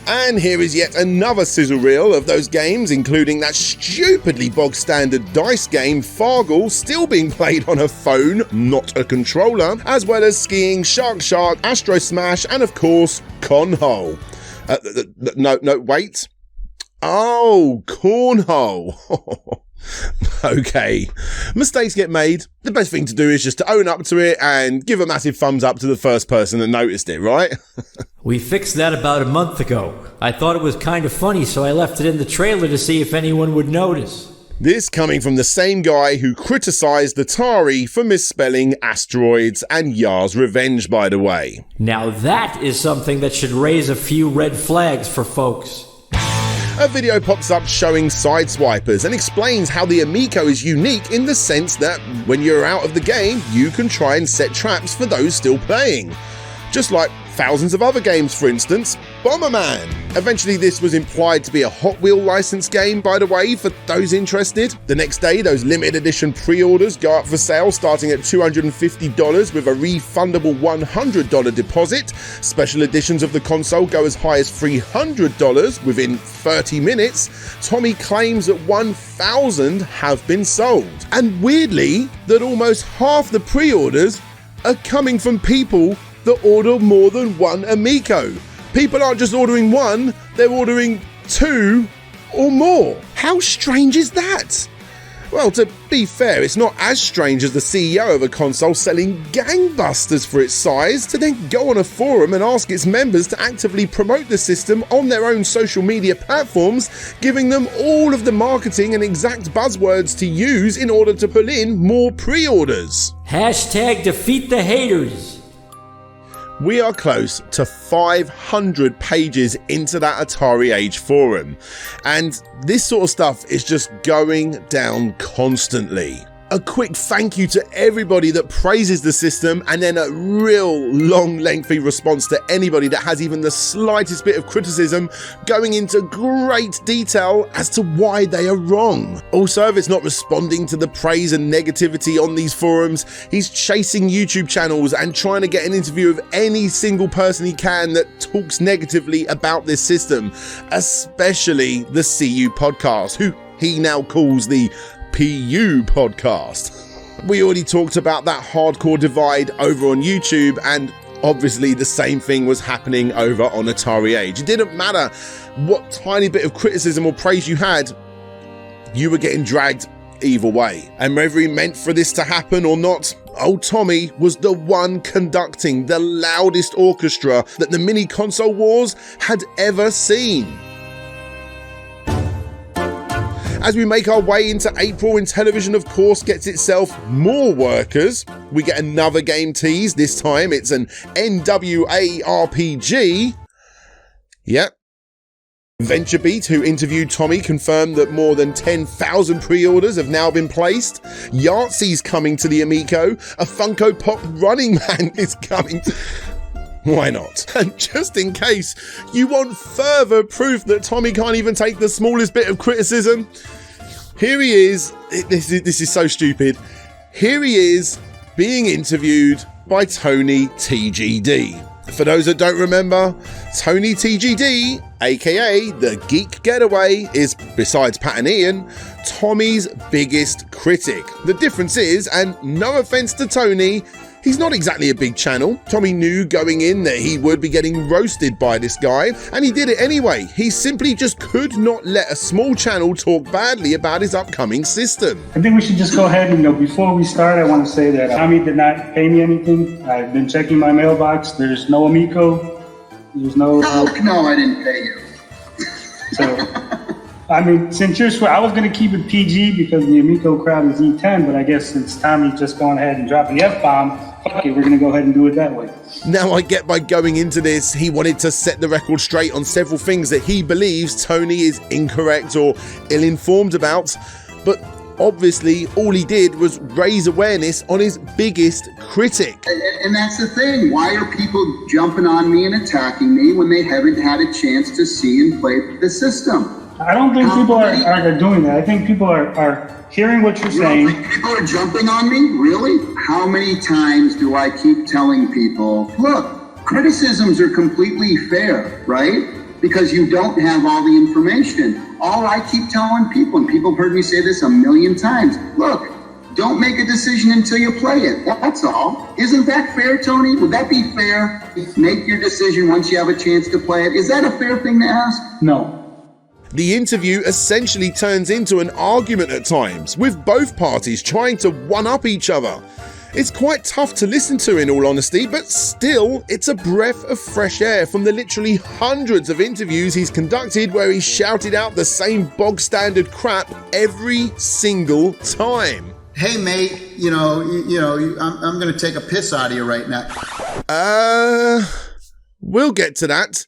A: And here is yet another sizzle reel of those games, including that stupidly bog-standard dice game Farkle, still being played on a phone, not a controller, as well as Skiing, Shark, Astro Smash, and of course, Cornhole. No, wait. Oh, Cornhole. Okay, mistakes get made. The best thing to do is just to own up to it and give a massive thumbs up to the first person that noticed it, right?
G: We fixed that about a month ago. I thought it was kind of funny, so I left it in the trailer to see if anyone would notice.
A: This coming from the same guy who criticised Atari for misspelling asteroids and Yar's Revenge, by the way.
G: Now that is something that should raise a few red flags for folks.
A: A video pops up showing Sideswipers and explains how the Amico is unique in the sense that when you're out of the game, you can try and set traps for those still playing. Just like thousands of other games, for instance, Bomberman. Eventually this was implied to be a Hot Wheel licensed game, by the way, for those interested. The next day, those limited edition pre-orders go up for sale starting at $250 with a refundable $100 deposit. Special editions of the console go as high as $300 within 30 minutes. Tommy claims that 1,000 have been sold. And weirdly, that almost half the pre-orders are coming from people that order more than one Amico. People aren't just ordering one, they're ordering 2 or more. How strange is that? Well, to be fair, it's not as strange as the CEO of a console selling gangbusters for its size to then go on a forum and ask its members to actively promote the system on their own social media platforms, giving them all of the marketing and exact buzzwords to use in order to pull in more pre-orders.
G: Hashtag defeat the haters.
A: We are close to 500 pages into that Atari Age forum, and this sort of stuff is just going down constantly. A quick thank you to everybody that praises the system, and then a real long lengthy response to anybody that has even the slightest bit of criticism, going into great detail as to why they are wrong. Also, if it's not responding to the praise and negativity on these forums, he's chasing YouTube channels and trying to get an interview of any single person he can that talks negatively about this system, especially the CU podcast, who he now calls the PU podcast. We already talked about that hardcore divide over on YouTube, and obviously the same thing was happening over on Atari Age. It didn't matter what tiny bit of criticism or praise you had, you were getting dragged either way. And whether he meant for this to happen or not, old Tommy was the one conducting the loudest orchestra that the mini console wars had ever seen. As we make our way into April, Intellivision of course gets itself more workers. We get another game tease. This time it's an NWA RPG. Yep. VentureBeat, who interviewed Tommy, confirmed that more than 10,000 pre-orders have now been placed. Yahtzee's coming to the Amico. A Funko Pop Running Man is coming to... Why not? And just in case you want further proof that Tommy can't even take the smallest bit of criticism, here he is. This is so stupid. Here he is being interviewed by Tony TGD. For those that don't remember, Tony TGD, aka the Geek Getaway, is, besides Pat and Ian, Tommy's biggest critic. The difference is, and no offense to Tony, he's not exactly a big channel. Tommy knew going in that he would be getting roasted by this guy, and he did it anyway. He simply just could not let a small channel talk badly about his upcoming system.
E: I think we should just go ahead and, before we start, I want to say that Tommy did not pay me anything. I've been checking my mailbox. There's no Amico. There's no...
D: No, I didn't pay you.
E: So, I mean, since I was going to keep it PG because the Amico crowd is E10, but I guess since Tommy's just gone ahead and dropped the F-bomb, fuck it, we're going to go ahead and do it that way.
A: Now, I get by going into this, he wanted to set the record straight on several things that he believes Tony is incorrect or ill-informed about, but Obviously, all he did was raise awareness on his biggest critic.
D: And that's the thing. Why are people jumping on me and attacking me when they haven't had a chance to see and play the system?
E: I don't think people are doing that. I think people are hearing what you're saying.
D: Think people are jumping on me? Really? How many times do I keep telling people, look, criticisms are completely fair, right? Because you don't have all the information. All I keep telling people, and people have heard me say this a million times, look, don't make a decision until you play it. That's all. Isn't that fair, Tony? Would that be fair? Make your decision once you have a chance to play it. Is that a fair thing to ask?
E: No.
A: The interview essentially turns into an argument at times, with both parties trying to one-up each other. It's quite tough to listen to, in all honesty, but still, it's a breath of fresh air from the literally hundreds of interviews he's conducted where he shouted out the same bog-standard crap every single time.
D: Hey, mate, I'm going to take a piss out of you right now.
A: We'll get to that.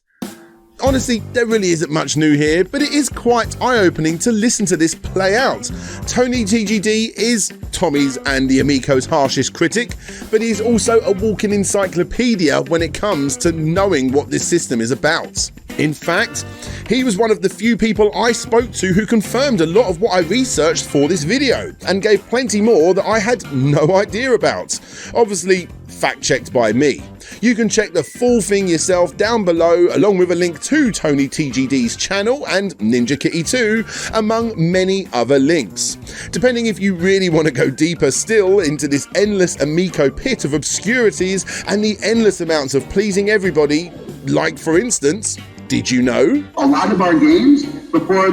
A: Honestly, there really isn't much new here, but it is quite eye-opening to listen to this play out. Tony TGD is Tommy's and the Amico's harshest critic, but he's also a walking encyclopedia when it comes to knowing what this system is about. In fact, he was one of the few people I spoke to who confirmed a lot of what I researched for this video, and gave plenty more that I had no idea about. Obviously, fact-checked by me. You can check the full thing yourself down below, along with a link to Tony TGD's channel and Ninja Kitty 2, among many other links. Depending if you really want to go deeper still into this endless Amico pit of obscurities and the endless amounts of pleasing everybody, like for instance, did you know?
D: A lot of our games, before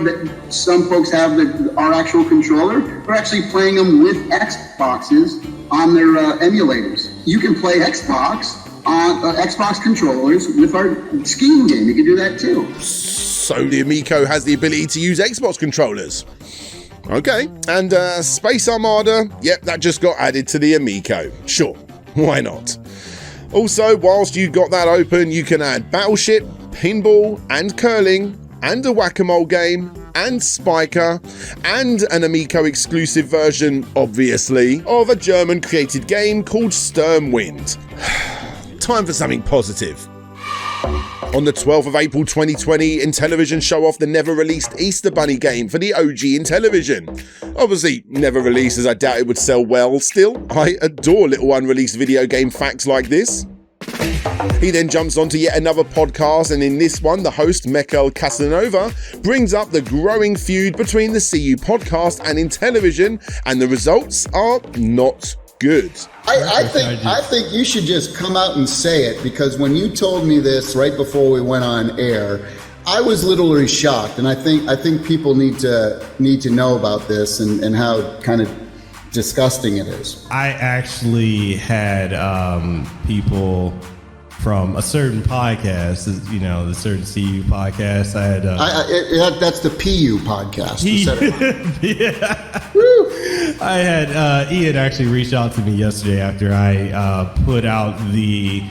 D: some folks have our actual controller, we're actually playing them with Xboxes on their emulators. You can play Xbox on Xbox controllers with our skiing game. You can do that too.
A: So the Amico has the ability to use Xbox controllers. Okay, and Space Armada, yep, that just got added to the Amico. Sure, why not? Also, whilst you got that open, you can add Battleship, Pinball, and Curling, and a Whack-A-Mole game, and Spiker, and an Amico exclusive version, obviously, of a German created game called Sturmwind. Time for something positive. On the 12th of April 2020, Intellivision show off the never-released Easter Bunny game for the OG Intellivision. Obviously, never released as I doubt it would sell well. Still, I adore little unreleased video game facts like this. He then jumps onto yet another podcast, and in this one, the host, Michael Casanova, brings up the growing feud between the CU podcast and Intellivision, and the results are not good.
D: I think you should just come out and say it, because when you told me this right before we went on air, I was literally shocked, and I think people need to know about this and how kind of disgusting it is.
I: I actually had people from a certain podcast, the certain CU podcast. I had
D: that's the PU podcast.
I: Yeah. I had Ian actually reached out to me yesterday after I put out the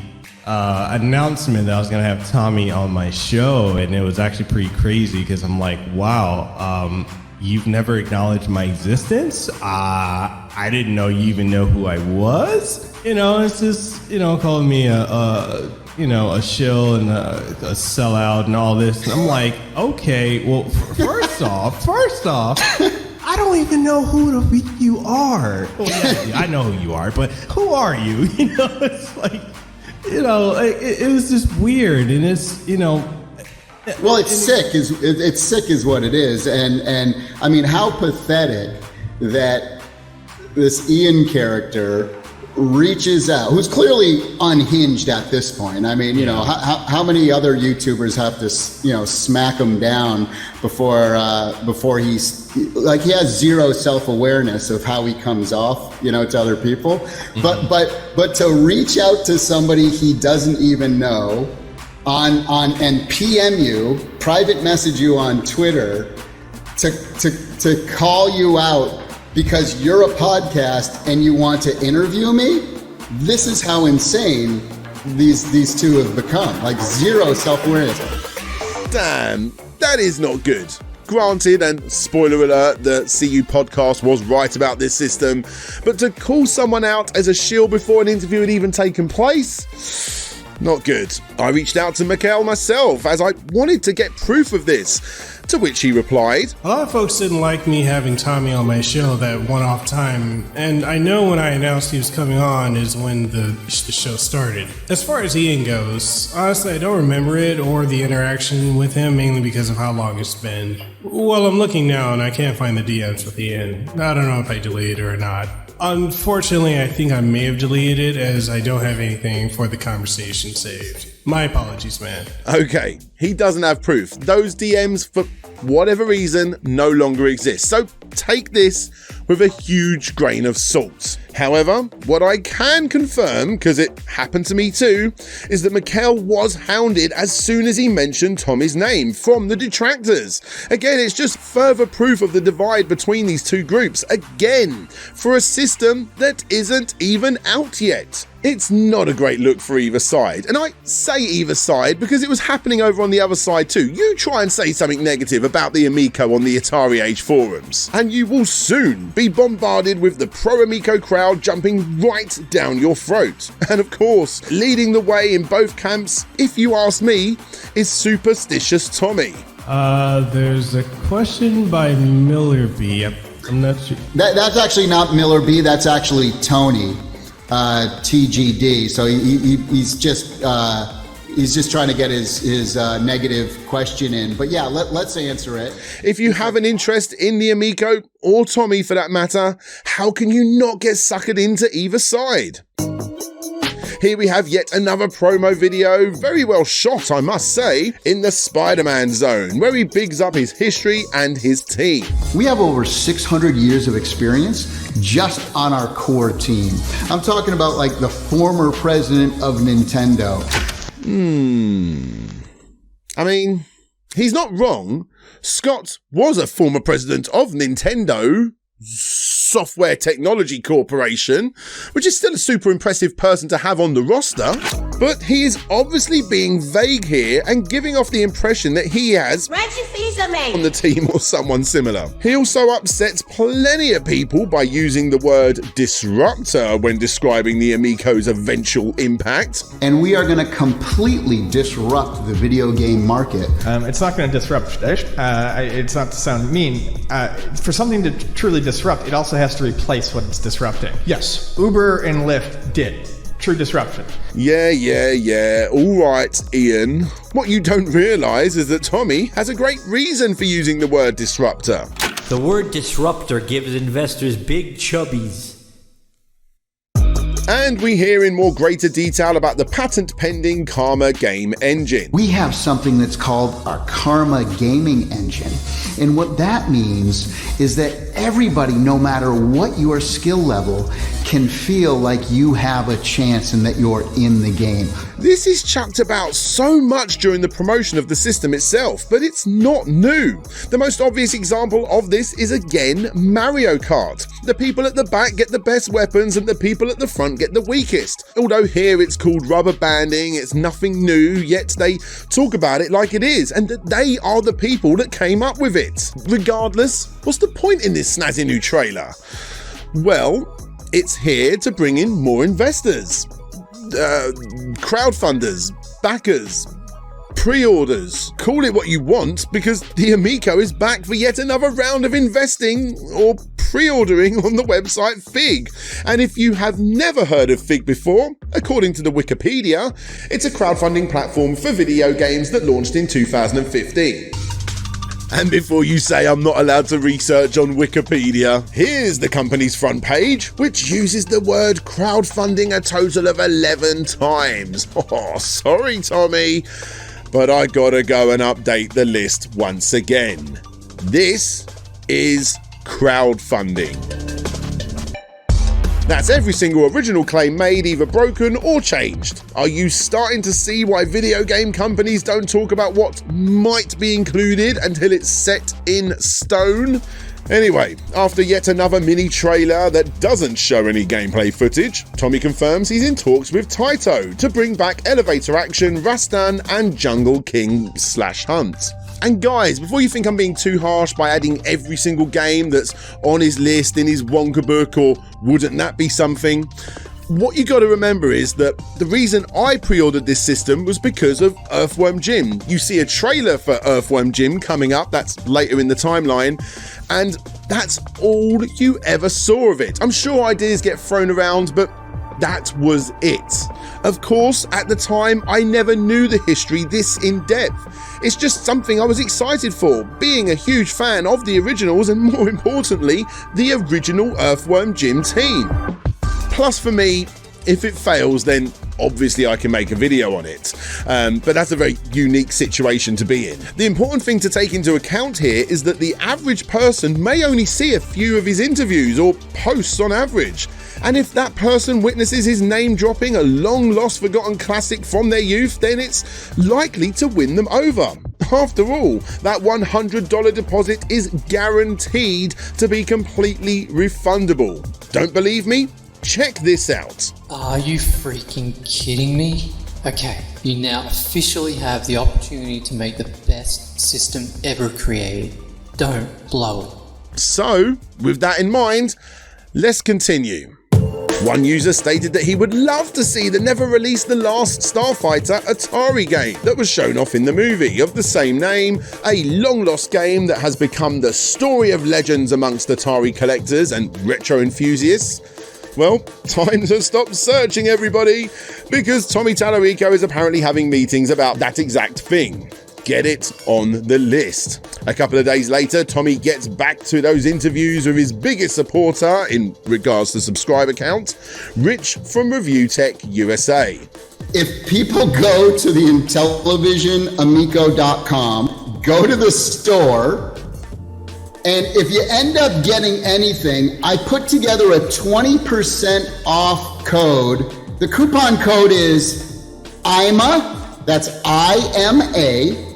I: announcement that I was going to have Tommy on my show, and it was actually pretty crazy because I'm like, wow, you've never acknowledged my existence? I didn't know you even know who I was. It's just, calling me a shill and a sellout and all this. And I'm like, okay, well, first off, I don't even know who the fuck you are. Well, yeah, I know who you are, but who are you? It's like, it was just weird, and it's,
D: Well, it's sick. It's sick is what it is, and I mean, how pathetic that this Ian character reaches out, who's clearly unhinged at this point. I mean, how many other YouTubers have to, smack him down before he's like, he has zero self-awareness of how he comes off, to other people. Mm-hmm. But to reach out to somebody he doesn't even know and PM you, private message you on Twitter to call you out because you're a podcast and you want to interview me? This is how insane these two have become. Like, zero self-awareness.
A: Damn, that is not good. Granted, and spoiler alert, the CU podcast was right about this system, but to call someone out as a shill before an interview had even taken place? Not good. I reached out to Mikhail myself as I wanted to get proof of this. To which he replied,
I: "A lot of folks didn't like me having Tommy on my show that one-off time, and I know when I announced he was coming on is when the show started. As far as Ian goes, honestly, I don't remember it or the interaction with him, mainly because of how long it's been. Well, I'm looking now and I can't find the DMs with Ian. I don't know if I deleted it or not. Unfortunately, I think I may have deleted it as I don't have anything for the conversation saved. My apologies, man."
A: Okay, he doesn't have proof. Those DMs, for whatever reason, no longer exist. So take this with a huge grain of salt. However, what I can confirm, because it happened to me too, is that Mikhail was hounded as soon as he mentioned Tommy's name from the detractors. Again, it's just further proof of the divide between these two groups, again, for a system that isn't even out yet. It's not a great look for either side, and I say either side because it was happening over on the other side too. You try and say something negative about the Amico on the Atari Age forums, and you will soon be bombarded with the pro-Amico crowd jumping right down your throat. And of course, leading the way in both camps, if you ask me, is Superstitious Tommy.
I: There's a question by Miller B. I'm not sure.
D: That's actually not Miller B, that's actually Tony. TGD. So he's just trying to get his negative question in. But yeah, let's answer it.
A: If you have an interest in the Amico, or Tommy for that matter, how can you not get suckered into either side? Here we have yet another promo video, very well shot I must say, in the Spider-Man zone, where he bigs up his history and his team.
D: We have over 600 years of experience just on our core team. I'm talking about like the former president of Nintendo.
A: I mean, he's not wrong. Scott was a former president of Nintendo Software Technology Corporation, which is still a super impressive person to have on the roster, but he is obviously being vague here and giving off the impression that he has on the team or someone similar. He also upsets plenty of people by using the word disruptor when describing the Amico's eventual impact.
D: And we are going to completely disrupt the video game market.
B: It's not going to disrupt. It's not to sound mean. For something to truly disrupt, it also has to replace what it's disrupting.
N: Yes.
B: Uber and Lyft did. True disruption.
A: Yeah. All right, Ian. What you don't realise is that Tommy has a great reason for using the word disruptor.
G: The word disruptor gives investors big chubbies.
A: And we hear in more greater detail about the patent-pending Karma game engine.
D: We have something that's called a Karma gaming engine. And what that means is that everybody, no matter what your skill level, can feel like you have a chance and that you're in the game.
A: This is chucked about so much during the promotion of the system itself, but it's not new. The most obvious example of this is again Mario Kart. The people at the back get the best weapons and the people at the front get the weakest. Although here it's called rubber banding, it's nothing new, yet they talk about it like it is, and that they are the people that came up with it. Regardless, what's the point in this snazzy new trailer? Well, it's here to bring in more investors, crowdfunders, backers, pre-orders. Call it what you want, because the Amico is back for yet another round of investing or pre-ordering on the website Fig. And if you have never heard of Fig before, according to the Wikipedia, it's a crowdfunding platform for video games that launched in 2015. And before you say I'm not allowed to research on Wikipedia, here's the company's front page, which uses the word crowdfunding a total of 11 times. Oh, sorry, Tommy, but I gotta go and update the list once again. This is crowdfunding. That's every single original claim made either broken or changed. Are you starting to see why video game companies don't talk about what might be included until it's set in stone? Anyway, after yet another mini trailer that doesn't show any gameplay footage, Tommy confirms he's in talks with Taito to bring back elevator action, Rastan and Jungle King / Hunt. And guys, before you think I'm being too harsh by adding every single game that's on his list in his Wonka book, or wouldn't that be something? What you got to remember is that the reason I pre-ordered this system was because of Earthworm Jim. You see a trailer for Earthworm Jim coming up, that's later in the timeline, and that's all you ever saw of it. I'm sure ideas get thrown around, but that was it. Of course, at the time, I never knew the history this in depth. It's just something I was excited for, being a huge fan of the originals and, more importantly, the original Earthworm Jim team. Plus, for me, if it fails, then obviously I can make a video on it. But that's a very unique situation to be in. The important thing to take into account here is that the average person may only see a few of his interviews or posts on average. And if that person witnesses his name dropping a long-lost forgotten classic from their youth, then it's likely to win them over. After all, that $100 deposit is guaranteed to be completely refundable. Don't believe me? Check this out.
F: Are you freaking kidding me? Okay, you now officially have the opportunity to make the best system ever created. Don't blow it.
A: So, with that in mind, let's continue. One user stated that he would love to see the never-released The Last Starfighter Atari game that was shown off in the movie of the same name, a long-lost game that has become the story of legends amongst Atari collectors and retro enthusiasts. Well, time to stop searching, everybody, because Tommy Tallarico is apparently having meetings about that exact thing. Get it on the list. A couple of days later, Tommy gets back to those interviews with his biggest supporter in regards to subscriber count, Rich from Review Tech USA.
D: If people go to the Intellivision Amico.com, go to the store, and if you end up getting anything, I put together a 20% off code. The coupon code is IMA, that's IMA,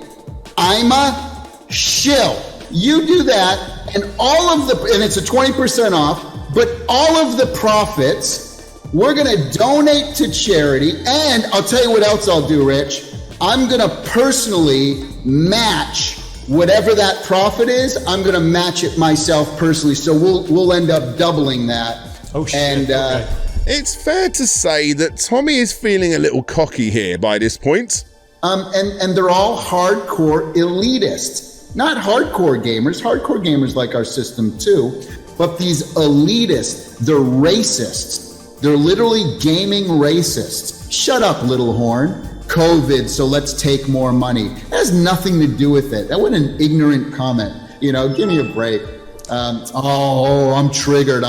D: IMA Shill. You do that, and and it's a 20% off, but all of the profits, we're gonna donate to charity, and I'll tell you what else I'll do, Rich. I'm gonna personally match whatever that profit is. I'm gonna match it myself personally, so we'll end up doubling that.
A: Oh shit! And okay. It's fair to say that Tommy is feeling a little cocky here by this point.
D: And they're all hardcore elitists, not hardcore gamers like our system too, but these elitists, they're racists. They're literally gaming racists. Shut up, little horn. COVID, so let's take more money. That has nothing to do with it. That was an ignorant comment. You know, give me a break. I'm triggered.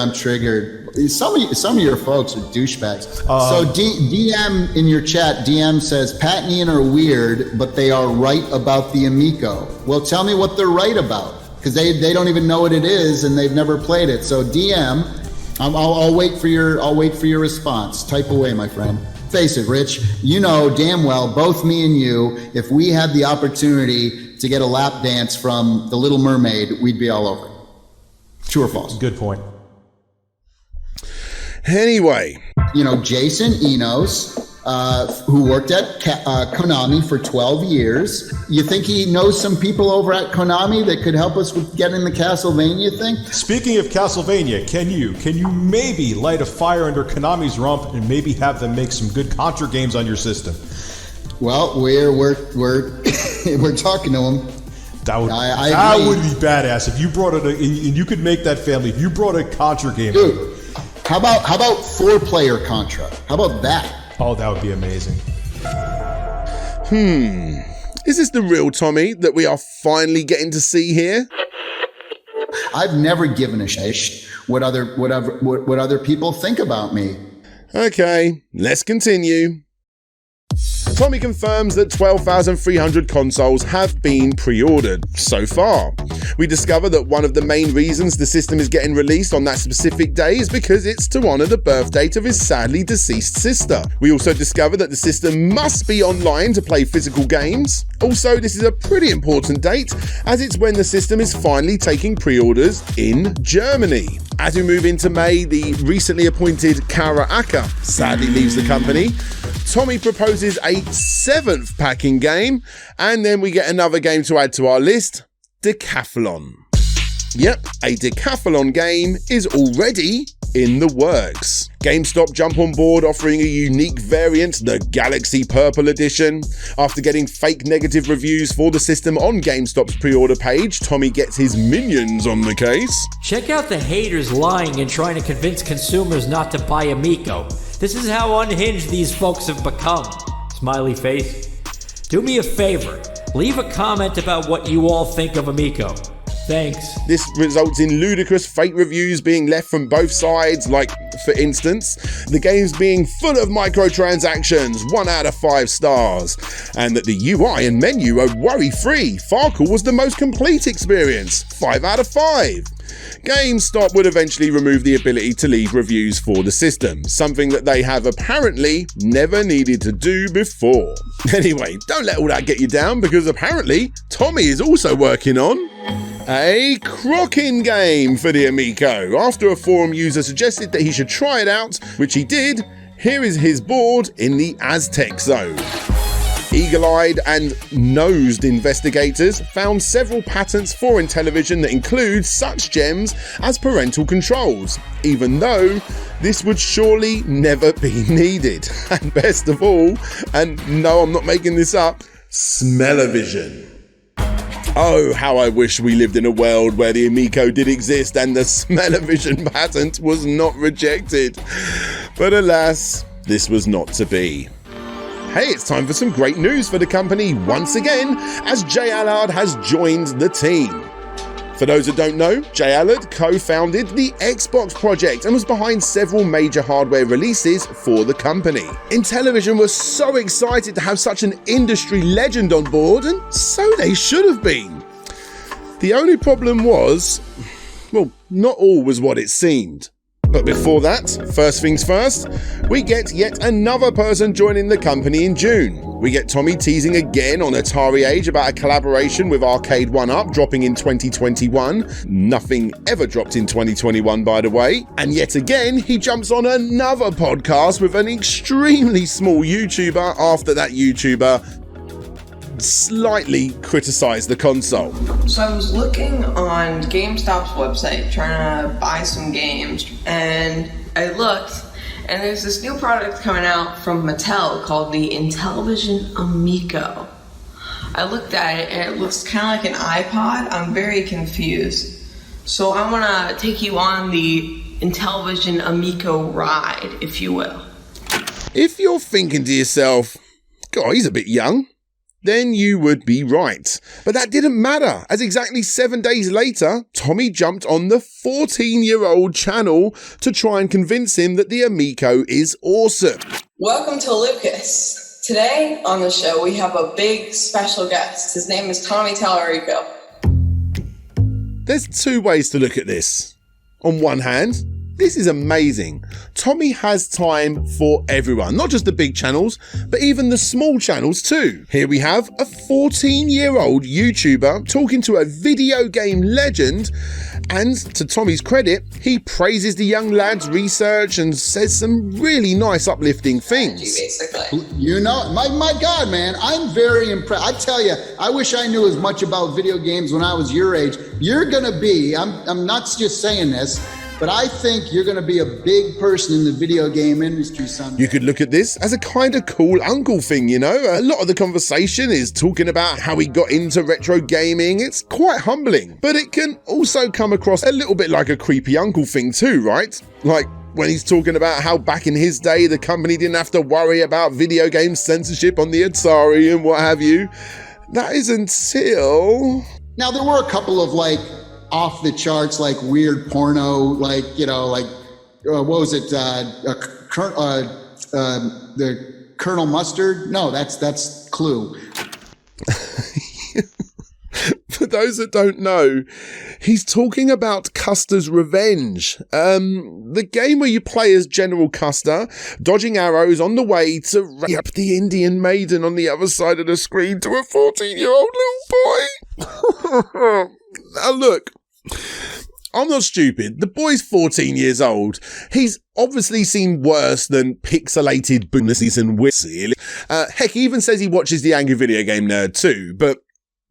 D: Some of your folks are douchebags. So DM in your chat, DM says, Pat and Ian are weird, but they are right about the Amico. Well, tell me what they're right about, because they don't even know what it is and they've never played it. So DM, I'll wait for your response. Type away, my friend. Face it, Rich, you know damn well, both me and you, if we had the opportunity to get a lap dance from The Little Mermaid, we'd be all over it. True or false?
N: Good point.
A: Anyway.
D: You know, Jason Enos, who worked at Konami for 12 years. You think he knows some people over at Konami that could help us with getting the Castlevania thing?
U: Speaking of Castlevania, can you maybe light a fire under Konami's rump and maybe have them make some good Contra games on your system?
D: Well, we're talking to them.
U: That would be badass if you brought it, and you could make that family. If you brought a Contra game,
D: dude. How about 4-player Contra? How about that?
U: Oh, that would be amazing.
A: Is this the real Tommy that we are finally getting to see here?
D: I've never given a shit what other people think about me.
A: Okay, let's continue. Tommy confirms that 12,300 consoles have been pre-ordered so far. We discover that one of the main reasons the system is getting released on that specific day is because it's to honour the birth date of his sadly deceased sister. We also discover that the system must be online to play physical games. Also, this is a pretty important date as it's when the system is finally taking pre-orders in Germany. As we move into May, the recently appointed Kara Acker sadly leaves the company. Tommy proposes a 7th packing game, and then we get another game to add to our list, Decathlon. Yep, a Decathlon game is already in the works. GameStop jump on board offering a unique variant, the Galaxy Purple Edition. After getting fake negative reviews for the system on GameStop's pre-order page, Tommy gets his minions on the case.
R: Check out the haters lying and trying to convince consumers not to buy Amico. This is how unhinged these folks have become. Smiley face. Do me a favor. Leave a comment about what you all think of Amico. Thanks. This
A: results in ludicrous fake reviews being left from both sides, like, for instance, the game's being full of microtransactions, 1 out of 5 stars, and that the UI and menu are worry-free. Farkle was the most complete experience, 5 out of 5. GameStop would eventually remove the ability to leave reviews for the system, something that they have apparently never needed to do before. Anyway, don't let all that get you down, because apparently Tommy is also working on a crocking game for the Amico. After a forum user suggested that he should try it out, which he did, here is his board in the Aztec zone. Eagle-eyed and nosed investigators found several patents for Intellivision that include such gems as parental controls, even though this would surely never be needed. And best of all, and no, I'm not making this up, smell-o-vision. Oh, how I wish we lived in a world where the Amico did exist and the smell-o-vision patent was not rejected. But alas, this was not to be. Hey, it's time for some great news for the company once again, as Jay Allard has joined the team. For those that don't know, Jay Allard co-founded the Xbox project and was behind several major hardware releases for the company. Intellivision was so excited to have such an industry legend on board, and so they should have been. The only problem was, well, not all was what it seemed. But before that, first things first, we get yet another person joining the company in June. We get Tommy teasing again on Atari Age about a collaboration with Arcade 1-Up dropping in 2021. Nothing ever dropped in 2021, by the way. And yet again, he jumps on another podcast with an extremely small YouTuber after that YouTuber slightly criticised the console.
K: So I was looking on GameStop's website trying to buy some games, and I looked, and there's this new product coming out from Mattel called the Intellivision Amico. I looked at it and it looks kind of like an iPod. I'm very confused. So I want to take you on the Intellivision Amico ride, if you will.
A: If you're thinking to yourself, God, he's a bit young, then you would be right. But that didn't matter, as exactly 7 days later, Tommy jumped on the 14-year-old channel to try and convince him that the Amico is awesome.
K: Welcome to Lucas. Today on the show we have a big special guest. His name is Tommy Tallarico.
A: There's two ways to look at this. On one hand, this is amazing. Tommy has time for everyone, not just the big channels, but even the small channels too. Here we have a 14-year-old YouTuber talking to a video game legend, and to Tommy's credit, he praises the young lad's research and says some really nice uplifting things.
K: Basically.
D: You know, my God, man, I'm very impressed. I tell you, I wish I knew as much about video games when I was your age. You're gonna be, I'm not just saying this, but I think you're going to be a big person in the video game industry someday.
A: You could look at this as a kind of cool uncle thing, you know? A lot of the conversation is talking about how he got into retro gaming. It's quite humbling, but it can also come across a little bit like a creepy uncle thing too, right? Like when he's talking about how back in his day, the company didn't have to worry about video game censorship on the Atari and what have you. That is until...
D: Now, there were a couple of off the charts, weird porno, what was it? The Colonel Mustard? No, that's Clue.
A: For those that don't know, he's talking about Custer's Revenge, the game where you play as General Custer, dodging arrows on the way to rape the Indian maiden on the other side of the screen to a 14-year-old little boy. Now look, I'm not stupid. The boy's 14 years old. He's obviously seen worse than pixelated Bundesliga and Whistle. Heck, he even says he watches The Angry Video Game Nerd too, but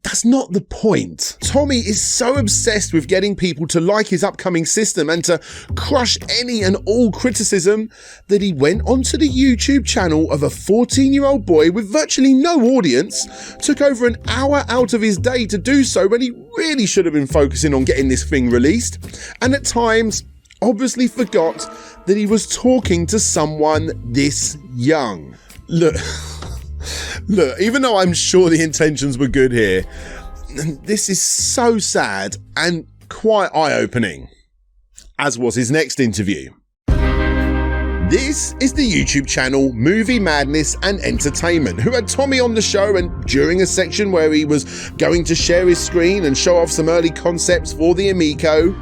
A: that's not the point. Tommy is so obsessed with getting people to like his upcoming system and to crush any and all criticism that he went onto the YouTube channel of a 14-year-old boy with virtually no audience, took over an hour out of his day to do so when he really should have been focusing on getting this thing released, and at times obviously forgot that he was talking to someone this young. Look, even though I'm sure the intentions were good here, this is so sad and quite eye-opening, as was his next interview. This is the YouTube channel Movie Madness and Entertainment, who had Tommy on the show, and during a section where he was going to share his screen and show off some early concepts for the Amico,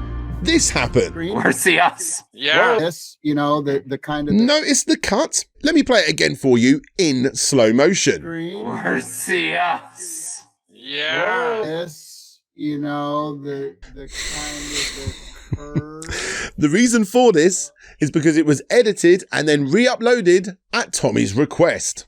A: this happened.
L: Mercy us. Yeah.
D: Yes, you know, the kind of...
A: Notice the cut? Let me play it again for you in slow motion.
L: Mercy us. Yeah.
D: Yes, you know, the kind of the curve.
A: The reason for this is because it was edited and then re-uploaded at Tommy's request.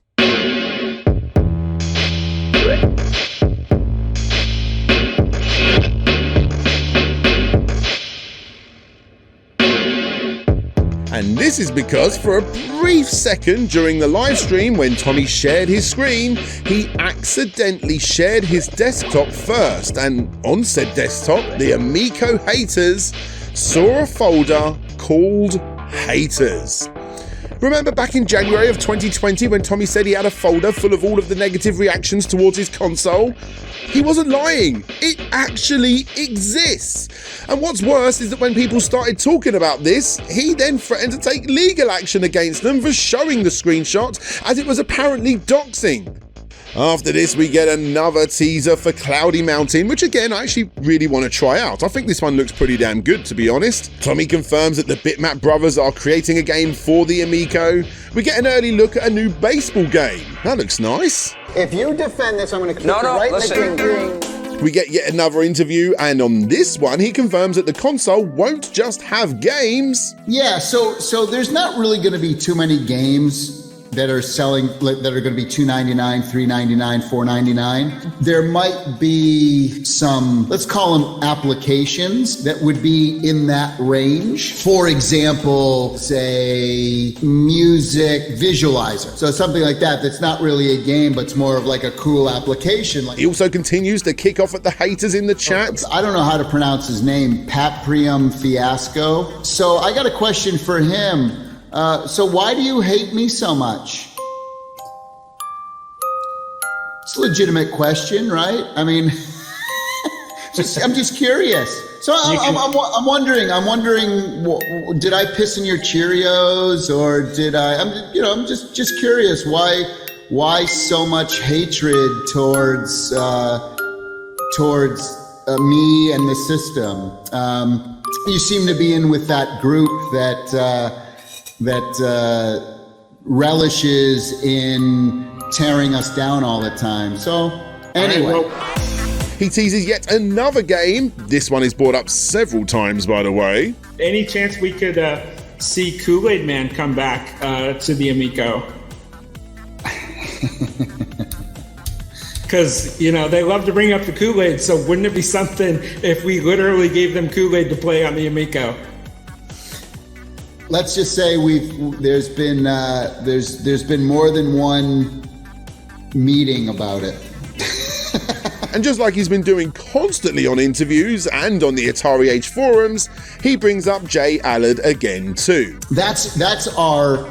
A: And this is because for a brief second during the live stream when Tommy shared his screen, he accidentally shared his desktop first, and on said desktop, the Amico haters saw a folder called Haters. Remember back in January of 2020 when Tommy said he had a folder full of all of the negative reactions towards his console? He wasn't lying. It actually exists. And what's worse is that when people started talking about this, he then threatened to take legal action against them for showing the screenshot, as it was apparently doxing. After this, we get another teaser for Cloudy Mountain, which again, I actually really want to try out. I think this one looks pretty damn good, to be honest. Tommy confirms that the Bitmap brothers are creating a game for the Amico. We get an early look at a new baseball game. That looks nice.
O: If you defend this, I'm going to kick you right in the green.
A: We get yet another interview, and on this one, he confirms that the console won't just have games.
D: Yeah, so there's not really going to be too many games that are selling, that are going to be $2.99, $3.99, $4.99. There might be some, let's call them applications that would be in that range. For example, say music visualizer. So something like that that's not really a game, but it's more of like a cool application.
A: He also continues to kick off at the haters in the chat.
D: I don't know how to pronounce his name, Paprium Fiasco. So I got a question for him. So why do you hate me so much? It's a legitimate question, right? I mean, I'm just curious. So I'm wondering, did I piss in your Cheerios, or did I'm just curious why so much hatred towards me and the system. You seem to be in with that group that relishes in tearing us down all the time. So anyway.
A: He teases yet another game. This one is brought up several times, by the way.
E: Any chance we could see Kool-Aid Man come back to the Amico? Because, they love to bring up the Kool-Aid, so wouldn't it be something if we literally gave them Kool-Aid to play on the Amico?
D: Let's just say there's been more than one meeting about it.
A: And just like he's been doing constantly on interviews and on the Atari Age forums, he brings up Jay Allard again too.
D: That's our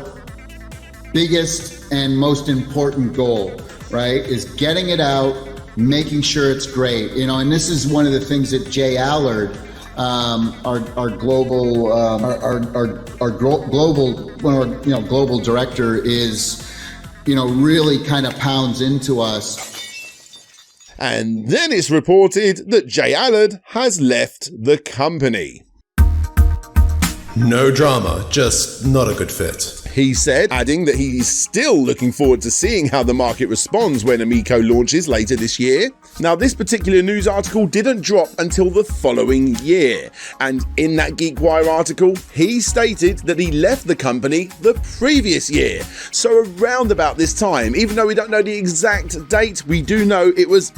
D: biggest and most important goal, right? Is getting it out, making sure it's great. And this is one of the things that Jay Allard, our global global director, is really kind of pounds into us.
A: And then it's reported that Jay Allard has left the company.
M: No drama, just not a good fit.
A: He said, adding that he is still looking forward to seeing how the market responds when Amico launches later this year. Now, this particular news article didn't drop until the following year, and in that GeekWire article, he stated that he left the company the previous year. So around about this time, even though we don't know the exact date, we do know it was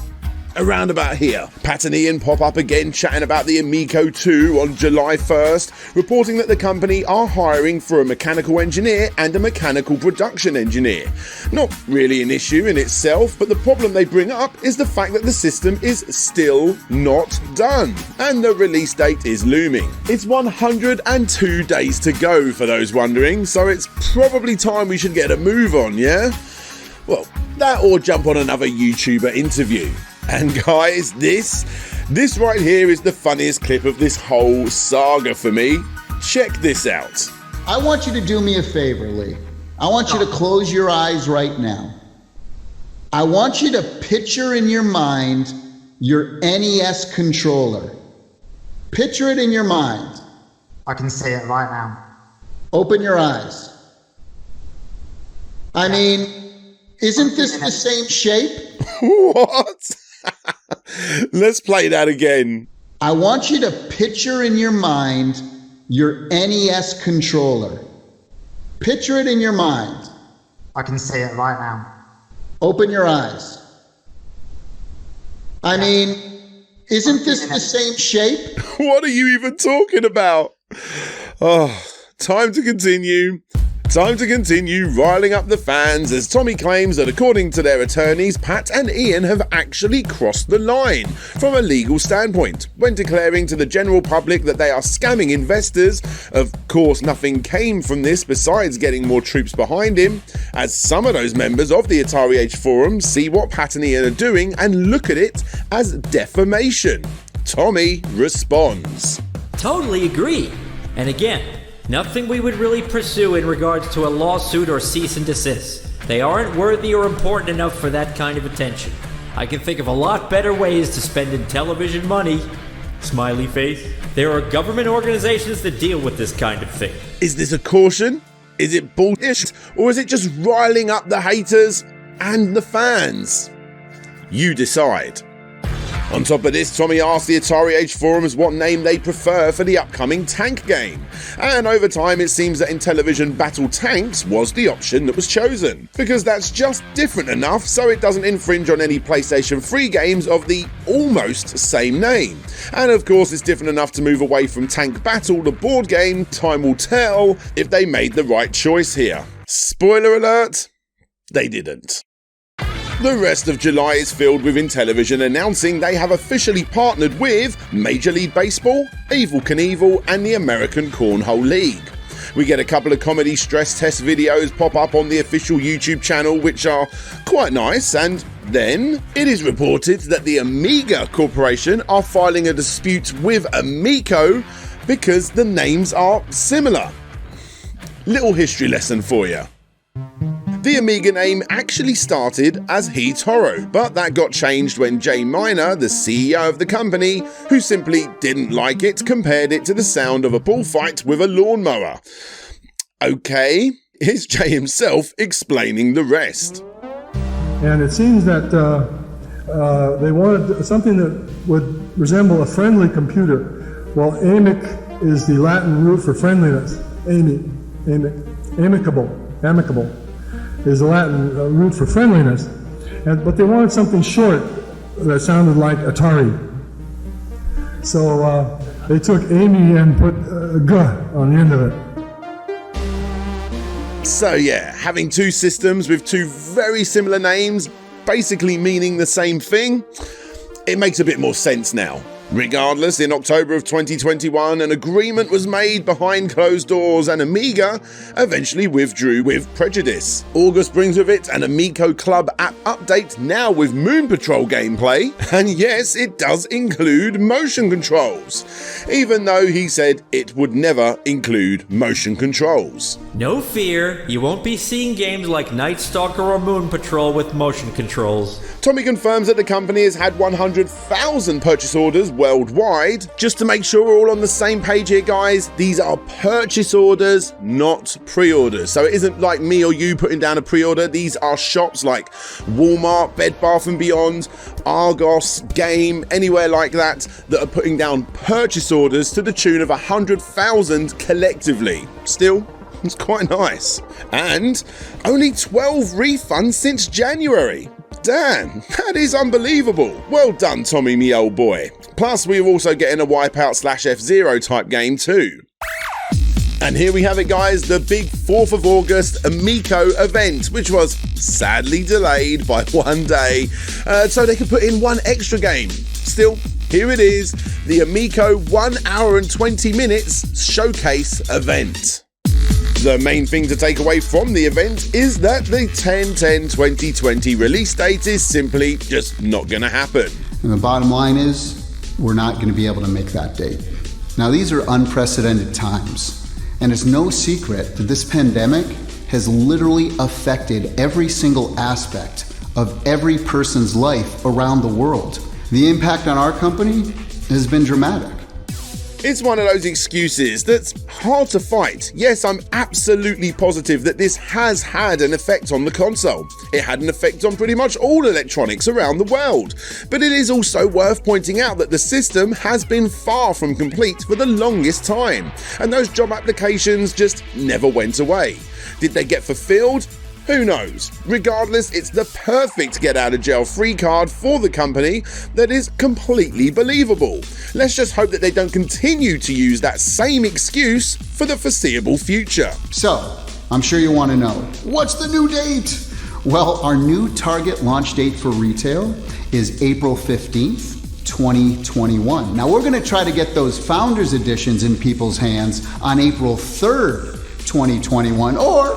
A: around about here. Pat and Ian pop up again chatting about the Amico 2 on July 1st, reporting that the company are hiring for a mechanical engineer and a mechanical production engineer. Not really an issue in itself, but the problem they bring up is the fact that the system is still not done, and the release date is looming. It's 102 days to go for those wondering, so it's probably time we should get a move on, yeah? Well, that or jump on another YouTuber interview. And guys, this right here is the funniest clip of this whole saga for me. Check this out.
D: I want you to do me a favor, Lee. I want you to close your eyes right now. I want you to picture in your mind your NES controller. Picture it in your mind.
P: I can see it right now.
D: Open your eyes. I mean, isn't this the same shape?
A: What? Let's play that again.
D: I want you to picture in your mind your NES controller. Picture it in your mind.
P: I can see it right now.
D: Open your eyes. I mean, isn't this the same shape?
A: What are you even talking about? Oh, time to continue. Time to continue riling up the fans as Tommy claims that according to their attorneys, Pat and Ian have actually crossed the line from a legal standpoint when declaring to the general public that they are scamming investors. Of course, nothing came from this besides getting more troops behind him, as some of those members of the Atari Age forum see what Pat and Ian are doing and look at it as defamation. Tommy responds.
G: Totally agree. And again, nothing we would really pursue in regards to a lawsuit or cease and desist. They aren't worthy or important enough for that kind of attention. I can think of a lot better ways to spend Intellivision money. Smiley face. There are government organizations that deal with this kind of thing.
A: Is this a caution? Is it bullshit? Or is it just riling up the haters and the fans? You decide. On top of this, Tommy asked the Atari Age forums what name they prefer for the upcoming tank game. And over time, it seems that Intellivision Battle Tanks was the option that was chosen, because that's just different enough so it doesn't infringe on any PlayStation 3 games of the almost same name. And of course, it's different enough to move away from Tank Battle, the board game. Time will tell if they made the right choice here. Spoiler alert, they didn't. The rest of July is filled with Intellivision announcing they have officially partnered with Major League Baseball, Evel Knievel, and the American Cornhole League. We get a couple of comedy stress test videos pop up on the official YouTube channel, which are quite nice, and then it is reported that the Amiga Corporation are filing a dispute with Amico because the names are similar. Little history lesson for you. The Amiga name actually started as eToro, but that got changed when Jay Miner, the CEO of the company, who simply didn't like it, compared it to the sound of a bullfight with a lawnmower. Okay, here's Jay himself explaining the rest.
V: And it seems that they wanted something that would resemble a friendly computer. Well, amic is the Latin root for friendliness. Amicable is the Latin root for friendliness. But they wanted something short that sounded like Atari. So they took Amy and put G on the end of it.
A: So yeah, having two systems with two very similar names, basically meaning the same thing, it makes a bit more sense now. Regardless, in October of 2021, an agreement was made behind closed doors and Amiga eventually withdrew with prejudice. August brings with it an Amico Club app update now with Moon Patrol gameplay, and yes, it does include motion controls, even though he said it would never include motion controls.
G: No fear, you won't be seeing games like Night Stalker or Moon Patrol with motion controls.
A: Tommy confirms that the company has had 100,000 purchase orders worldwide. Just to make sure we're all on the same page here, guys, these are purchase orders, not pre-orders. So it isn't like me or you putting down a pre-order. These are shops like Walmart, Bed Bath & Beyond, Argos, Game, anywhere like that are putting down purchase orders to the tune of 100,000 collectively. Still, it's quite nice. And only 12 refunds since January. Damn, that is unbelievable. Well done, Tommy, me old boy. Plus, we're also getting a Wipeout / F-Zero type game too. And here we have it, guys, the big 4th of August Amico event, which was sadly delayed by one day, so they could put in one extra game. Still, here it is, the Amico 1 hour and 20 minutes showcase event. The main thing to take away from the event is that the 10/10/2020 release date is simply just not going to happen.
D: And the bottom line is, we're not going to be able to make that date. Now, these are unprecedented times, and it's no secret that this pandemic has literally affected every single aspect of every person's life around the world. The impact on our company has been dramatic.
A: It's one of those excuses that's hard to fight. Yes, I'm absolutely positive that this has had an effect on the console. It had an effect on pretty much all electronics around the world. But it is also worth pointing out that the system has been far from complete for the longest time, and those job applications just never went away. Did they get fulfilled? Who knows? Regardless, it's the perfect get-out-of-jail-free card for the company that is completely believable. Let's just hope that they don't continue to use that same excuse for the foreseeable future.
D: So, I'm sure you want to know, what's the new date? Well, our new target launch date for retail is April 15th, 2021. Now, we're going to try to get those Founders Editions in people's hands on April 3rd, 2021, or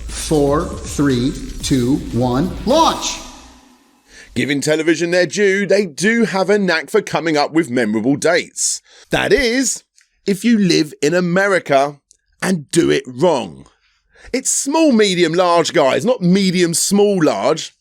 D: 4, 3, 2, 1, launch!
A: Giving Intellivision their due, they do have a knack for coming up with memorable dates. That is, if you live in America and do it wrong. It's small, medium, large, guys, not medium, small, large.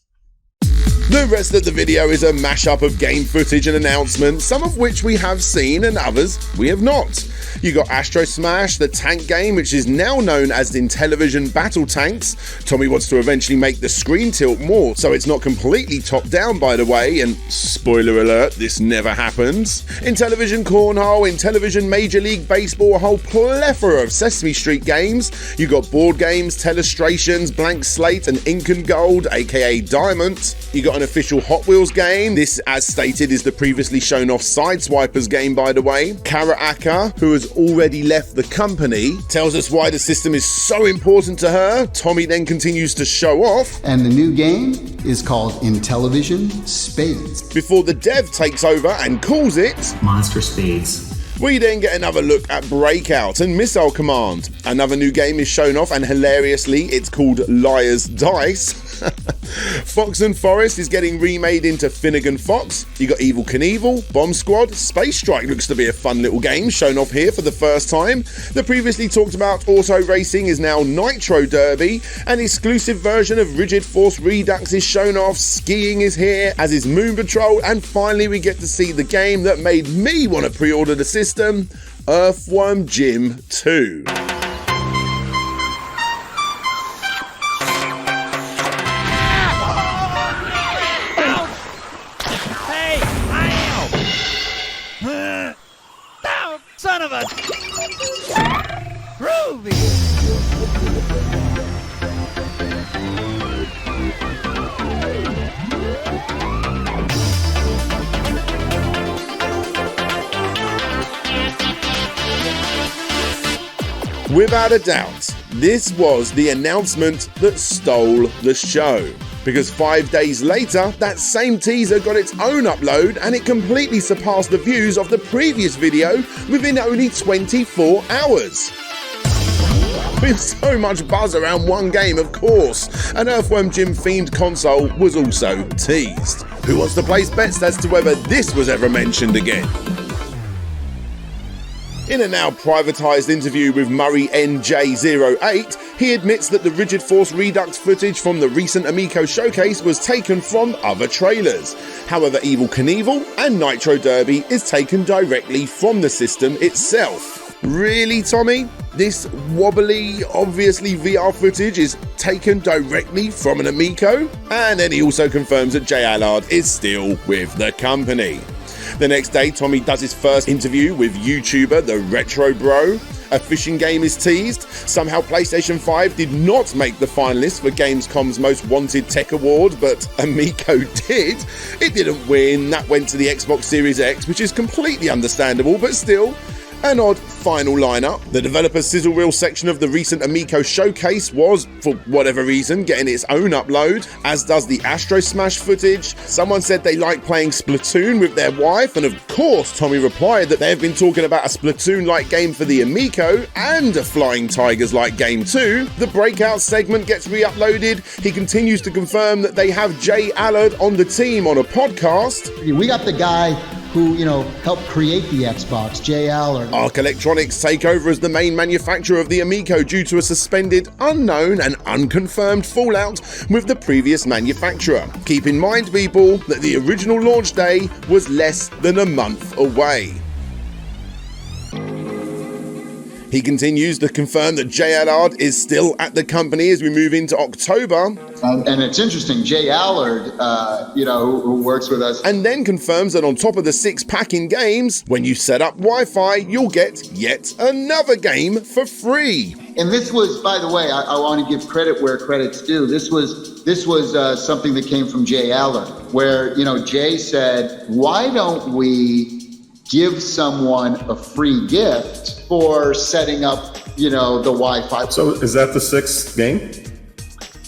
A: The rest of the video is a mashup of game footage and announcements, some of which we have seen and others we have not. You got Astro Smash, the tank game, which is now known as Intellivision Battle Tanks. Tommy wants to eventually make the screen tilt more, so it's not completely top down, by the way, and spoiler alert, this never happens. Intellivision Cornhole, Intellivision Major League Baseball, a whole plethora of Sesame Street games. You got board games, Telestrations, Blank Slate, and Ink and Gold, aka Diamond. You got an official Hot Wheels game. This, as stated, is the previously shown off Sideswipers game, by the way. Karaaka, who has already left the company, tells us why the system is so important to her. Tommy then continues to show off.
D: And the new game is called Intellivision Spades.
A: Before the dev takes over and calls it
H: Monster Spades.
A: We then get another look at Breakout and Missile Command. Another new game is shown off, and hilariously, it's called Liar's Dice. Fox and Forest is getting remade into Finnegan Fox. You got Evil Knievel, Bomb Squad, Space Strike looks to be a fun little game shown off here for the first time. The previously talked about auto racing is now Nitro Derby. An exclusive version of Rigid Force Redux is shown off. Skiing is here, as is Moon Patrol, and finally we get to see the game that made me want to pre-order the system, Earthworm Jim 2.
S: Son of a Ruby!
A: Without a doubt, this was the announcement that stole the show. because 5 days later, that same teaser got its own upload and it completely surpassed the views of the previous video within only 24 hours. With so much buzz around one game, of course, an Earthworm Jim themed console was also teased. Who wants to place bets as to whether this was ever mentioned again? In a now privatised interview with Murray NJ08, he admits that the Rigid Force Redux footage from the recent Amico showcase was taken from other trailers. However, Evel Knievel and Nitro Derby is taken directly from the system itself. Really, Tommy? This wobbly, obviously VR footage is taken directly from an Amico? And then he also confirms that Jay Allard is still with the company. The next day, Tommy does his first interview with YouTuber The Retro Bro. A fishing game is teased. Somehow PlayStation 5 did not make the finalists for Gamescom's Most Wanted Tech Award, but Amico did. It didn't win. That went to the Xbox Series X, which is completely understandable, but still, an odd final lineup. The developer sizzle reel section of the recent Amico showcase was, for whatever reason, getting its own upload, as does the Astro Smash footage. Someone said they like playing Splatoon with their wife, and of course Tommy replied that they have been talking about a Splatoon-like game for the Amico and a Flying Tigers-like game too. The Breakout segment gets re-uploaded. He continues to confirm that they have Jay Allard on the team on a podcast.
D: We got the guy who, helped create the Xbox, Jay Allard.
A: Arc Electronics take over as the main manufacturer of the Amico due to a suspended, unknown and unconfirmed fallout with the previous manufacturer. Keep in mind, people, that the original launch day was less than a month away. He continues to confirm that Jay Allard is still at the company as we move into October.
D: And it's interesting, Jay Allard, who works with us.
A: And then confirms that on top of the 6-pack in games, when you set up Wi-Fi, you'll get yet another game for free.
D: And this was, by the way, I want to give credit where credit's due. This was something that came from Jay Allard, where, Jay said, why don't we give someone a free gift for setting up, the Wi-Fi.
H: So is that the 6th game?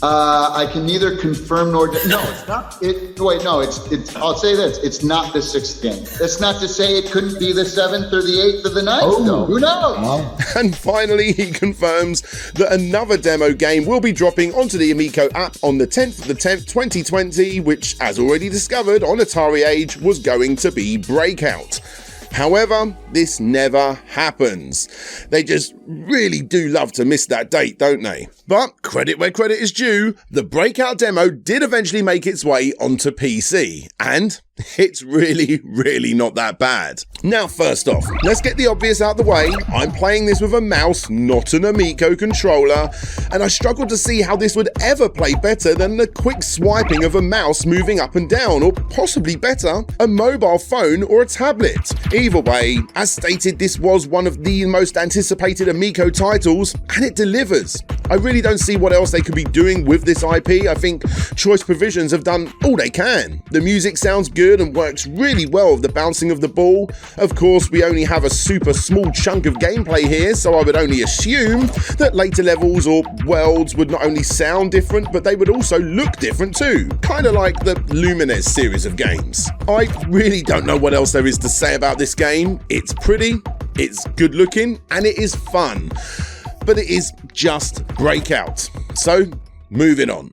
D: I can neither confirm nor no, it's not. It's. I'll say this: it's not the 6th game. That's not to say it couldn't be the 7th or the 8th or the 9th. Though. Who knows?
A: And finally, he confirms that another demo game will be dropping onto the Amico app on the 10th of the 10th, 2020, which, as already discovered on Atari Age, was going to be Breakout. However, this never happens. They just really do love to miss that date, don't they? But credit where credit is due, the Breakout demo did eventually make its way onto PC, and it's really not that bad. Now, first off, let's get the obvious out the way. I'm playing this with a mouse, not an Amico controller, and I struggled to see how this would ever play better than the quick swiping of a mouse moving up and down, or possibly better, a mobile phone or a tablet. Either way, as stated, this was one of the most anticipated Amico titles, and it delivers. I really don't see what else they could be doing with this IP. I think Choice Provisions have done all they can. The music sounds good and works really well with the bouncing of the ball. Of course, we only have a super small chunk of gameplay here, so I would only assume that later levels or worlds would not only sound different, but they would also look different too. Kind of like the Lumines series of games. I really don't know what else there is to say about this game. It's pretty, it's good looking, and it is fun. But it is just Breakout. So, moving on.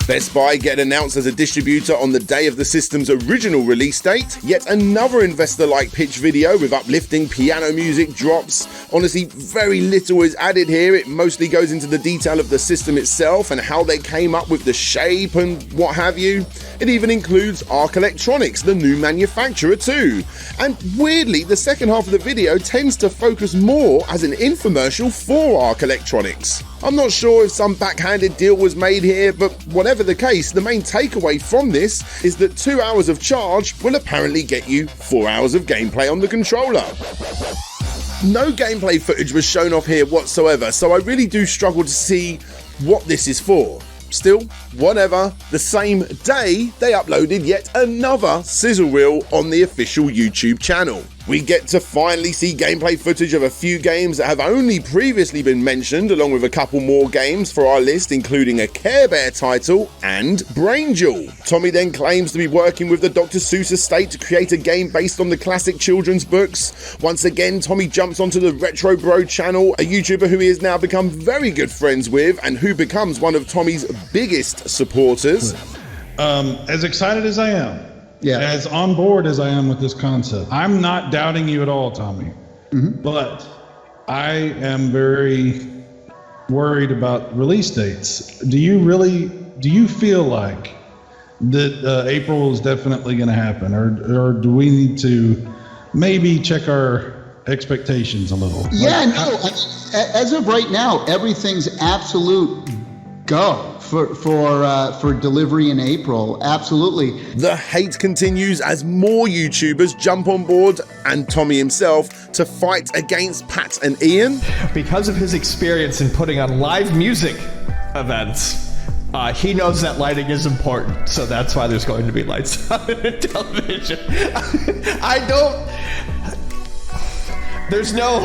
A: Best Buy get announced as a distributor on the day of the system's original release date. Yet another investor-like pitch video with uplifting piano music drops. Honestly, very little is added here. It mostly goes into the detail of the system itself and how they came up with the shape and what have you. It even includes Arc Electronics, the new manufacturer too. And weirdly, the second half of the video tends to focus more as an infomercial for Arc Electronics. I'm not sure if some backhanded deal was made here, but whatever the case, the main takeaway from this is that 2 hours of charge will apparently get you 4 hours of gameplay on the controller. No gameplay footage was shown off here whatsoever, so I really do struggle to see what this is for. Still, whatever, the same day they uploaded yet another sizzle reel on the official YouTube channel. We get to finally see gameplay footage of a few games that have only previously been mentioned, along with a couple more games for our list, including a Care Bear title and Brain Jewel. Tommy then claims to be working with the Dr. Seuss estate to create a game based on the classic children's books. Once again, Tommy jumps onto the Retro Bro channel, a YouTuber who he has now become very good friends with and who becomes one of Tommy's biggest supporters.
S: As excited as I am, as on board as I am with this concept, I'm not doubting you at all, Tommy. But I am very worried about release dates. Do you feel like that April is definitely going to happen, or do we need to maybe check our expectations a little?
D: As of right now, everything's absolute go for delivery in April. Absolutely.
A: The hate continues as more YouTubers jump on board, and Tommy himself, to fight against Pat and Ian.
B: Because of his experience in putting on live music events, he knows that lighting is important, so that's why there's going to be lights on in television. There's no...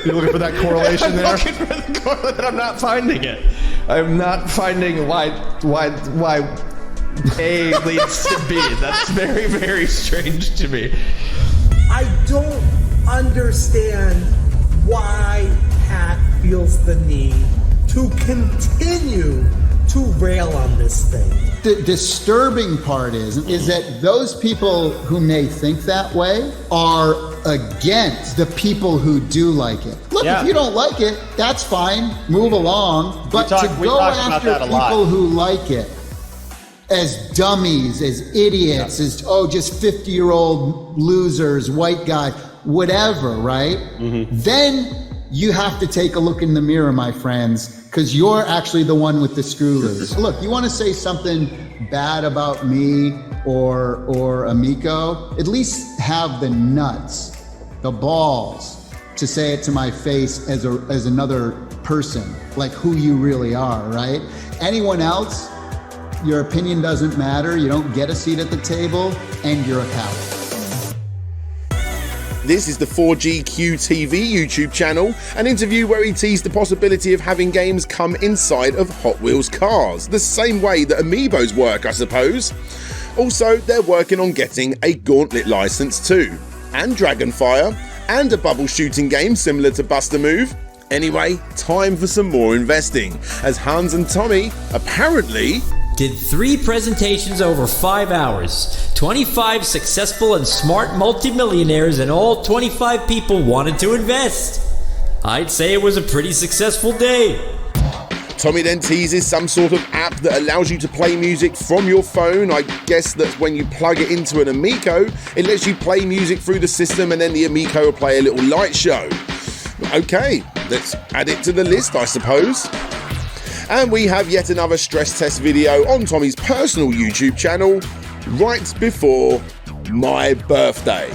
N: You're looking for that correlation there?
B: I'm looking for the correlation. I'm not finding it. I'm not finding why A leads to B. That's very, very strange to me.
T: I don't understand why Pat feels the need to continue to rail on this thing.
D: The disturbing part is that those people who may think that way are against the people who do like it. Look, if you don't like it, that's fine. Move along. But to go after people who like it as dummies, as idiots, as just 50-year-old losers, white guy, whatever, right? Then you have to take a look in the mirror, my friends, because you're actually the one with the screw loose. Look, you want to say something bad about me or Amico, at least have the nuts, the balls to say it to my face as another person, like who you really are, right? Anyone else, your opinion doesn't matter, you don't get a seat at the table, and you're a coward.
A: This is the 4GQTV YouTube channel, an interview where he teased the possibility of having games come inside of Hot Wheels cars, the same way that Amiibos work, I suppose. Also, they're working on getting a Gauntlet license too, and Dragonfire, and a bubble shooting game similar to Buster Move. Anyway, time for some more investing, as Hans and Tommy apparently
G: did 3 presentations over 5 hours. 25 successful and smart multimillionaires, and all 25 people wanted to invest. I'd say it was a pretty successful day.
A: Tommy then teases some sort of app that allows you to play music from your phone. I guess that when you plug it into an Amico, it lets you play music through the system, and then the Amico will play a little light show. Okay, let's add it to the list, I suppose. And we have yet another stress test video on Tommy's personal YouTube channel right before my birthday.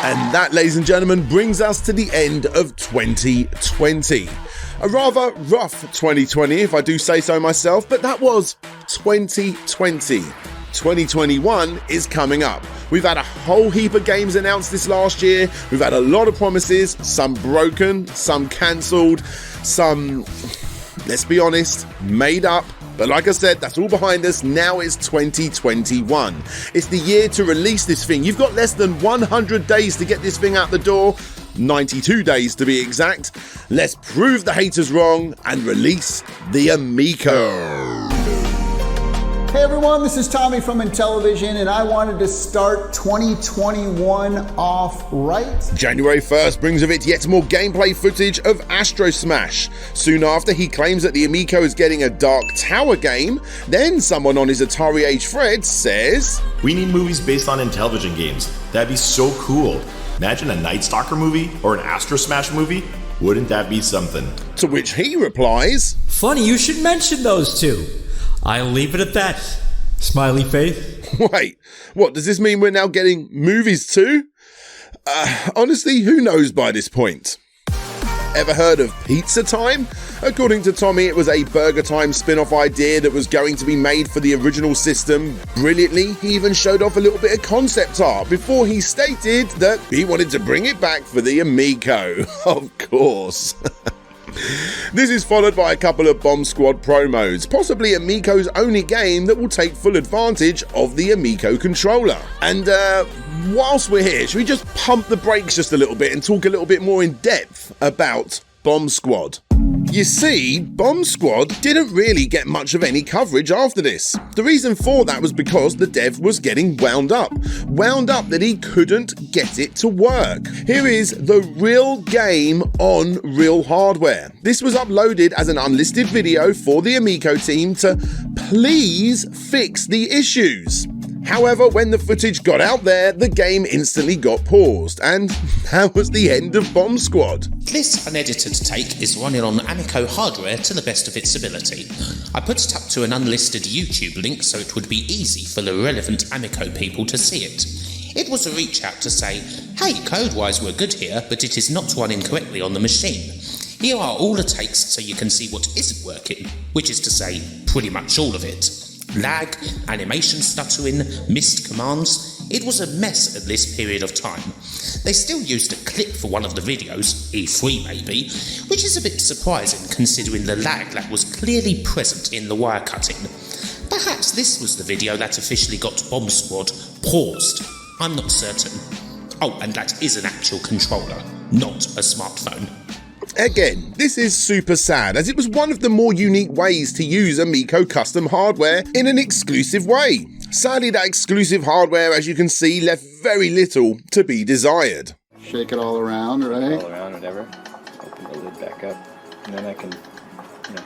A: And that, ladies and gentlemen, brings us to the end of 2020. A rather rough 2020, if I do say so myself, but that was 2020. 2021 is coming up. We've had a whole heap of games announced this last year. We've had a lot of promises, some broken, some cancelled, some, let's be honest, made up. But like I said, that's all behind us. Now it's 2021. It's the year to release this thing. You've got less than 100 days to get this thing out the door. 92 days to be exact. Let's prove the haters wrong and release the Amico.
D: Hey everyone, this is Tommy from Intellivision, and I wanted to start 2021 off right.
A: January 1st brings with it yet more gameplay footage of Astro Smash. Soon after, he claims that the Amico is getting a Dark Tower game. Then someone on his Atari Age thread says,
W: "We need movies based on Intellivision games. That'd be so cool. Imagine a Night Stalker movie or an Astro Smash movie. Wouldn't that be something?"
A: To which he replies,
G: "Funny you should mention those two. I'll leave it at that. Smiley face."
A: Wait, what, does this mean we're now getting movies too? Honestly, who knows by this point? Ever heard of Pizza Time? According to Tommy, it was a Burger Time spin-off idea that was going to be made for the original system. Brilliantly, he even showed off a little bit of concept art before he stated that he wanted to bring it back for the Amico. Of course. This is followed by a couple of Bomb Squad promos, possibly Amico's only game that will take full advantage of the Amico controller. And whilst we're here, should we just pump the brakes just a little bit and talk a little bit more in depth about Bomb Squad? You see, Bomb Squad didn't really get much of any coverage after this. The reason for that was because the dev was getting wound up that he couldn't get it to work. Here is the real game on real hardware. This was uploaded as an unlisted video for the Amico team to please fix the issues. However, when the footage got out there, the game instantly got paused, and that was the end of Bomb Squad.
C: This unedited take is running on Amico hardware to the best of its ability. I put it up to an unlisted YouTube link so it would be easy for the relevant Amico people to see it. It was a reach out to say, hey, code-wise we're good here, but it is not running correctly on the machine. Here are all the takes so you can see what isn't working, which is to say, pretty much all of it. Lag, animation stuttering, missed commands. It was a mess at this period of time. They still used a clip for one of the videos, E3 maybe, which is a bit surprising considering the lag that was clearly present in the wire cutting. Perhaps this was the video that officially got Bomb Squad paused. I'm not certain. Oh, and that is an actual controller, not a smartphone.
A: Again, this is super sad, as it was one of the more unique ways to use Amico custom hardware in an exclusive way. Sadly, that exclusive hardware, as you can see, left very little to be desired.
D: Shake it all around, right?
J: All around, whatever. Open the lid back up, and then I can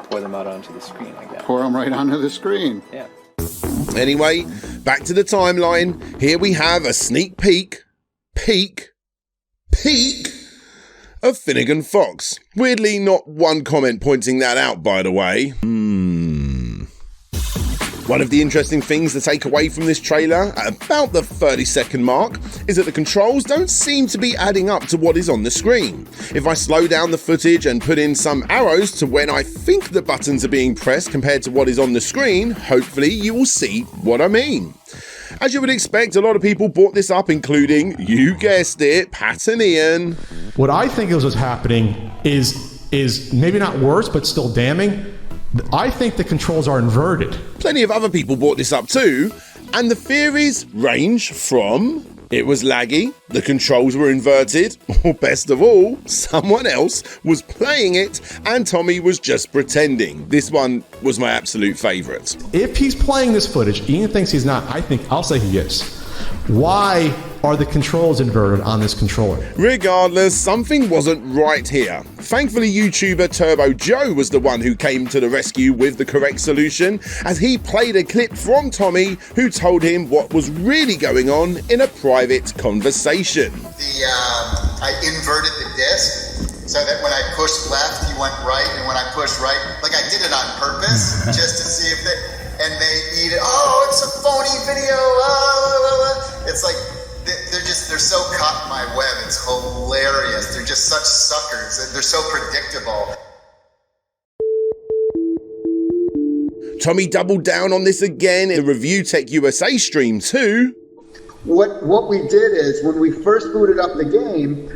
J: pour them out onto the screen, I guess.
D: Pour them right onto the screen.
J: Yeah.
A: Anyway, back to the timeline. Here we have a sneak peek of Finnegan Fox. Weirdly, not one comment pointing that out, by the way. One of the interesting things to take away from this trailer, at about the 30-second mark, is that the controls don't seem to be adding up to what is on the screen. If I slow down the footage and put in some arrows to when I think the buttons are being pressed compared to what is on the screen, hopefully you will see what I mean. As you would expect, a lot of people brought this up, including, you guessed it, Pat and Ian.
N: What I think is what's happening is maybe not worse, but still damning. I think the controls are inverted.
A: Plenty of other people brought this up too, and the theories range from it was laggy, the controls were inverted, or best of all, someone else was playing it and Tommy was just pretending. This one was my absolute favourite.
N: If he's playing this footage, Ian thinks he's not, I'll say he is. Why are the controls inverted on this controller?
A: Regardless, something wasn't right here. Thankfully, YouTuber Turbo Joe was the one who came to the rescue with the correct solution, as he played a clip from Tommy who told him what was really going on in a private conversation.
Q: I inverted the disc so that when I pushed left, he went right, and when I pushed right, like I did it on purpose just to see if and they eat it. Oh, it's a phony video. It's like they're so caught in my web. It's hilarious. They're just such suckers. They're so predictable.
A: Tommy doubled down on this again in the Review Tech USA stream too.
D: What we did is when we first booted up the game,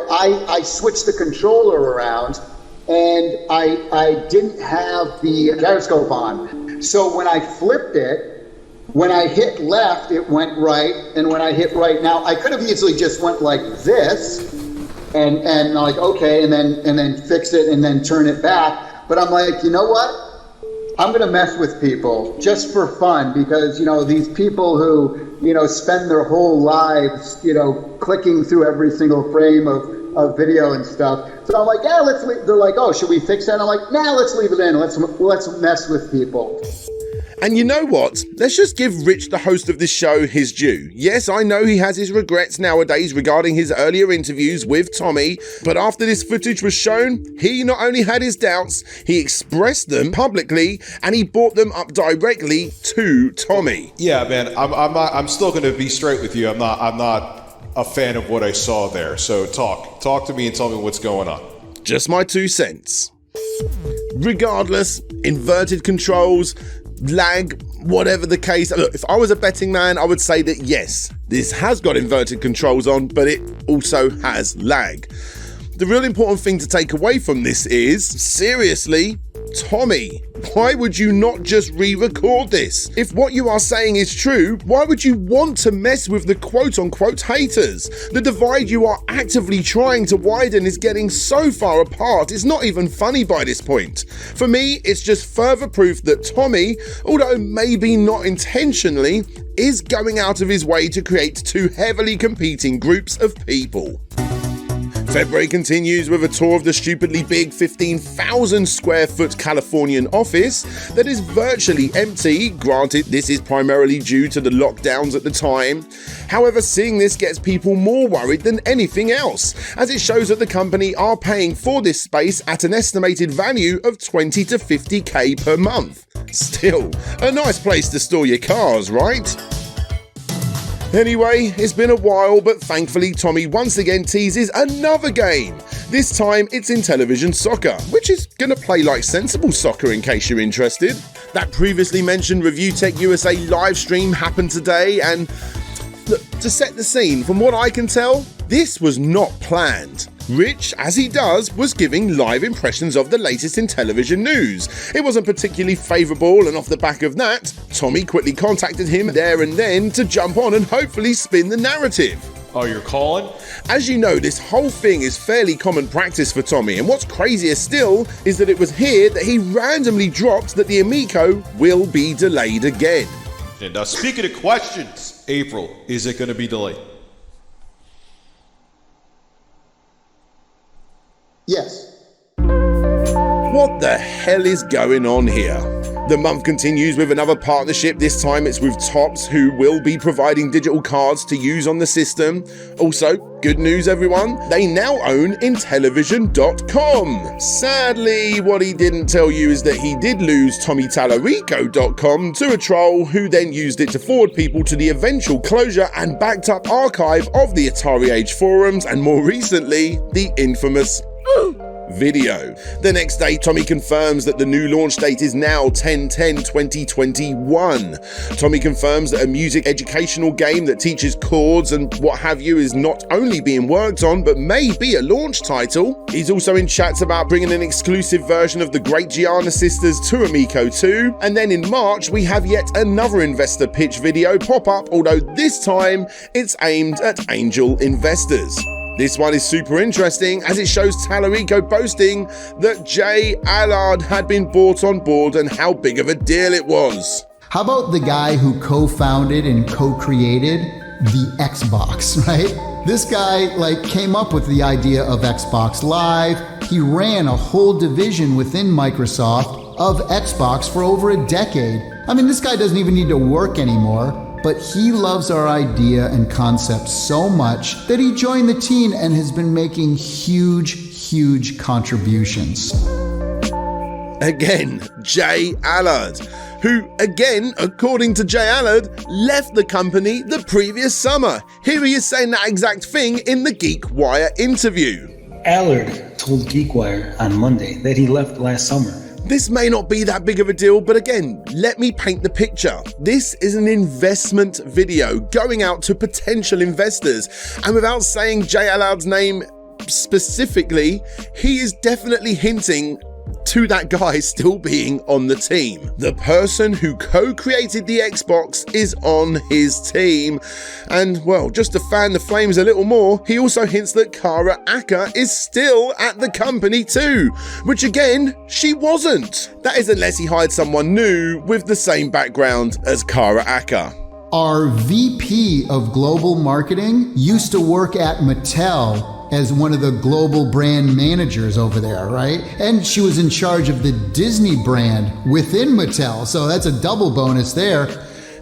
D: I switched the controller around and I didn't have the gyroscope on. So when I flipped it, when I hit left, it went right, and when I hit right now, I could have easily just went like this, and like okay, and then fix it and then turn it back. But I'm like, you know what? I'm gonna mess with people just for fun because these people who spend their whole lives clicking through every single frame of video and stuff. So I'm like, yeah, let's leave. They're like, oh, should we fix that? I'm like, nah, let's leave it in. Let's mess with people.
A: And you know what? Let's just give Rich, the host of this show, his due. Yes, I know he has his regrets nowadays regarding his earlier interviews with Tommy, but after this footage was shown, he not only had his doubts, he expressed them publicly, and he brought them up directly to Tommy.
U: Yeah, man, I'm still going to be straight with you. I'm not a fan of what I saw there. So talk to me and tell me what's going on.
A: Just my 2 cents. Regardless, inverted controls, lag, whatever the case. Look, if I was a betting man, I would say that yes, this has got inverted controls on, but it also has lag. The real important thing to take away from this is, seriously, Tommy, why would you not just re-record this? If what you are saying is true, why would you want to mess with the quote-unquote haters? The divide you are actively trying to widen is getting so far apart, it's not even funny by this point. For me, it's just further proof that Tommy, although maybe not intentionally, is going out of his way to create two heavily competing groups of people. February continues with a tour of the stupidly big 15,000 square foot Californian office that is virtually empty. Granted, this is primarily due to the lockdowns at the time. However, seeing this gets people more worried than anything else, as it shows that the company are paying for this space at an estimated value of 20 to 50k per month. Still, a nice place to store your cars, right? Anyway, it's been a while, but thankfully Tommy once again teases another game. This time it's Intellivision Soccer, which is going to play like sensible soccer in case you're interested. That previously mentioned Review Tech USA live stream happened today, and look, to set the scene, from what I can tell, this was not planned. Rich, as he does, was giving live impressions of the latest Intellivision news. It wasn't particularly favourable, and off the back of that, Tommy quickly contacted him there and then to jump on and hopefully spin the narrative.
U: Oh, you're calling?
A: As you know, this whole thing is fairly common practice for Tommy, and what's crazier still is that it was here that he randomly dropped that the Amico will be delayed again.
U: And speaking of questions, April, is it going to be delayed?
D: Yes.
A: What the hell is going on here? The month continues with another partnership. This time it's with Topps, who will be providing digital cards to use on the system. Also, good news everyone, they now own Intellivision.com. Sadly, what he didn't tell you is that he did lose TommyTallarico.com to a troll who then used it to forward people to the eventual closure and backed up archive of the Atari Age forums, and more recently, the infamous video. The next day, Tommy confirms that the new launch date is now 10/10/2021. Tommy confirms that a music educational game that teaches chords and what have you is not only being worked on, but may be a launch title. He's also in chats about bringing an exclusive version of the Great Gianna Sisters to Amico 2. And then in March, we have yet another investor pitch video pop up, although this time it's aimed at angel investors. This one is super interesting as it shows Tallarico boasting that Jay Allard had been brought on board and how big of a deal it was.
D: How about the guy who co-founded and co-created the Xbox, right? This guy came up with the idea of Xbox Live. He ran a whole division within Microsoft of Xbox for over a decade. I mean, this guy doesn't even need to work anymore. But he loves our idea and concept so much that he joined the team and has been making huge contributions.
A: Again, Jay Allard, who, again, according to Jay Allard, left the company the previous summer. Here he is saying that exact thing in the GeekWire interview.
F: Allard told GeekWire on Monday that he left last summer.
A: This may not be that big of a deal, but again, let me paint the picture. This is an investment video going out to potential investors, and without saying Jay Allard's name specifically, he is definitely hinting to that guy still being on the team. The person who co-created the Xbox is on his team. And, well, just to fan the flames a little more, he also hints that Kara Aka is still at the company too, which again, she wasn't. That is unless he hired someone new with the same background as Kara Aka.
D: Our VP of Global Marketing used to work at Mattel as one of the global brand managers over there, right? And she was in charge of the Disney brand within Mattel, so that's a double bonus there.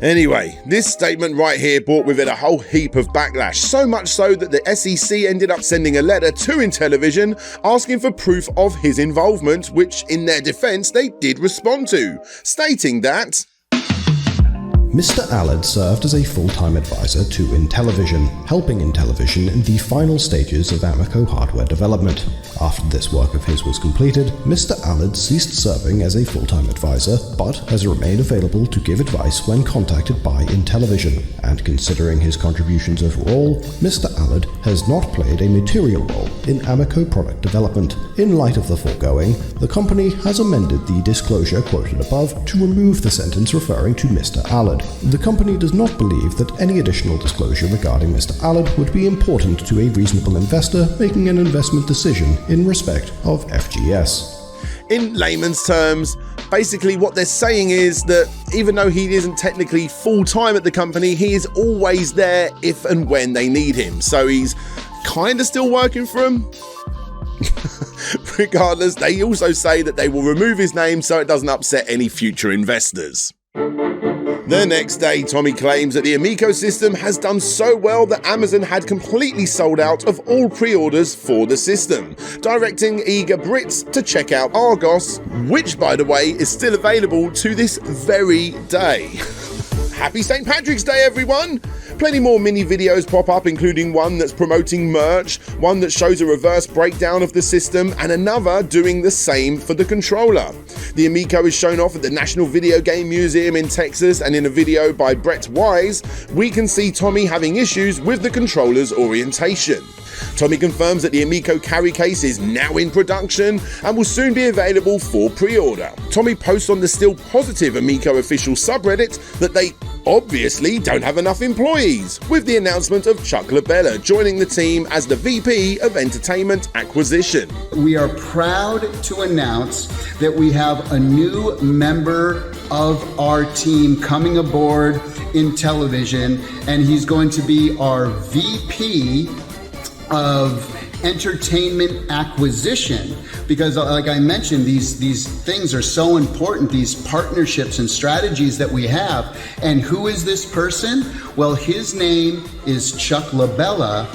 A: Anyway, this statement right here brought with it a whole heap of backlash, so much so that the SEC ended up sending a letter to Intellivision asking for proof of his involvement, which in their defense they did respond to, stating that
I: Mr. Allard served as a full-time advisor to Intellivision, helping Intellivision in the final stages of Amico hardware development. After this work of his was completed, Mr. Allard ceased serving as a full-time advisor, but has remained available to give advice when contacted by Intellivision, and considering his contributions overall, Mr. Allard has not played a material role in Amico product development. In light of the foregoing, the company has amended the disclosure quoted above to remove the sentence referring to Mr. Allard. The company does not believe that any additional disclosure regarding Mr. Allard would be important to a reasonable investor making an investment decision in respect of FGS.
A: In layman's terms, basically what they're saying is that even though he isn't technically full-time at the company, he is always there if and when they need him. So he's kind of still working for them. Regardless, they also say that they will remove his name so it doesn't upset any future investors. The next day, Tommy claims that the Amico system has done so well that Amazon had completely sold out of all pre-orders for the system, directing eager Brits to check out Argos, which, by the way, is still available to this very day. Happy St. Patrick's Day, everyone! Plenty more mini videos pop up, including one that's promoting merch, one that shows a reverse breakdown of the system, and another doing the same for the controller. The Amico is shown off at the National Video Game Museum in Texas, and in a video by Brett Wise, we can see Tommy having issues with the controller's orientation. Tommy confirms that the Amico carry case is now in production and will soon be available for pre-order. Tommy posts on the Still Positive Amico official subreddit that they obviously don't have enough employees, with the announcement of Chuck Labella joining the team as the VP of Entertainment Acquisition.
D: We are proud to announce that we have a new member of our team coming aboard Intellivision, and he's going to be our VP of Entertainment Acquisition, because like I mentioned, these things are so important, these partnerships and strategies that we have. And who is this person? Well, his name is Chuck Labella.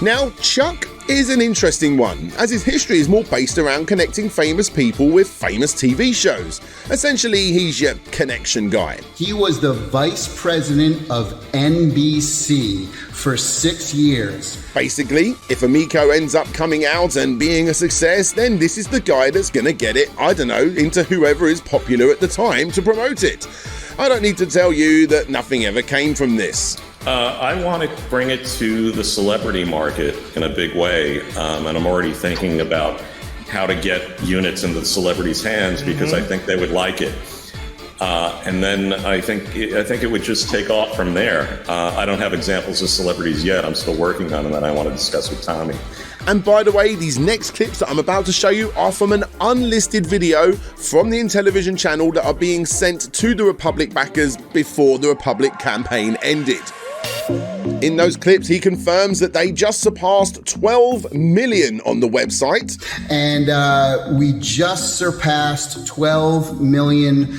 A: Now, Chuck is an interesting one, as his history is more based around connecting famous people with famous TV shows. Essentially, he's your connection guy.
D: He was the vice president of NBC for 6 years.
A: Basically, if Amico ends up coming out and being a success, then this is the guy that's gonna get it, I don't know, into whoever is popular at the time to promote it. I don't need to tell you that nothing ever came from this.
K: I want to bring it to the celebrity market in a big way, and I'm already thinking about how to get units into the celebrities' hands because I think they would like it. And then I think it would just take off from there. I don't have examples of celebrities yet. I'm still working on them that I want to discuss with Tommy.
A: And by the way, these next clips that I'm about to show you are from an unlisted video from the Intellivision channel that are being sent to the Republic backers before the Republic campaign ended. In those clips, he confirms that they just surpassed 12 million on the website.
D: And we just surpassed 12 million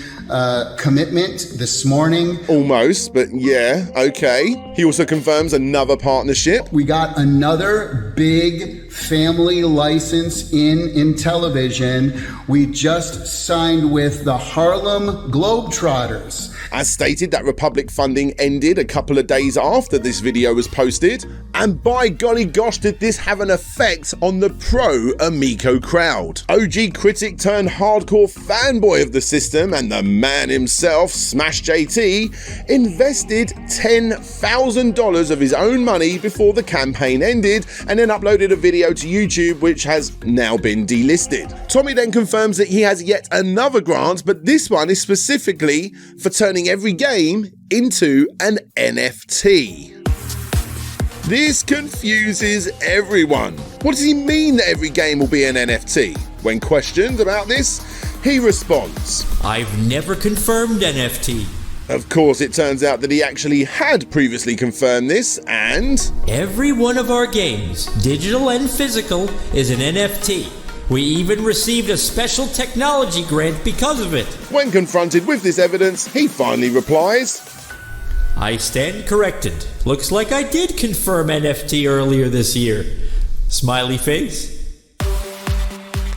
D: commitment this morning.
A: Almost, but yeah, okay. He also confirms another partnership.
D: We got another big family license in Intellivision. We just signed with the Harlem Globetrotters.
A: As stated, that Republic funding ended a couple of days after this video was posted, and by golly gosh did this have an effect on the pro-Amico crowd. OG critic turned hardcore fanboy of the system and the man himself, Smash JT, invested $10,000 of his own money before the campaign ended and then uploaded a video to YouTube which has now been delisted. Tommy then confirms that he has yet another grant, but this one is specifically for turning every game into an NFT. This confuses everyone. What does he mean that every game will be an NFT? When questioned about this, he responds,
G: I've never confirmed NFT.
A: Of course, it turns out that he actually had previously confirmed this, and
G: every one of our games, digital and physical, is an NFT. We even received a special technology grant because of it.
A: When confronted with this evidence, he finally replies,
G: I stand corrected. Looks like I did confirm NFT earlier this year. Smiley face.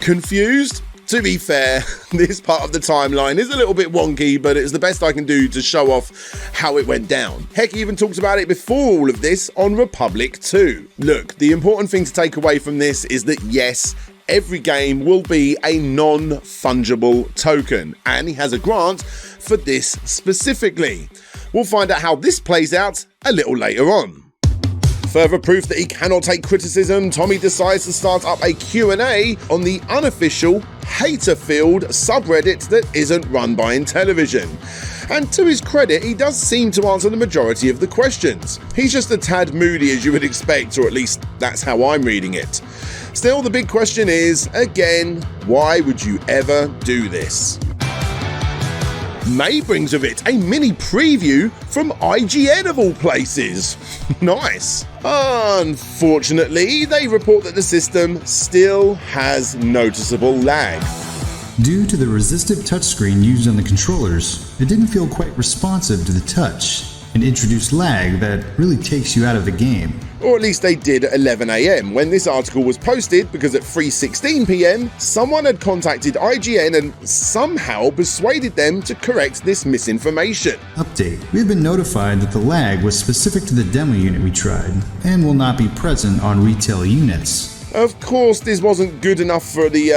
A: Confused? To be fair, this part of the timeline is a little bit wonky, but it's the best I can do to show off how it went down. Heck, he even talked about it before all of this on Republic 2. Look, the important thing to take away from this is that yes, every game will be a non-fungible token, and he has a grant for this specifically. We'll find out how this plays out a little later on. Further proof that he cannot take criticism, Tommy decides to start up a Q&A on the unofficial hater-filled subreddit that isn't run by Intellivision. And to his credit, he does seem to answer the majority of the questions. He's just a tad moody as you would expect, or at least that's how I'm reading it. Still, the big question is, again, why would you ever do this? May brings with it a mini preview from IGN of all places. Nice. Unfortunately, they report that the system still has noticeable lag.
L: Due to the resistive touchscreen used on the controllers, it didn't feel quite responsive to the touch and introduced lag that really takes you out of the game.
A: Or at least they did at 11 AM when this article was posted, because at 3:16 PM, someone had contacted IGN and somehow persuaded them to correct this misinformation.
L: Update. We have been notified that the lag was specific to the demo unit we tried and will not be present on retail units.
A: Of course, this wasn't good enough for the,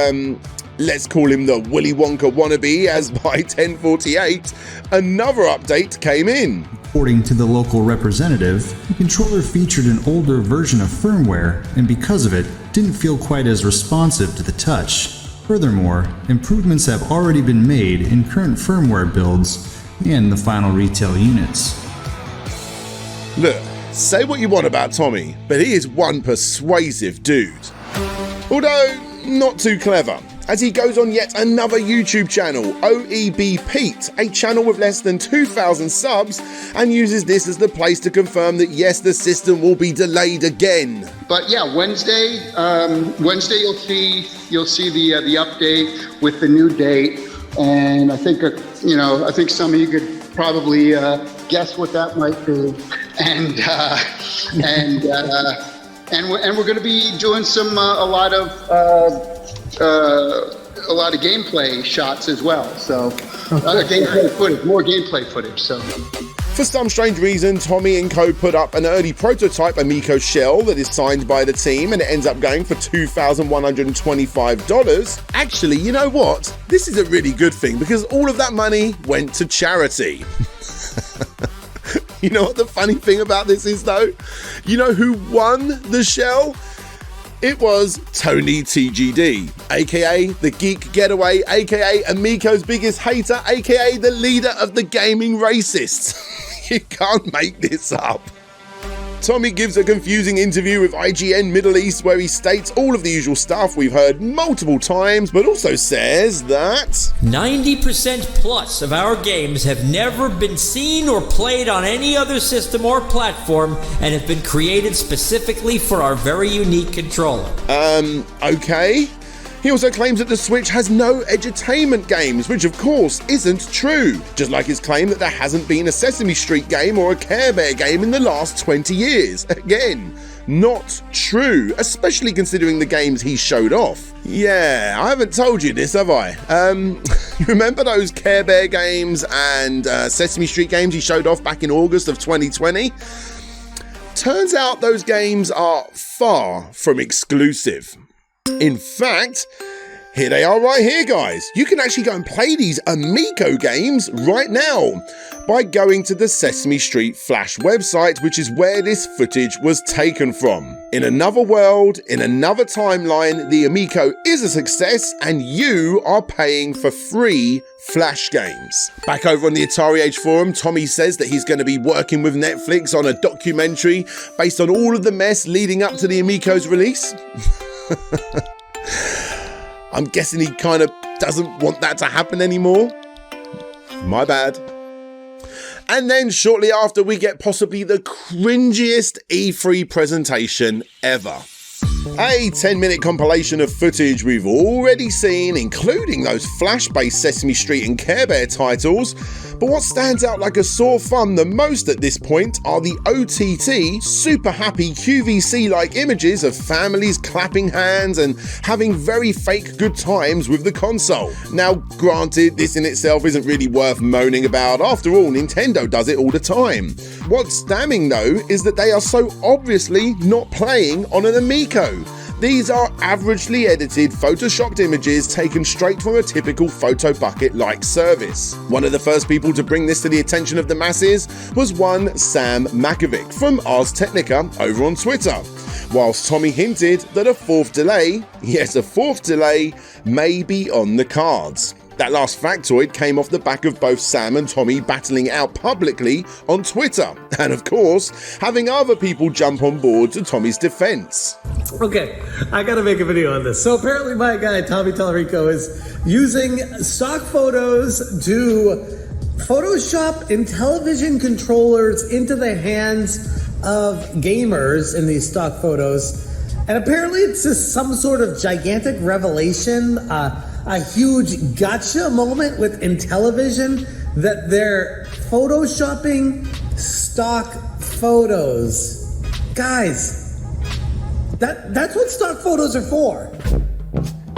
A: let's call him the Willy Wonka wannabe, as by 10:48, another update came in.
L: According to the local representative, the controller featured an older version of firmware and because of it, didn't feel quite as responsive to the touch. Furthermore, improvements have already been made in current firmware builds and the final retail units.
A: Look, say what you want about Tommy, but he is one persuasive dude. Although, not too clever, as he goes on yet another YouTube channel, OEB Pete, a channel with less than 2,000 subs, and uses this as the place to confirm that yes, the system will be delayed again.
D: But yeah, Wednesday you'll see the update with the new date, and I think I think some of you could probably guess what that might be, and we're going to be doing some a lot of gameplay shots as well. So gameplay footage, more gameplay footage. So.
A: For some strange reason, Tommy and co put up an early prototype Amico shell that is signed by the team, and it ends up going for $2,125. Actually, you know what? This is a really good thing because all of that money went to charity. You know what the funny thing about this is though? You know who won the shell? It was Tony TGD, aka the Geek Getaway, aka Amico's biggest hater, aka the leader of the gaming racists. You can't make this up. Tommy gives a confusing interview with IGN Middle East where he states all of the usual stuff we've heard multiple times, but also says that
G: 90% plus of our games have never been seen or played on any other system or platform and have been created specifically for our very unique controller.
A: Okay. He also claims that the Switch has no edutainment games, which of course isn't true. Just like his claim that there hasn't been a Sesame Street game or a Care Bear game in the last 20 years. Again, not true, especially considering the games he showed off. Yeah, I haven't told you this, have I? Remember those Care Bear games and Sesame Street games he showed off back in August of 2020? Turns out those games are far from exclusive. In fact, here they are right here, guys. You can actually go and play these Amico games right now by going to the Sesame Street Flash website, which is where this footage was taken from. In another world, in another timeline, the Amico is a success and you are paying for free Flash games. Back over on the Atari Age forum, Tommy says that he's going to be working with Netflix on a documentary based on all of the mess leading up to the Amico's release. I'm guessing he kind of doesn't want that to happen anymore. My bad. And then shortly after, we get possibly the cringiest E3 presentation ever. A 10-minute compilation of footage we've already seen, including those Flash-based Sesame Street and Care Bear titles, But what stands out like a sore thumb the most at this point are the OTT, super happy QVC-like images of families clapping hands and having very fake good times with the console. Now, granted, this in itself isn't really worth moaning about. After all, Nintendo does it all the time. What's damning though is that they are so obviously not playing on an Amico. These are averagely edited, photoshopped images taken straight from a typical photo bucket-like service. One of the first people to bring this to the attention of the masses was one Sam Makovic from Ars Technica over on Twitter, whilst Tommy hinted that a fourth delay, yes, a fourth delay, may be on the cards. That last factoid came off the back of both Sam and Tommy battling it out publicly on Twitter, and of course, having other people jump on board to Tommy's defense.
T: Okay, I gotta make a video on this. So apparently my guy, Tommy Tallarico, is using stock photos to Photoshop Intellivision controllers into the hands of gamers in these stock photos. And apparently it's just some sort of gigantic revelation, a huge gotcha moment with Intellivision that they're photoshopping stock photos. Guys, that's what stock photos are for.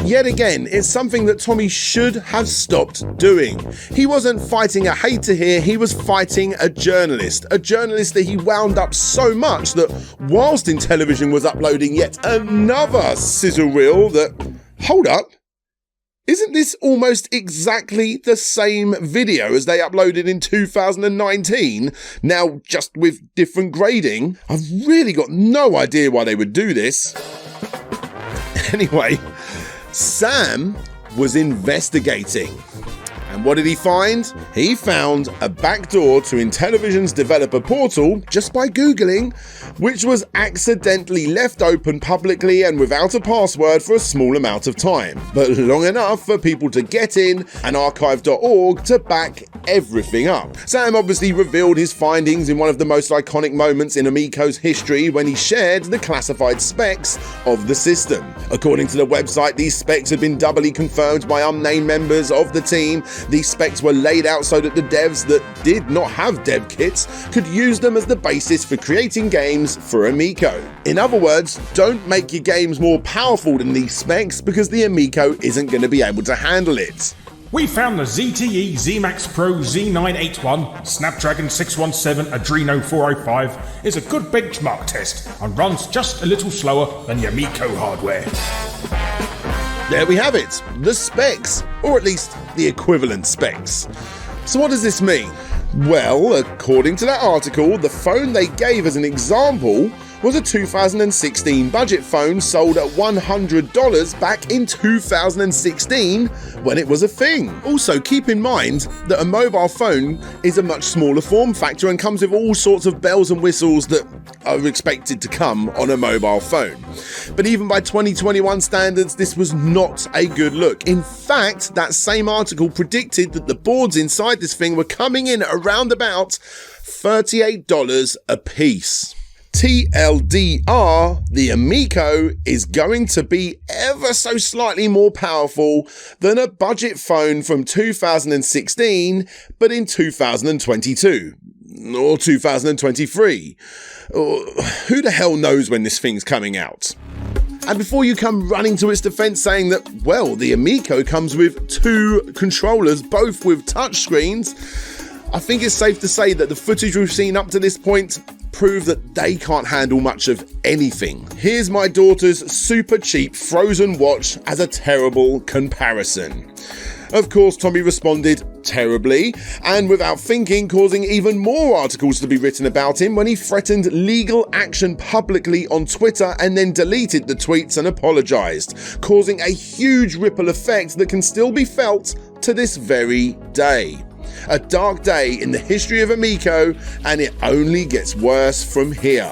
A: Yet again, it's something that Tommy should have stopped doing. He wasn't fighting a hater here, he was fighting a journalist that he wound up so much that whilst Intellivision was uploading yet another sizzle reel that, hold up, isn't this almost exactly the same video as they uploaded in 2019? Now, just with different grading? I've really got no idea why they would do this. Anyway, Sam was investigating. And what did he find? He found a backdoor to Intellivision's developer portal just by Googling, which was accidentally left open publicly and without a password for a small amount of time, but long enough for people to get in and archive.org to back everything up. Sam obviously revealed his findings in one of the most iconic moments in Amico's history when he shared the classified specs of the system. According to the website, these specs had been doubly confirmed by unnamed members of the team. These specs were laid out so that the devs that did not have dev kits could use them as the basis for creating games for Amico. In other words, don't make your games more powerful than these specs because the Amico isn't going to be able to handle it.
E: We found the ZTE ZMAX Pro Z981 Snapdragon 617 Adreno 405 is a good benchmark test and runs just a little slower than the Amico hardware.
A: There we have it, the specs, or at least the equivalent specs. So what does this mean? Well, according to that article, the phone they gave as an example was a 2016 budget phone sold at $100 back in 2016 when it was a thing. Also, keep in mind that a mobile phone is a much smaller form factor and comes with all sorts of bells and whistles that are expected to come on a mobile phone. But even by 2021 standards, this was not a good look. In fact, that same article predicted that the boards inside this thing were coming in at around about $38 a piece. TLDR, the Amico is going to be ever so slightly more powerful than a budget phone from 2016, but in 2022. Or 2023. Who the hell knows when this thing's coming out? And before you come running to its defense saying that, well, the Amico comes with 2 controllers, both with touchscreens, I think it's safe to say that the footage we've seen up to this point prove that they can't handle much of anything. Here's my daughter's super cheap Frozen watch as a terrible comparison. Of course, Tommy responded terribly, and without thinking, causing even more articles to be written about him when he threatened legal action publicly on Twitter and then deleted the tweets and apologised, causing a huge ripple effect that can still be felt to this very day. A dark day in the history of Amico, and it only gets worse from here.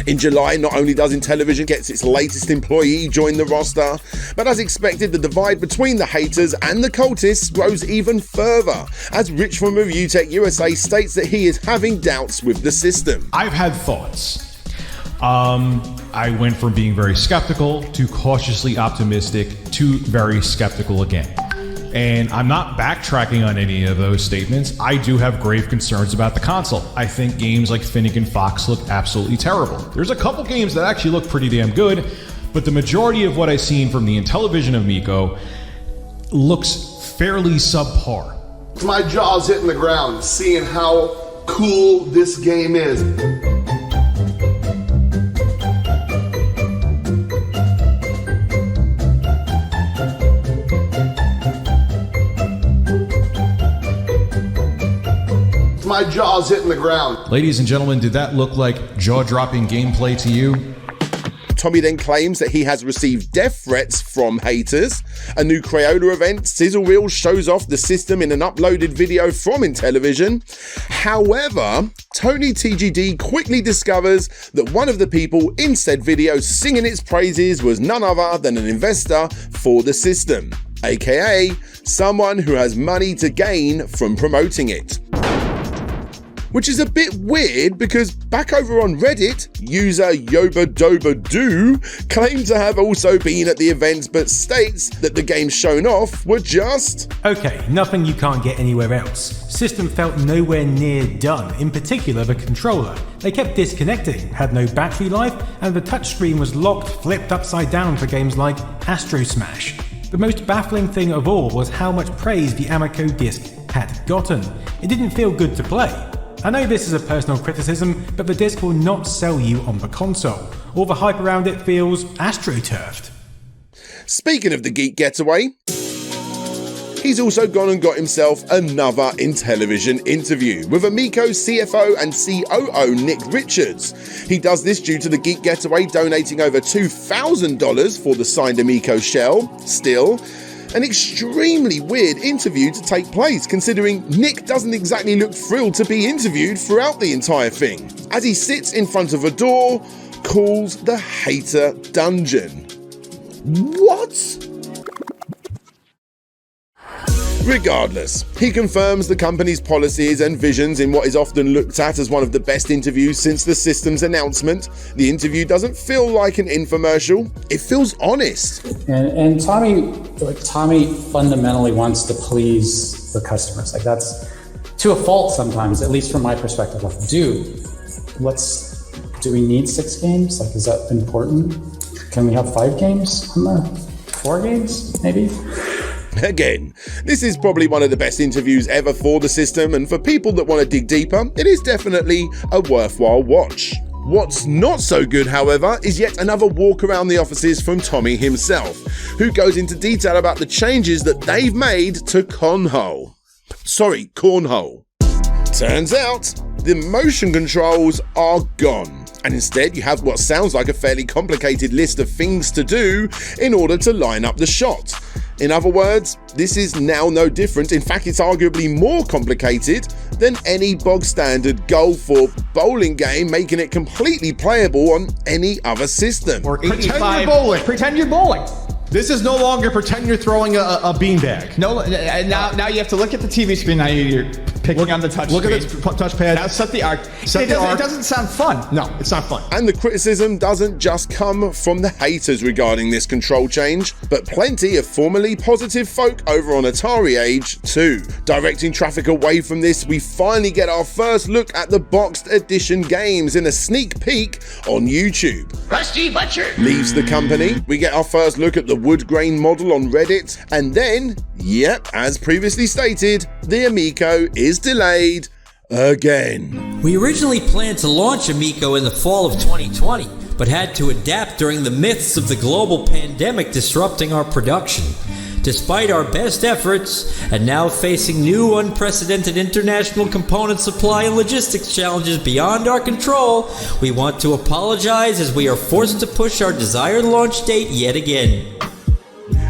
A: In July, not only does Intellivision get its latest employee join the roster, but as expected, the divide between the haters and the cultists grows even further, as Rich from Review Tech USA states that he is having doubts with the system.
O: I've had thoughts. I went from being very skeptical to cautiously optimistic to very skeptical again.
E: And I'm not backtracking on any of those statements. I do have grave concerns about the console. I think games like Finnegan Fox look absolutely terrible. There's a couple games that actually look pretty damn good, but the majority of what I've seen from the Intellivision Amico looks fairly subpar.
M: My jaw's hitting the ground seeing how cool this game is. My jaw's hitting the ground.
E: Ladies and gentlemen, did that look like jaw-dropping gameplay to you?
A: Tommy then claims that he has received death threats from haters. A new Crayola event, Sizzle Reel, shows off the system in an uploaded video from Intellivision. However, Tony TGD quickly discovers that one of the people in said video singing its praises was none other than an investor for the system, aka someone who has money to gain from promoting it. Which is a bit weird because back over on Reddit, user Yobadobadoo claimed to have also been at the event but states that the games shown off were just...
P: Okay, nothing you can't get anywhere else. System felt nowhere near done, in particular the controller. They kept disconnecting, had no battery life, and the touchscreen was locked, flipped upside down for games like Astro Smash. The most baffling thing of all was how much praise the Amico disc had gotten. It didn't feel good to play. I know this is a personal criticism, but the disc will not sell you on the console. All the hype around it feels astroturfed.
A: Speaking of the Geek Getaway, he's also gone and got himself another Intellivision interview with Amico CFO and COO Nick Richards. He does this due to the Geek Getaway donating over $2,000 for the signed Amico shell. Still, an extremely weird interview to take place, considering Nick doesn't exactly look thrilled to be interviewed throughout the entire thing, as he sits in front of a door called the Hater Dungeon. What? Regardless, he confirms the company's policies and visions in what is often looked at as one of the best interviews since the system's announcement. The interview doesn't feel like an infomercial, it feels honest.
R: And Tommy fundamentally wants to please the customers. Like, that's to a fault sometimes, at least from my perspective. Like, do we need 6 games? Like, is that important? Can we have 5 games? 4 games, maybe?
A: Again, this is probably one of the best interviews ever for the system, and for people that want to dig deeper, it is definitely a worthwhile watch. What's not so good, however, is yet another walk around the offices from Tommy himself, who goes into detail about the changes that they've made to Cornhole. Turns out, the motion controls are gone, and instead you have what sounds like a fairly complicated list of things to do in order to line up the shot. In other words, this is now no different. In fact, it's arguably more complicated than any bog standard golf or bowling game, making it completely playable on any other system.
B: Or
N: Pretend you're bowling. Pretend you're bowling. This is no longer pretend you're throwing a beanbag.
B: No, now you have to look at the TV screen. Now you're picking on the touch
N: Look
B: screen.
N: at the touchpad.
B: Now set the arc. It doesn't sound fun.
N: No, it's not fun.
A: And the criticism doesn't just come from the haters regarding this control change, but plenty of formerly positive folk over on Atari Age too. Directing traffic away from this, we finally get our first look at the boxed edition games in a sneak peek on YouTube.
X: Rusty Butcher
A: Leaves the company. We get our first look at the wood grain model on Reddit, and then, yep, as previously stated, the Amico is delayed again.
G: We originally planned to launch Amico in the fall of 2020, but had to adapt during the midst of the global pandemic disrupting our production. Despite our best efforts, and now facing new unprecedented international component supply and logistics challenges beyond our control, we want to apologize as we are forced to push our desired launch date yet again.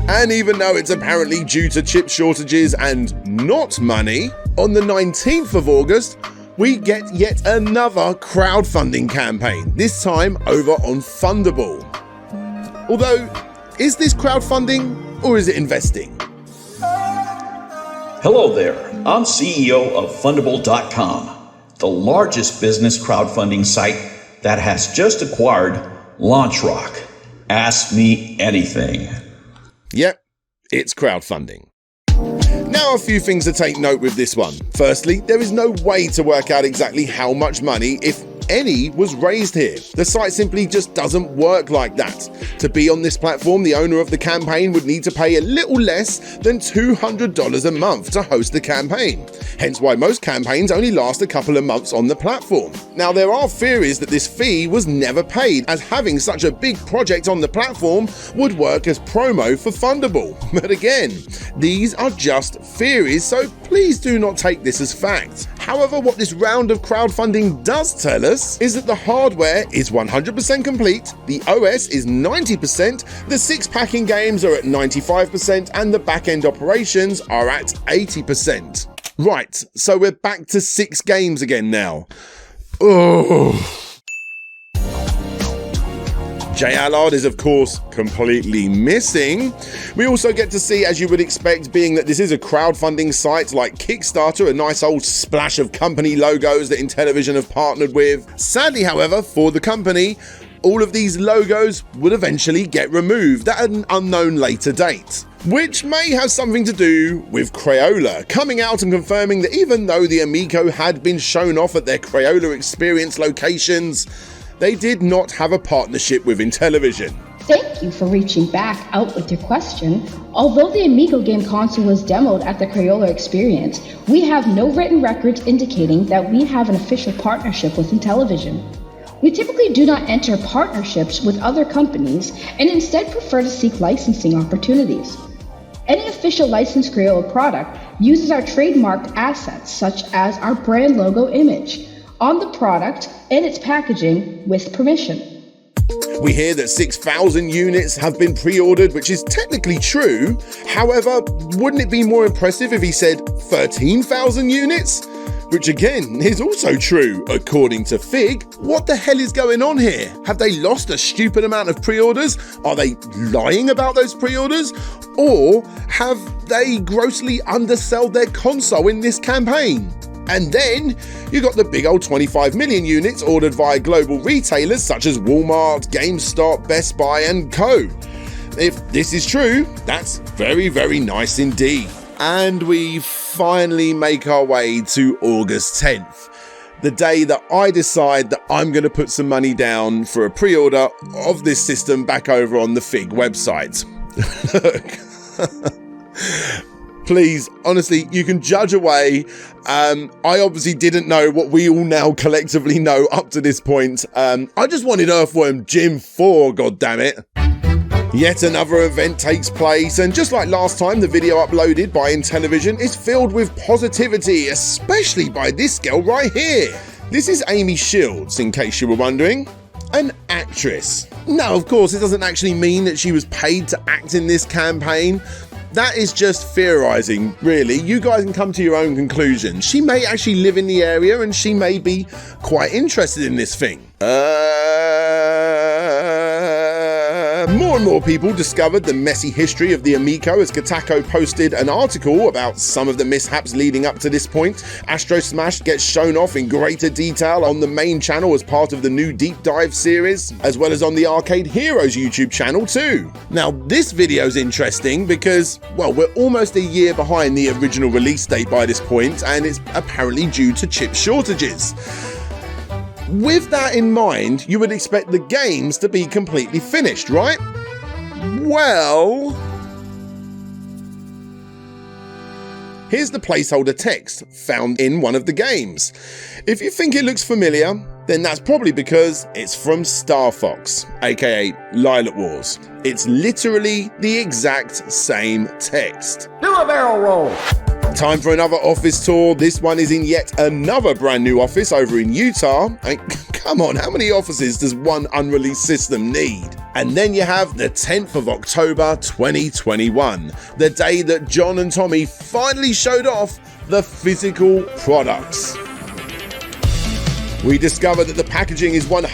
A: And even though it's apparently due to chip shortages and not money, on the 19th of August, we get yet another crowdfunding campaign, this time over on Fundable. Although, is this crowdfunding or is it investing?
Y: Hello there, I'm CEO of Fundable.com, the largest business crowdfunding site that has just acquired LaunchRock. Ask me anything.
A: Yep, it's crowdfunding. Now, a few things to take note with this one. Firstly, there is no way to work out exactly how much money, if any, was raised here. The site simply just doesn't work like that. To be on this platform, the owner of the campaign would need to pay a little less than $200 a month to host the campaign. Hence why most campaigns only last a couple of months on the platform. Now, there are theories that this fee was never paid, as having such a big project on the platform would work as promo for Fundable. But again, these are just theories, so please do not take this as fact. However, what this round of crowdfunding does tell us is that the hardware is 100% complete, the OS is 90%, the 6 packing games are at 95%, and the back-end operations are at 80%. Right, so we're back to 6 games again now. Oh. J. Allard is of course completely missing. We also get to see, as you would expect, being that this is a crowdfunding site like Kickstarter, a nice old splash of company logos that Intellivision have partnered with. Sadly, however, for the company, all of these logos would eventually get removed at an unknown later date, which may have something to do with Crayola coming out and confirming that even though the Amico had been shown off at their Crayola Experience locations, they did not have a partnership with Intellivision.
H: Thank you for reaching back out with your question. Although the Amigo game console was demoed at the Crayola Experience, we have no written records indicating that we have an official partnership with Intellivision. We typically do not enter partnerships with other companies and instead prefer to seek licensing opportunities. Any official licensed Crayola product uses our trademarked assets, such as our brand logo image, on the product and its packaging with permission.
A: We hear that 6,000 units have been pre-ordered, which is technically true. However, wouldn't it be more impressive if he said 13,000 units? Which again is also true, according to Fig. What the hell is going on here? Have they lost a stupid amount of pre-orders? Are they lying about those pre-orders? Or have they grossly undersold their console in this campaign? And then you got the big old 25 million units ordered via global retailers such as Walmart, GameStop, Best Buy and Co. If this is true, that's very, very nice indeed. And we finally make our way to August 10th, the day that I decide that I'm going to put some money down for a pre-order of this system back over on the Fig website. Please, honestly, you can judge away. I obviously didn't know what we all now collectively know up to this point. I just wanted Earthworm Jim 4, goddammit. Yet another event takes place, and just like last time, the video uploaded by Intellivision is filled with positivity, especially by this girl right here. This is Amy Shields, in case you were wondering. An actress. Now, of course, it doesn't actually mean that she was paid to act in this campaign. That is just theorizing, really. You guys can come to your own conclusions. She may actually live in the area and she may be quite interested in this thing. More and more people discovered the messy history of the Amico as Kotaku posted an article about some of the mishaps leading up to this point. Astro Smash gets shown off in greater detail on the main channel as part of the new Deep Dive series, as well as on the Arcade Heroes YouTube channel too. Now, this video is interesting because, well, we're almost a year behind the original release date by this point, and it's apparently due to chip shortages. With that in mind, you would expect the games to be completely finished, right? Well, here's the placeholder text found in one of the games. If you think it looks familiar, then that's probably because it's from Star Fox, aka Lilac Wars. It's literally the exact same text.
S: Do a barrel roll!
A: Time for another office tour. This one is in yet another brand new office over in Utah. Come on, how many offices does one unreleased system need? And then you have the 10th of October 2021, the day that John and Tommy finally showed off the physical products. We discovered that the packaging is 100%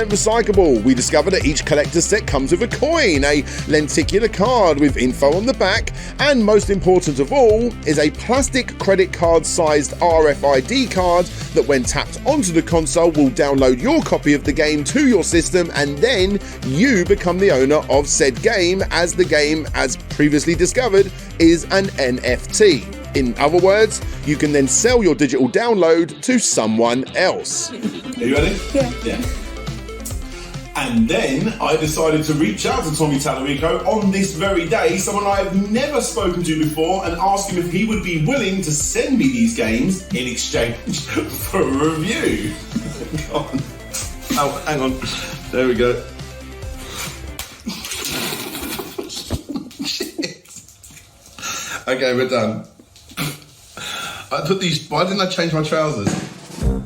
A: recyclable. We discovered that each collector set comes with a coin, a lenticular card with info on the back, and most important of all is a plastic credit card sized RFID card that when tapped onto the console will download your copy of the game to your system, and then you become the owner of said game, as the game, as previously discovered, is an NFT. In other words, you can then sell your digital download to someone else.
C: Are you ready? Yeah. And then I decided to reach out to Tommy Tallarico on this very day, someone I have never spoken to before, and ask him if he would be willing to send me these games in exchange for a review. Oh, hang on. There we go. Okay, we're done. I put these. Why didn't I change my trousers?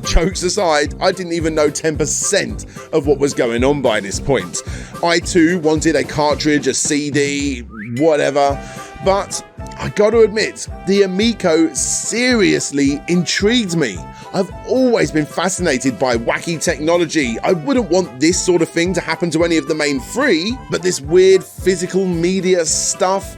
A: Jokes aside, I didn't even know 10% of what was going on by this point. I too wanted a cartridge, a CD, whatever, but I got to admit, the Amico seriously intrigued me. I've always been fascinated by wacky technology. I wouldn't want this sort of thing to happen to any of the main three, but this weird physical media stuff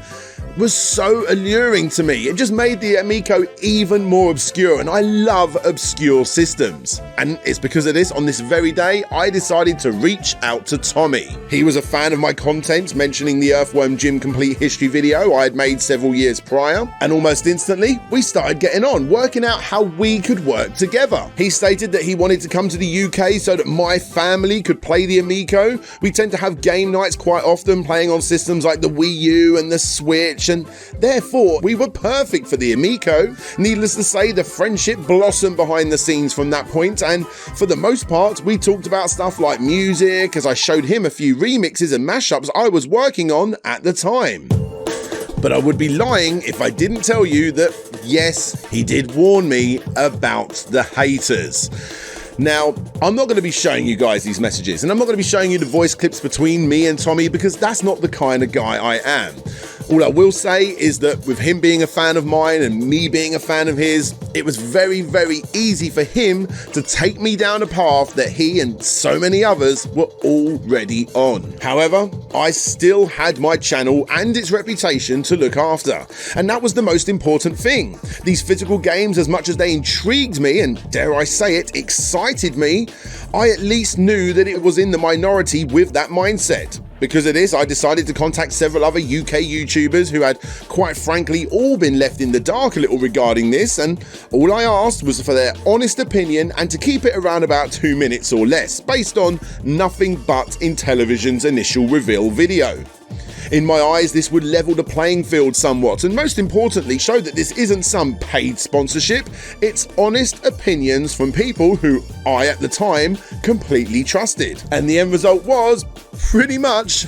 A: was so alluring to me. It just made the Amico even more obscure, and I love obscure systems. And it's because of this, on this very day, I decided to reach out to Tommy. He was a fan of my content, mentioning the Earthworm Jim Complete History video I had made several years prior, and almost instantly, we started getting on, working out how we could work together. He stated that he wanted to come to the UK so that my family could play the Amico. We tend to have game nights quite often, playing on systems like the Wii U and the Switch, and therefore we were perfect for the Amico. Needless to say, the friendship blossomed behind the scenes from that point, and for the most part we talked about stuff like music, as I showed him a few remixes and mashups I was working on at the time. But I would be lying if I didn't tell you that yes, he did warn me about the haters. Now, I'm not going to be showing you guys these messages, and I'm not going to be showing you the voice clips between me and Tommy, because that's not the kind of guy I am. All I will say is that with him being a fan of mine and me being a fan of his, it was very, very easy for him to take me down a path that he and so many others were already on. However, I still had my channel and its reputation to look after, and that was the most important thing. These physical games, as much as they intrigued me and, dare I say it, excited me, I at least knew that it was in the minority with that mindset. Because of this, I decided to contact several other UK YouTubers who had, quite frankly, all been left in the dark a little regarding this, and all I asked was for their honest opinion and to keep it around about 2 minutes or less, based on nothing but Intellivision's initial reveal video. In my eyes, this would level the playing field somewhat, and most importantly, show that this isn't some paid sponsorship, it's honest opinions from people who I, at the time, completely trusted. And the end result was, pretty much,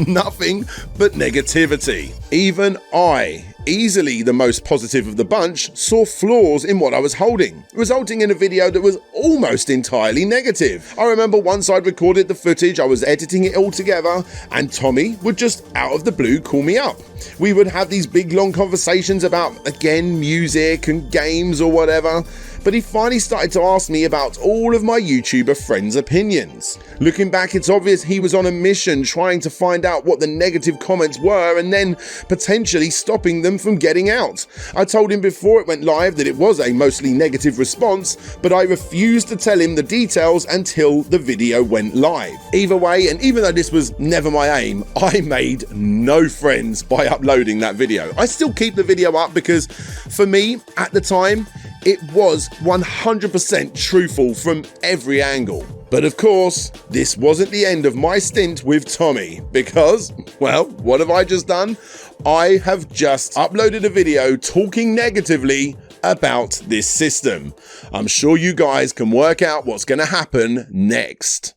A: nothing but negativity. Even I, easily the most positive of the bunch, saw flaws in what I was holding, resulting in a video that was almost entirely negative. I remember once I'd recorded the footage, I was editing it all together, and Tommy would just out of the blue call me up. We would have these big long conversations about, again, music and games or whatever, but he finally started to ask me about all of my YouTuber friends' opinions. Looking back, it's obvious he was on a mission trying to find out what the negative comments were and then potentially stopping them from getting out. I told him before it went live that it was a mostly negative response, but I refused to tell him the details until the video went live. Either way, and even though this was never my aim, I made no friends by uploading that video. I still keep the video up because, for me, at the time, it was 100% truthful from every angle. But of course, this wasn't the end of my stint with Tommy, because, well, what have I just done? I have just uploaded a video talking negatively about this system. I'm sure you guys can work out what's going to happen next.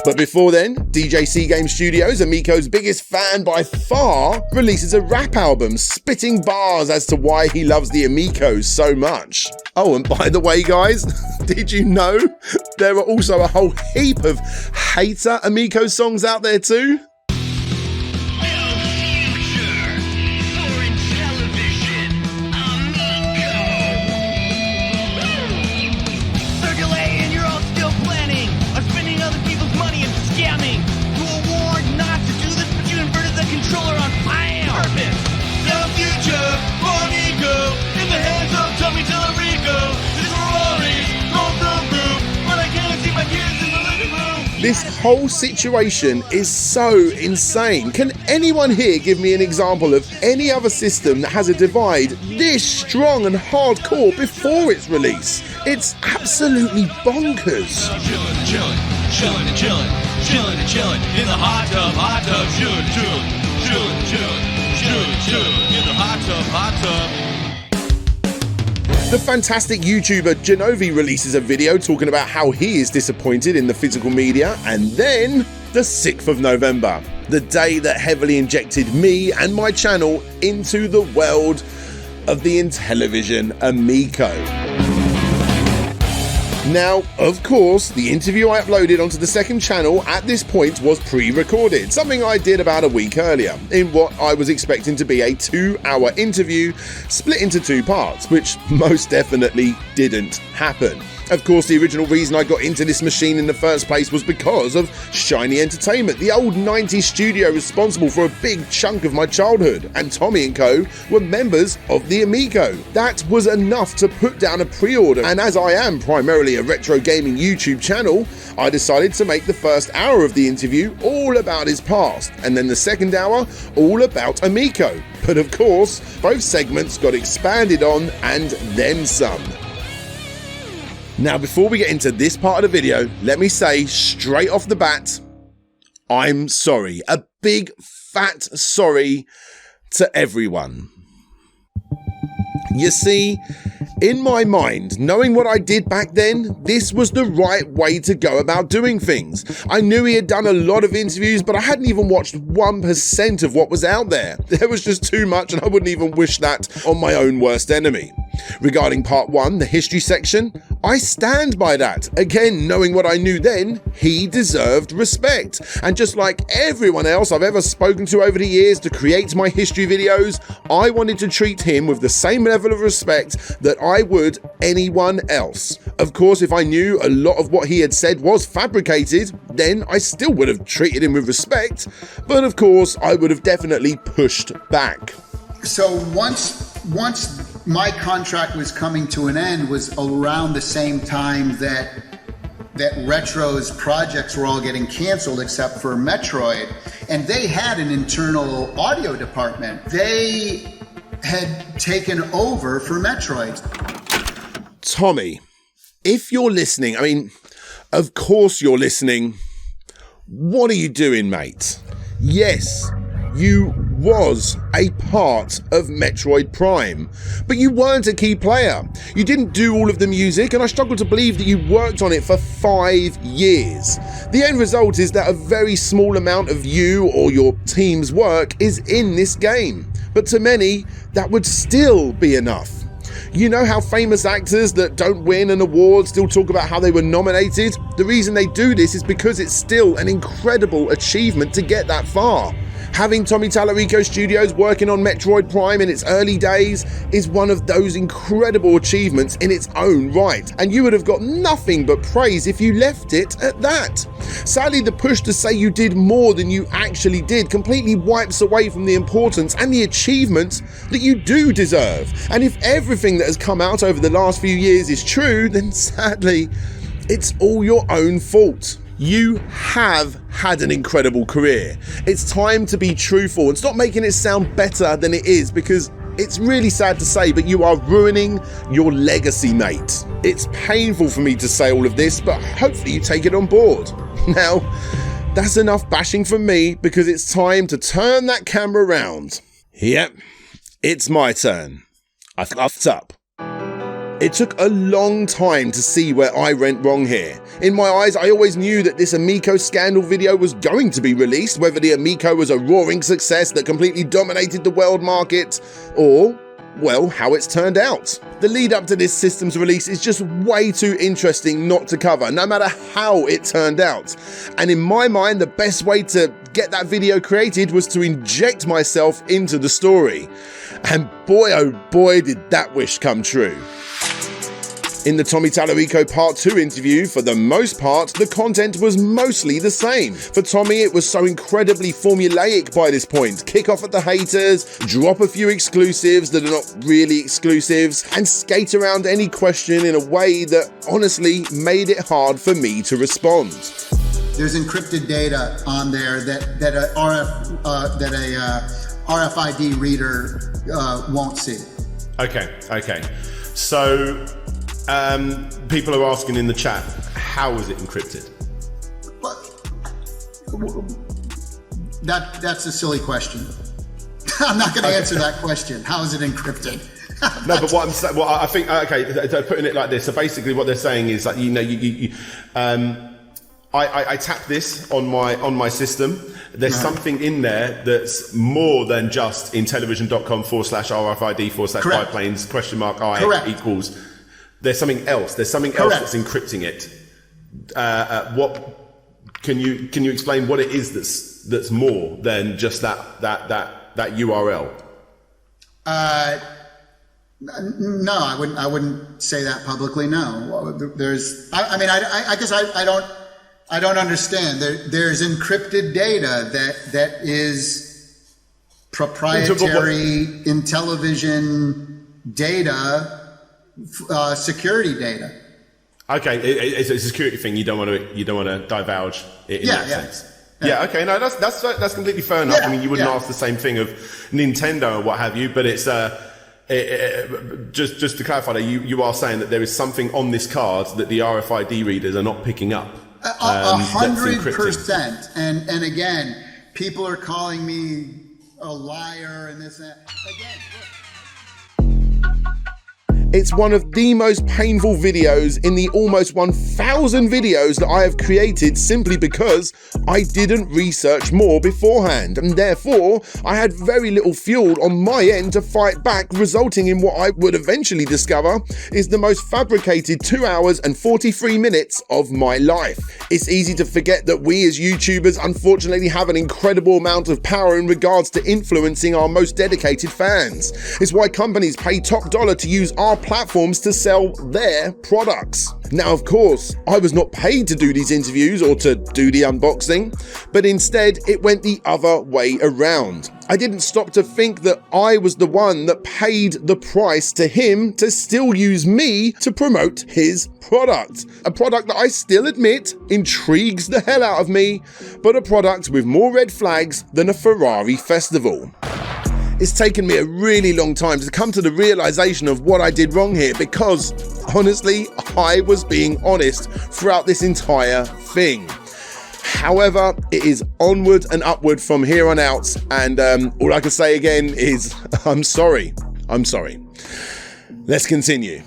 A: But before then, DJ C Game Studios, Amico's biggest fan by far, releases a rap album spitting bars as to why he loves the Amico so much. Oh, and by the way, guys, did you know there are also a whole heap of hater Amico songs out there too?
S: Controller on purpose. The future for Amico in the hands of Tommy Tallarico. This Ferrari's on the roof, but I can't see my kids in the living room.
A: This whole situation is so insane. Can anyone here give me an example of any other system that has a divide this strong and hardcore before its release? It's absolutely bonkers.
S: Chillin' in the hot tub, chillin' in the hot tub.
A: The fantastic YouTuber Genovi releases a video talking about how he is disappointed in the physical media, and then the 6th of November, the day that heavily injected me and my channel into the world of the Intellivision Amico. Now, of course, the interview I uploaded onto the second channel at this point was pre-recorded, something I did about a week earlier, in what I was expecting to be a 2-hour interview split into 2 parts, which most definitely didn't happen. Of course, the original reason I got into this machine in the first place was because of Shiny Entertainment, the old 90s studio responsible for a big chunk of my childhood, and Tommy & Co. were members of the Amico. That was enough to put down a pre-order, and as I am primarily a retro gaming YouTube channel, I decided to make the first hour of the interview all about his past, and then the second hour all about Amico. But of course, both segments got expanded on and then some. Now, before we get into this part of the video, let me say straight off the bat, I'm sorry. A big fat sorry to everyone. You see, in my mind, knowing what I did back then, this was the right way to go about doing things. I knew he had done a lot of interviews, but I hadn't even watched 1% of what was out there. There was just too much, and I wouldn't even wish that on my own worst enemy. Regarding part 1, the history section, I stand by that. Again, knowing what I knew then, he deserved respect. And just like everyone else I've ever spoken to over the years to create my history videos, I wanted to treat him with the same level of respect that I would anyone else. Of course, if I knew a lot of what he had said was fabricated, then I still would have treated him with respect. But of course, I would have definitely pushed back.
D: So once my contract was coming to an end was around the same time that Retro's projects were all getting canceled except for Metroid, and they had an internal audio department. They had taken over for Metroid.
A: Tommy, if you're listening, I mean, of course you're listening, what are you doing, mate? Yes, you was a part of Metroid Prime, but you weren't a key player. You didn't do all of the music, and I struggle to believe that you worked on it for 5 years. The end result is that a very small amount of you or your team's work is in this game, but to many, that would still be enough. You know how famous actors that don't win an award still talk about how they were nominated? The reason they do this is because it's still an incredible achievement to get that far. Having Tommy Tallarico Studios working on Metroid Prime in its early days is one of those incredible achievements in its own right, and you would have got nothing but praise if you left it at that. Sadly, the push to say you did more than you actually did completely wipes away from the importance and the achievements that you do deserve. And if everything that has come out over the last few years is true, then sadly, it's all your own fault. You have had an incredible career. It's time to be truthful and stop making it sound better than it is, because it's really sad to say, but you are ruining your legacy, mate. It's painful for me to say all of this, but hopefully you take it on board. Now, that's enough bashing from me, because it's time to turn that camera around. Yep, it's my turn. I fucked up. It took a long time to see where I went wrong here. In my eyes, I always knew that this Amico Scandal video was going to be released, whether the Amico was a roaring success that completely dominated the world market, or, well, how it's turned out. The lead up to this system's release is just way too interesting not to cover, no matter how it turned out. And in my mind, the best way to get that video created was to inject myself into the story. And boy, oh boy, did that wish come true. In the Tommy Tallarico Part 2 interview, for the most part, the content was mostly the same. For Tommy, it was so incredibly formulaic by this point. Kick off at the haters, drop a few exclusives that are not really exclusives, and skate around any question in a way that honestly made it hard for me to respond.
D: there's encrypted data on there that a RFID reader won't see.
A: Okay. So people are asking in the chat, how is it encrypted?
D: That's a silly question. I'm not going to answer that question. How is it encrypted?
A: No, but what I'm saying, well, I think, okay, putting it like this. So basically, what they're saying is like, I tap this on my system. There's something in there that's more than just Intellivision.com/RFID/biplanes?I equals. There's something else. There's something else that's encrypting it. What can you explain what it is that's more than just that URL?
D: No, I wouldn't say that publicly. No, I guess I don't understand. There's encrypted data that is proprietary Intellivision data, security data.
A: Okay, it's a security thing. You don't want to divulge it in that sense. Yeah. Okay. No, that's completely fair enough. I mean, you wouldn't ask the same thing of Nintendo or what have you, but it's just to clarify that you are saying that there is something on this card that the RFID readers are not picking up.
D: 100%. And again, people are calling me a liar and this and that. Again,
A: It's one of the most painful videos in the almost 1,000 videos that I have created simply because I didn't research more beforehand, and therefore I had very little fuel on my end to fight back, resulting in what I would eventually discover is the most fabricated 2 hours and 43 minutes of my life. It's easy to forget that we as YouTubers unfortunately have an incredible amount of power in regards to influencing our most dedicated fans. It's why companies pay top dollar to use our platforms to sell their products. Now, of course, I was not paid to do these interviews or to do the unboxing, but instead it went the other way around. I didn't stop to think that I was the one that paid the price to him to still use me to promote his product. A product that I still admit intrigues the hell out of me, but a product with more red flags than a Ferrari festival. It's taken me a really long time to come to the realization of what I did wrong here, because honestly, I was being honest throughout this entire thing. However, it is onward and upward from here on out, and all I can say again is I'm sorry. Let's continue.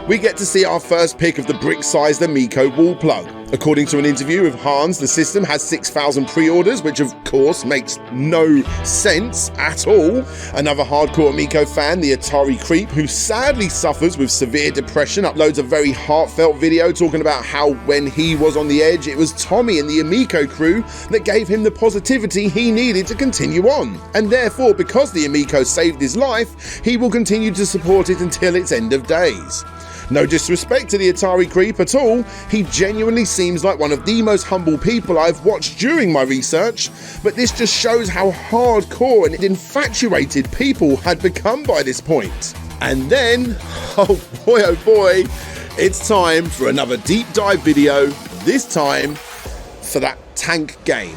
A: We get to see our first pick of the brick-sized Amico wall plug. According to an interview with Hans, the system has 6,000 pre-orders, which of course makes no sense at all. Another hardcore Amico fan, the Atari Creep, who sadly suffers with severe depression, uploads a very heartfelt video talking about how when he was on the edge, it was Tommy and the Amico crew that gave him the positivity he needed to continue on. And therefore, because the Amico saved his life, he will continue to support it until its end of days. No disrespect to the Atari Creep at all, he genuinely seems like one of the most humble people I've watched during my research, but this just shows how hardcore and infatuated people had become by this point. And then, oh boy, it's time for another deep dive video, this time for that tank game.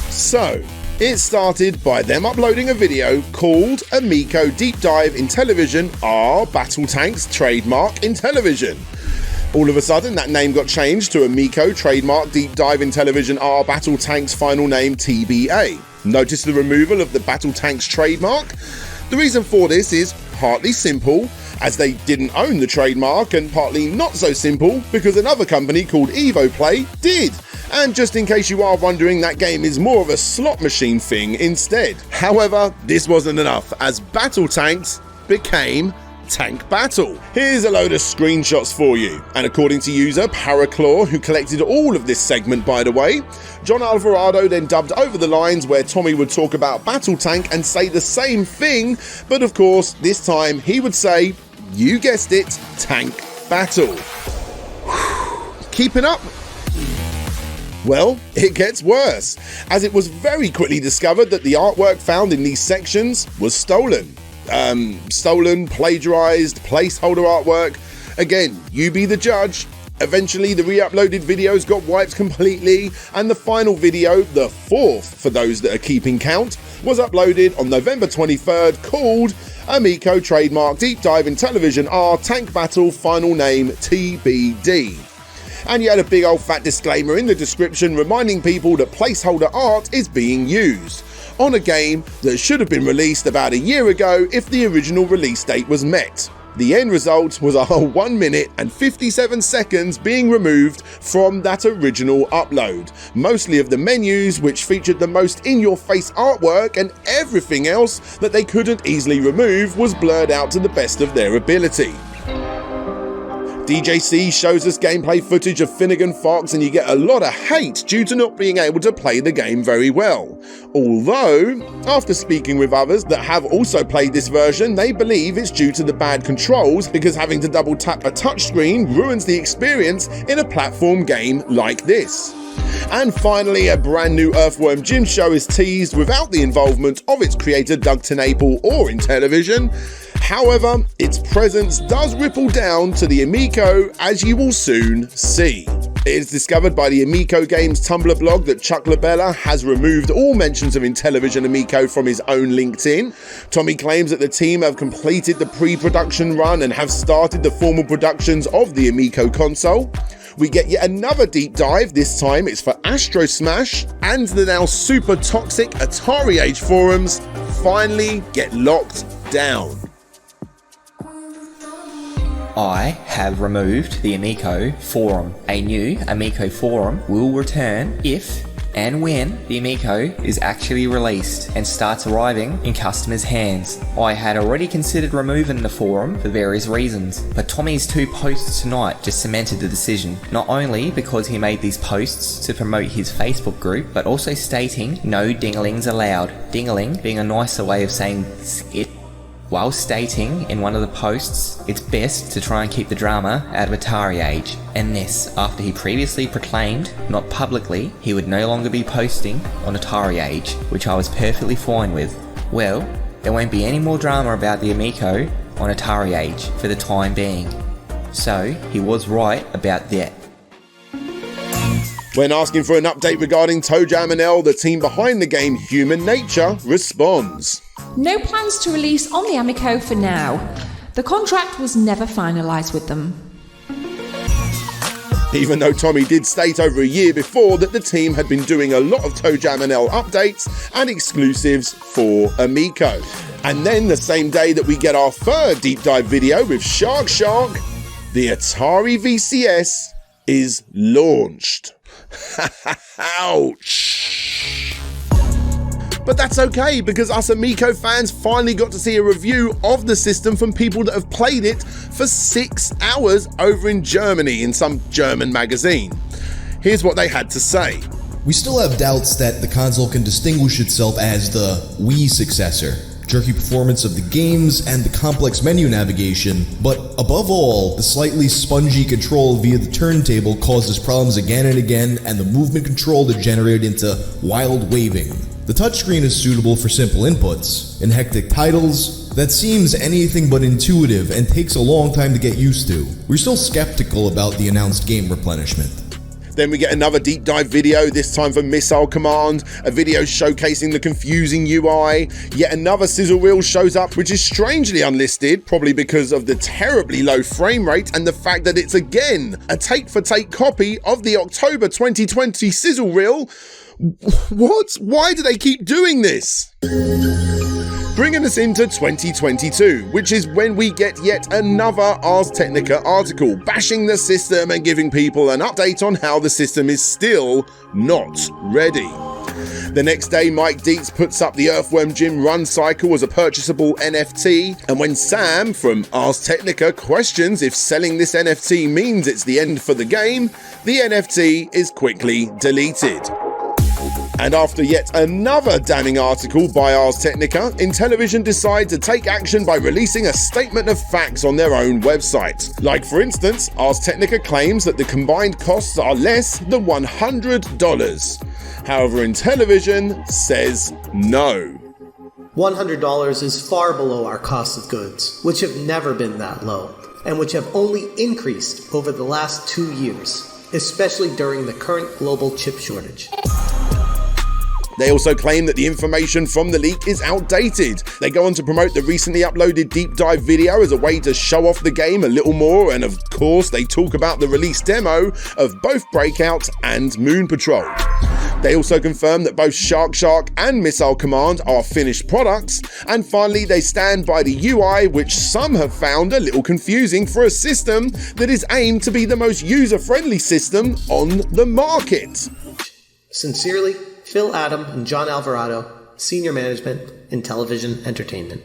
A: So, it started by them uploading a video called Amico Deep Dive Intellivision R Battle Tanks Trademark Intellivision. All of a sudden, that name got changed to Amico Trademark Deep Dive Intellivision R Battle Tanks Final Name TBA. Notice the removal of the Battle Tanks trademark? The reason for this is partly simple, as they didn't own the trademark, and partly not so simple because another company called EvoPlay did. And just in case you are wondering, that game is more of a slot machine thing instead. However, this wasn't enough, as Battle Tanks became Tank Battle. Here's a load of screenshots for you, and according to user Paraclaw, who collected all of this segment by the way, John Alvarado then dubbed over the lines where Tommy would talk about Battle Tank and say the same thing, but of course this time he would say, you guessed it, Tank Battle. Keeping up? Well, it gets worse, as it was very quickly discovered that the artwork found in these sections was stolen. Stolen, plagiarized, placeholder artwork. Again, you be the judge. Eventually, the re-uploaded videos got wiped completely, and the final video, the fourth for those that are keeping count, was uploaded on November 23rd called Amico Trademark Deep Dive Intellivision R Tank Battle Final Name TBD. And you had a big old fat disclaimer in the description reminding people that placeholder art is being used on a game that should have been released about a year ago if the original release date was met. The end result was a whole 1 minute and 57 seconds being removed from that original upload. Mostly of the menus, which featured the most in-your-face artwork, and everything else that they couldn't easily remove was blurred out to the best of their ability. DJC shows us gameplay footage of Finnegan Fox, and you get a lot of hate due to not being able to play the game very well. Although, after speaking with others that have also played this version, they believe it's due to the bad controls, because having to double tap a touchscreen ruins the experience in a platform game like this. And finally, a brand new Earthworm Jim show is teased without the involvement of its creator Doug TenNapel or Intellivision. However, its presence does ripple down to the Amico, as you will soon see. It is discovered by the Amico Games Tumblr blog that Chuck Labella has removed all mentions of Intellivision Amico from his own LinkedIn. Tommy claims that the team have completed the pre-production run and have started the formal productions of the Amico console. We get yet another deep dive, this time it's for Astro Smash, and the now super toxic Atari Age forums finally get locked down.
J: I have removed the Amico forum. A new Amico forum will return if and when the Amico is actually released and starts arriving in customers' hands. I had already considered removing the forum for various reasons, but Tommy's 2 posts tonight just cemented the decision, not only because he made these posts to promote his Facebook group, but also stating no dinglings allowed. Dingling being a nicer way of saying skit, while stating in one of the posts it's best to try and keep the drama out of Atari Age, and this after he previously proclaimed, not publicly, he would no longer be posting on Atari Age, which I was perfectly fine with. Well, there won't be any more drama about the Amico on Atari Age for the time being. So he was right about that.
A: When asking for an update regarding ToeJam and L, the team behind the game Human Nature responds.
Q: No plans to release on the Amico for now. The contract was never finalised with them.
A: Even though Tommy did state over a year before that the team had been doing a lot of ToeJam and L updates and exclusives for Amico. And then the same day that we get our third deep dive video with Shark, the Atari VCS is launched. Ouch. But that's okay, because us Amico fans finally got to see a review of the system from people that have played it for 6 hours over in Germany in some German magazine. Here's what they had to say.
V: We still have doubts that the console can distinguish itself as the Wii successor. Jerky performance of the games and the complex menu navigation, but above all, the slightly spongy control via the turntable causes problems again and again, and the movement control degenerated into wild waving. The touchscreen is suitable for simple inputs. In hectic titles, that seems anything but intuitive and takes a long time to get used to. We're still skeptical about the announced game replenishment.
A: Then we get another deep dive video, this time for Missile Command, a video showcasing the confusing UI. Yet another sizzle reel shows up, which is strangely unlisted, probably because of the terribly low frame rate and the fact that it's again a take-for-take copy of the October 2020 sizzle reel. What? Why do they keep doing this? Bringing us into 2022, which is when we get yet another Ars Technica article bashing the system and giving people an update on how the system is still not ready. The next day, Mike Dietz puts up the Earthworm Jim run cycle as a purchasable NFT, and when Sam from Ars Technica questions if selling this NFT means it's the end for the game, the NFT is quickly deleted. And after yet another damning article by Ars Technica, Intellivision decide to take action by releasing a statement of facts on their own website. Like for instance, Ars Technica claims that the combined costs are less than $100. However, Intellivision says no.
T: $100 is far below our cost of goods, which have never been that low. and which have only increased over the last 2 years, especially during the current global chip shortage.
A: They also claim that the information from the leak is outdated. They go on to promote the recently uploaded deep dive video as a way to show off the game a little more, and of course they talk about the release demo of both Breakout and Moon Patrol. They also confirm that both Shark and Missile Command are finished products, and finally they stand by the UI, which some have found a little confusing for a system that is aimed to be the most user-friendly system on the market.
T: Sincerely, Phil Adam and John Alvarado, Senior Management, Intellivision Entertainment.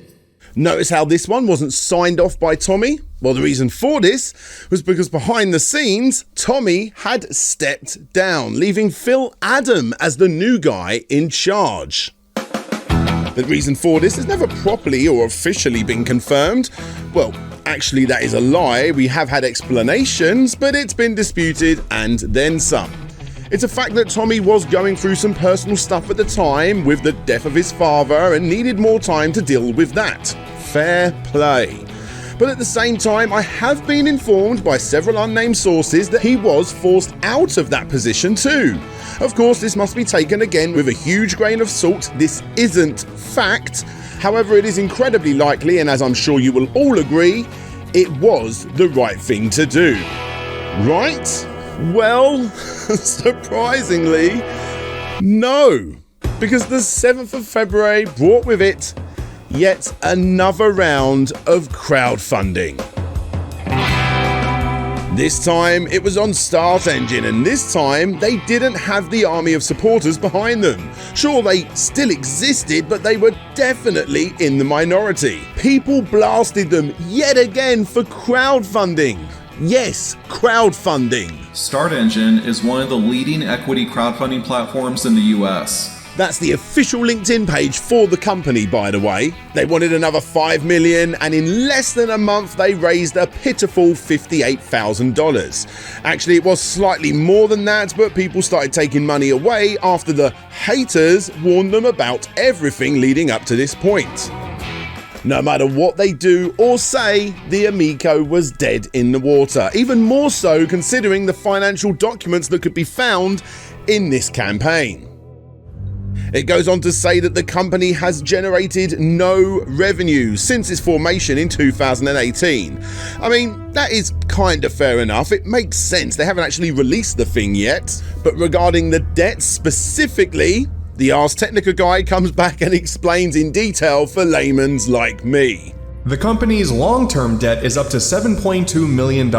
A: Notice how this one wasn't signed off by Tommy? Well, the reason for this was because behind the scenes, Tommy had stepped down, leaving Phil Adam as the new guy in charge. The reason for this has never properly or officially been confirmed. Well, actually that is a lie. We have had explanations, but it's been disputed and then some. It's a fact that Tommy was going through some personal stuff at the time with the death of his father and needed more time to deal with that. Fair play. But at the same time, I have been informed by several unnamed sources that he was forced out of that position too. Of course, this must be taken again with a huge grain of salt. This isn't fact. However, it is incredibly likely, and as I'm sure you will all agree, it was the right thing to do. Right? Well, surprisingly, no. Because the 7th of February brought with it yet another round of crowdfunding. This time it was on STOPengine, and this time they didn't have the army of supporters behind them. Sure, they still existed, but they were definitely in the minority. People blasted them yet again for crowdfunding. Yes, crowdfunding.
F: STOPengine is one of the leading equity crowdfunding platforms in the US.
A: That's the official LinkedIn page for the company, by the way. They wanted another $5 million, and in less than a month they raised a pitiful $58,000. Actually, it was slightly more than that, but people started taking money away after the haters warned them about everything leading up to this point. No matter what they do or say, the Amico was dead in the water. Even more so considering the financial documents that could be found in this campaign. It goes on to say that the company has generated no revenue since its formation in 2018. I mean, that is kind of fair enough. It makes sense. They haven't actually released the thing yet. But regarding the debt specifically, the Ars Technica guy comes back and explains in detail for layman's like me.
I: The company's long-term debt is up to $7.2 million,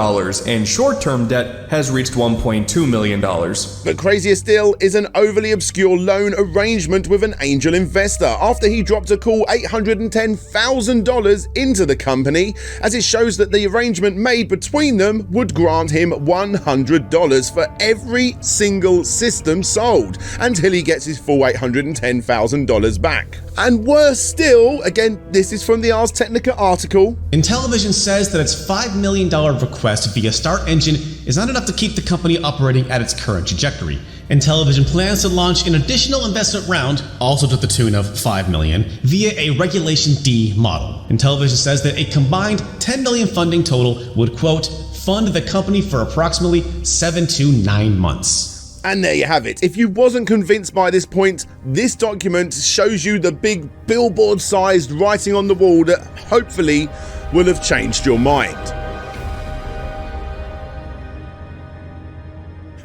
I: and short-term debt has reached $1.2 million.
A: But crazier still is an overly obscure loan arrangement with an angel investor after he dropped a cool $810,000 into the company, as it shows that the arrangement made between them would grant him $100 for every single system sold until he gets his full $810,000 back. And worse still, again, this is from the Ars Technica article.
U: Intellivision says that its $5 million request via STOPengine is not enough to keep the company operating at its current trajectory. Intellivision plans to launch an additional investment round, also to the tune of $5 million, via a Regulation D model. Intellivision says that a combined $10 million funding total would, quote, fund the company for approximately 7 to 9 months.
A: And there you have it. If you wasn't convinced by this point, this document shows you the big billboard-sized writing on the wall that hopefully will have changed your mind.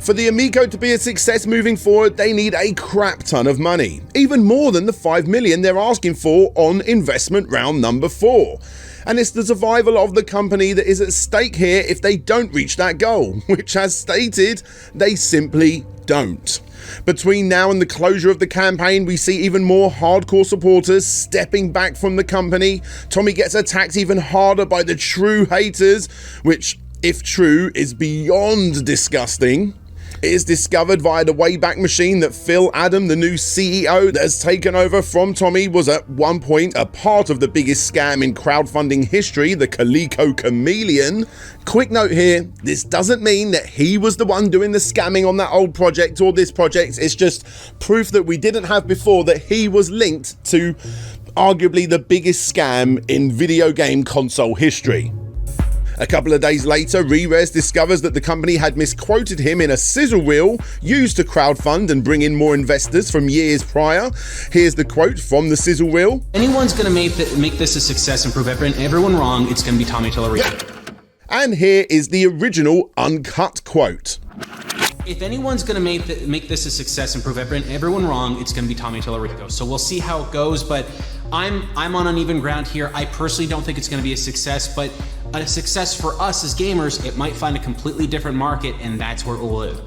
A: For the Amico to be a success moving forward, they need a crap ton of money. Even more than the $5 million they're asking for on investment round number 4. And it's the survival of the company that is at stake here if they don't reach that goal, which, as stated, they simply don't. Between now and the closure of the campaign, we see even more hardcore supporters stepping back from the company. Tommy gets attacked even harder by the true haters, which, if true, is beyond disgusting. It is discovered via the Wayback Machine that Phil Adam, the new CEO that has taken over from Tommy, was at one point a part of the biggest scam in crowdfunding history, the Calico Chameleon. Quick note here, this doesn't mean that he was the one doing the scamming on that old project or this project. It's just proof that we didn't have before that he was linked to arguably the biggest scam in video game console history. A couple of days later, Re-Res discovers that the company had misquoted him in a sizzle reel used to crowdfund and bring in more investors from years prior. Here's the quote from the sizzle reel.
K: Anyone's going to make this a success and prove everyone wrong, it's going to be Tommy Tallarico.
A: And here is the original uncut quote.
K: If anyone's going to make this a success and prove everyone wrong, it's going to be Tommy Tallarico. So we'll see how it goes, but I'm on uneven ground here. I personally don't think it's going to be a success, but a success for us as gamers, it might find a completely different market, and that's where it will live.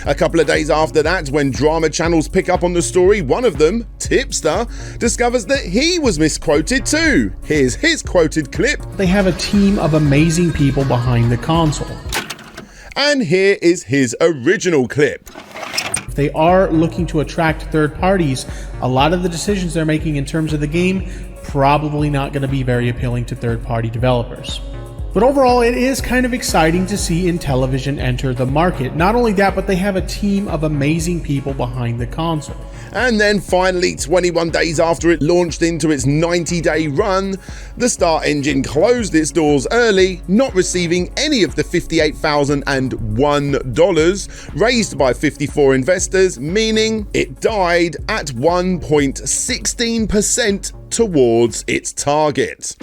A: A couple of days after that, when drama channels pick up on the story, one of them, Tipster, discovers that he was misquoted too. Here's his quoted clip.
L: They have a team of amazing people behind the console.
A: And here is his original clip.
L: If they are looking to attract third parties, a lot of the decisions they're making in terms of the game probably not going to be very appealing to third-party developers. But overall, it is kind of exciting to see Intellivision enter the market. Not only that, but they have a team of amazing people behind the console.
A: And then finally, 21 days after it launched into its 90-day run, the STOPengine closed its doors early, not receiving any of the $58,001 raised by 54 investors, meaning it died at 1.16% towards its target.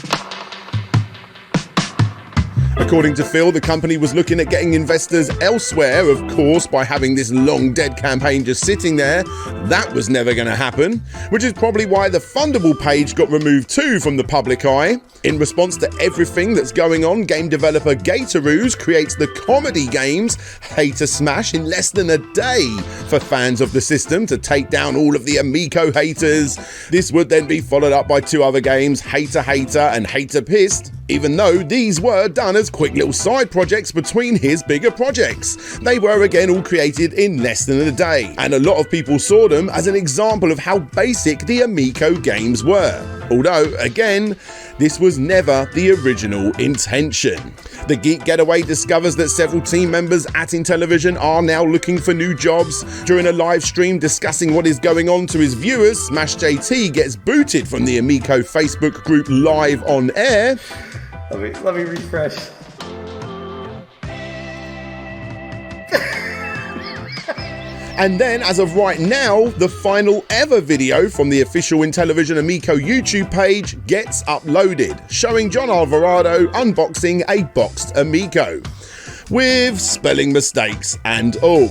A: According to Phil, the company was looking at getting investors elsewhere, of course, by having this long dead campaign just sitting there. That was never going to happen, which is probably why the Fundable page got removed too from the public eye. In response to everything that's going on, game developer Gatoroos creates the comedy games Hater Smash in less than a day for fans of the system to take down all of the Amico haters. This would then be followed up by two other games, Hater Hater and Hater Pissed, even though these were done as quick little side projects between his bigger projects. They were again all created in less than a day, and a lot of people saw them as an example of how basic the Amico games were. Although, again, this was never the original intention. The Geek Getaway discovers that several team members at Intellivision are now looking for new jobs. During a live stream discussing what is going on to his viewers, Smash JT gets booted from the Amico Facebook group live on air.
J: Let me refresh.
A: And then, as of right now, the final ever video from the official Intellivision Amico YouTube page gets uploaded, showing John Alvarado unboxing a boxed Amico, with spelling mistakes and all.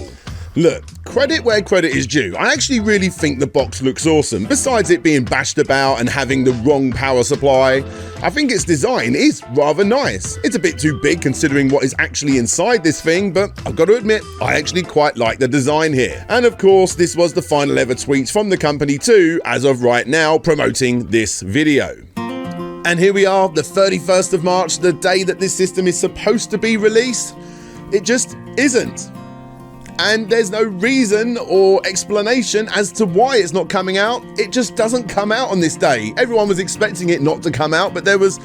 A: Look, credit where credit is due. I actually really think the box looks awesome. Besides it being bashed about and having the wrong power supply, I think its design is rather nice. It's a bit too big considering what is actually inside this thing, but I've got to admit, I actually quite like the design here. And of course, this was the final ever tweet from the company too, as of right now, promoting this video. And here we are, the 31st of March, the day that this system is supposed to be released. It just isn't. And there's no reason or explanation as to why it's not coming out. It just doesn't come out on this day. Everyone was expecting it not to come out, but there was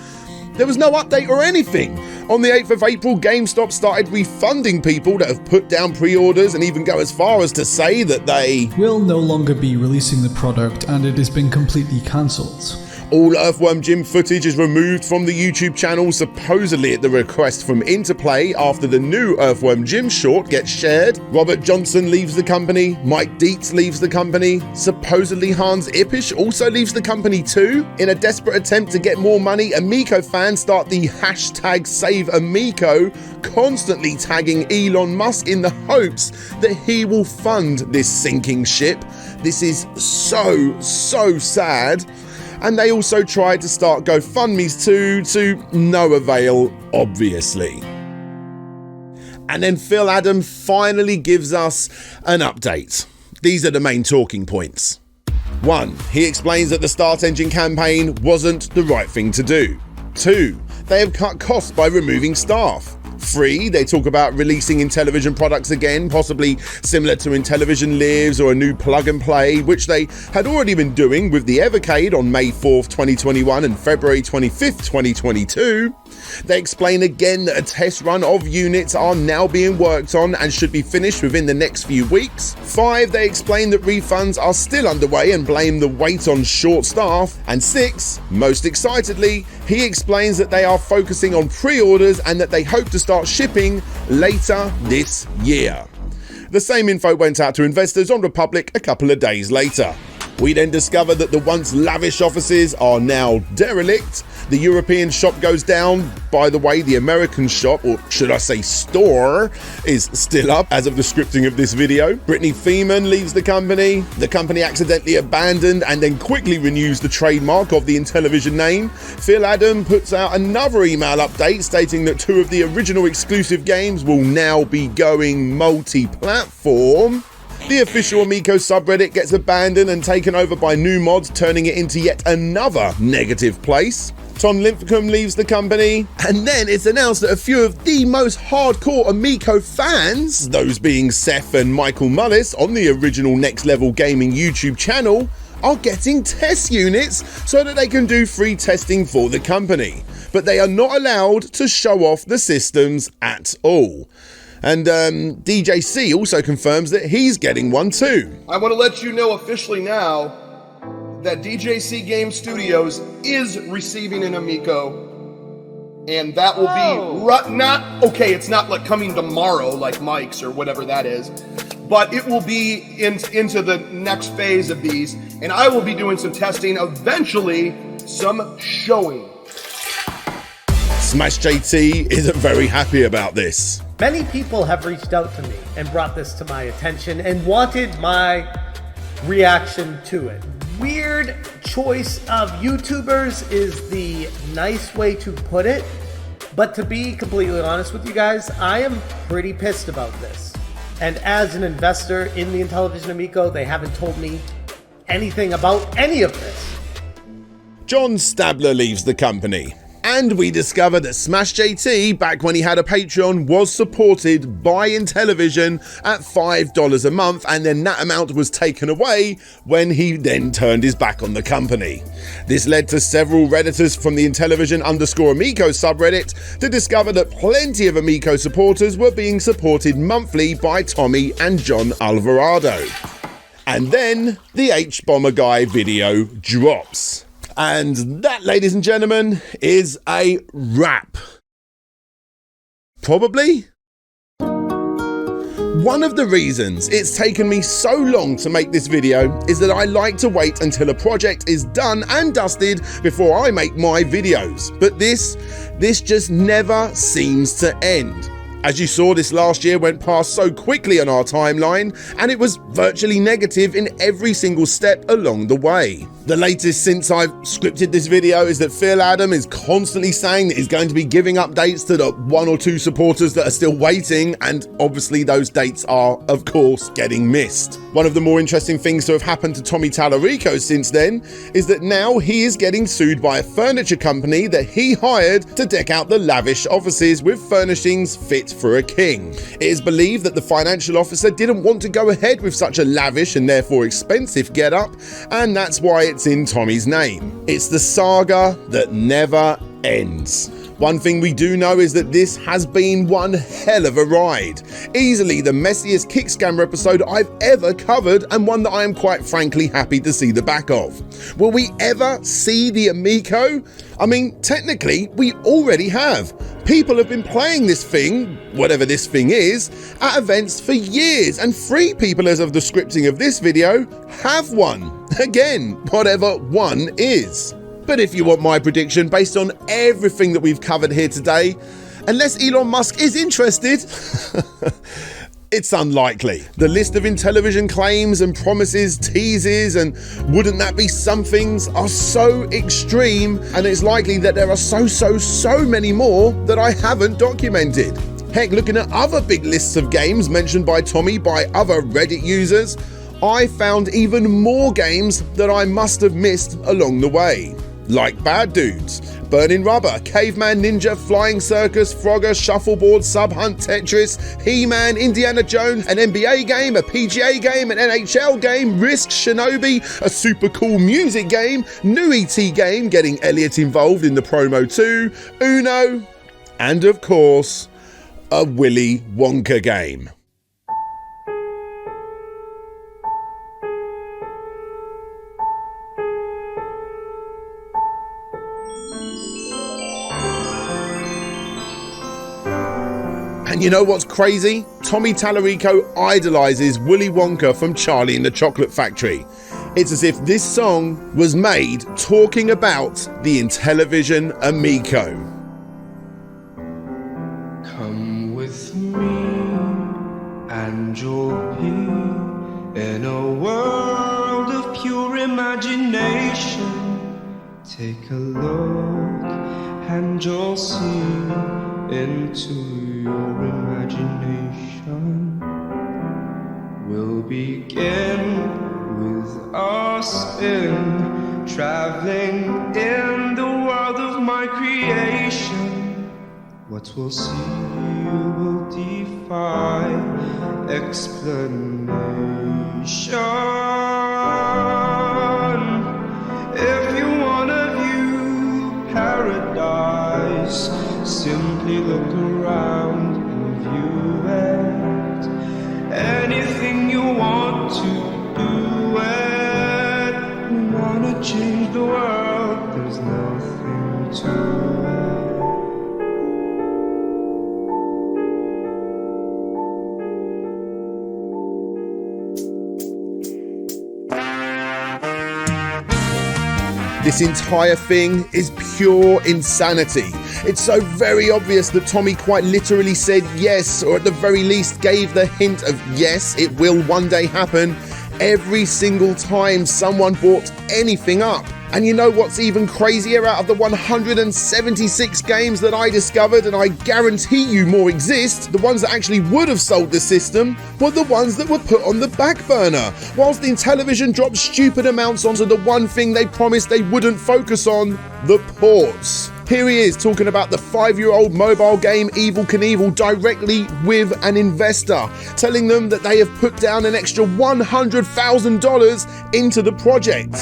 A: no update or anything. On the 8th of April, GameStop started refunding people that have put down pre-orders and even go as far as to say that they
O: will no longer be releasing the product and it has been completely cancelled.
A: All Earthworm Jim footage is removed from the YouTube channel, supposedly at the request from Interplay after the new Earthworm Jim short gets shared. Robert Johnson leaves the company, Mike Dietz leaves the company, supposedly Hans Ippisch also leaves the company too. In a desperate attempt to get more money, Amico fans start the hashtag #SaveAmico, constantly tagging Elon Musk in the hopes that he will fund this sinking ship. This is so sad. And they also tried to start GoFundMes too, to no avail, obviously. And then Phil Adam finally gives us an update. These are the main talking points. 1. He explains that the STOPengine campaign wasn't the right thing to do. 2. They have cut costs by removing staff. 3. They talk about releasing Intellivision products again, possibly similar to Intellivision Lives or a new plug and play, which they had already been doing with the Evercade on May 4th, 2021 and February 25th, 2022. They explain again that a test run of units are now being worked on and should be finished within the next few weeks. 5, they explain that refunds are still underway and blame the wait on short staff. And 6, most excitedly, he explains that they are focusing on pre-orders and that they hope to start shipping later this year. The same info went out to investors on Republic a couple of days later. We then discover that the once lavish offices are now derelict. The European shop goes down. By the way, the American shop, or should I say store, is still up as of the scripting of this video. Brittany Feeman leaves the company. The company accidentally abandoned and then quickly renews the trademark of the Intellivision name. Phil Adam puts out another email update stating that 2 of the original exclusive games will now be going multi-platform. The official Amico subreddit gets abandoned and taken over by new mods, turning it into yet another negative place. Tom Linthicum leaves the company, and then it's announced that a few of the most hardcore Amico fans, those being Seth and Michael Mullis on the original Next Level Gaming YouTube channel, are getting test units so that they can do free testing for the company. But they are not allowed to show off the systems at all. And DJC also confirms that he's getting one too.
E: I want to let you know officially now that DJC Game Studios is receiving an Amico, and that will be it's not like coming tomorrow like Mike's or whatever that is, but it will be into the next phase of these, and I will be doing some testing, eventually some showing.
A: Smash JT isn't very happy about this.
T: Many people have reached out to me and brought this to my attention and wanted my reaction to it. Weird choice of YouTubers is the nice way to put it, but to be completely honest with you guys, I am pretty pissed about this. And as an investor in the Intellivision Amico, they haven't told me anything about any of this.
A: John Stabler leaves the company. And we discover that Smash JT, back when he had a Patreon, was supported by Intellivision at $5 a month, and then that amount was taken away when he then turned his back on the company. This led to several Redditors from the Intellivision_Amico subreddit to discover that plenty of Amico supporters were being supported monthly by Tommy and John Alvarado. And then the H-Bomber Guy video drops. And that, ladies and gentlemen, is a wrap. Probably. One of the reasons it's taken me so long to make this video is that I like to wait until a project is done and dusted before I make my videos. But this just never seems to end. As you saw, this last year went past so quickly on our timeline, and it was virtually negative in every single step along the way. The latest since I've scripted this video is that Phil Adam is constantly saying that he's going to be giving updates to the 1 or 2 supporters that are still waiting, and obviously those dates are, of course, getting missed. One of the more interesting things to have happened to Tommy Tallarico since then is that now he is getting sued by a furniture company that he hired to deck out the lavish offices with furnishings fit for a king. It is believed that the financial officer didn't want to go ahead with such a lavish and therefore expensive getup, and that's why it's in Tommy's name. It's the saga that never ends. One thing we do know is that this has been one hell of a ride. Easily the messiest Kickscammer episode I've ever covered, and one that I am quite frankly happy to see the back of. Will we ever see the Amico? I mean, technically, we already have. People have been playing this thing, whatever this thing is, at events for years, and 3 people as of the scripting of this video have one. Again, whatever one is. But if you want my prediction based on everything that we've covered here today, unless Elon Musk is interested, it's unlikely. The list of Intellivision claims and promises, teases, and wouldn't that be somethings are so extreme, and it's likely that there are so many more that I haven't documented. Heck, looking at other big lists of games mentioned by Tommy by other Reddit users, I found even more games that I must have missed along the way. like Bad Dudes, Burning Rubber, Caveman Ninja, Flying Circus, Frogger, Shuffleboard, Sub Hunt, Tetris, He-Man, Indiana Jones, an NBA game, a PGA game, an NHL game, Risk, Shinobi, a super cool music game, new ET game getting Elliot involved in the promo too, Uno, and of course, a Willy Wonka game. And you know what's crazy? Tommy Tallarico idolizes Willy Wonka from Charlie and the Chocolate Factory. It's as if this song was made talking about the Intellivision Amico.
M: Come with me and you'll be in a world of pure imagination. Take a look and you'll see into your imagination. We'll begin with a spin, traveling in the world of my creation. What we'll see will defy explanation. If you wanna view paradise, simply look around and view it. Anything you want to do it. Wanna change the world, there's nothing to it.
A: This entire thing is pure insanity. It's so very obvious that Tommy quite literally said yes, or at the very least gave the hint of yes, it will one day happen, every single time someone brought anything up. And you know what's even crazier? Out of the 176 games that I discovered, and I guarantee you more exist, the ones that actually would have sold the system were the ones that were put on the back burner, whilst the Intellivision dropped stupid amounts onto the one thing they promised they wouldn't focus on, the ports. Here he is talking about the 5-year-old mobile game Evel Knievel directly with an investor, telling them that they have put down an extra $100,000 into the project.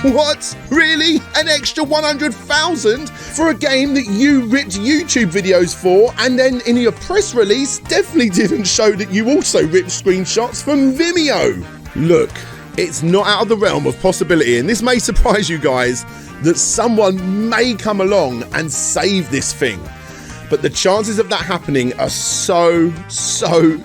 A: What? Really? An extra 100,000 for a game that you ripped YouTube videos for, and then in your press release definitely didn't show that you also ripped screenshots from Vimeo? Look, it's not out of the realm of possibility, and this may surprise you guys, that someone may come along and save this thing. But the chances of that happening are so slim.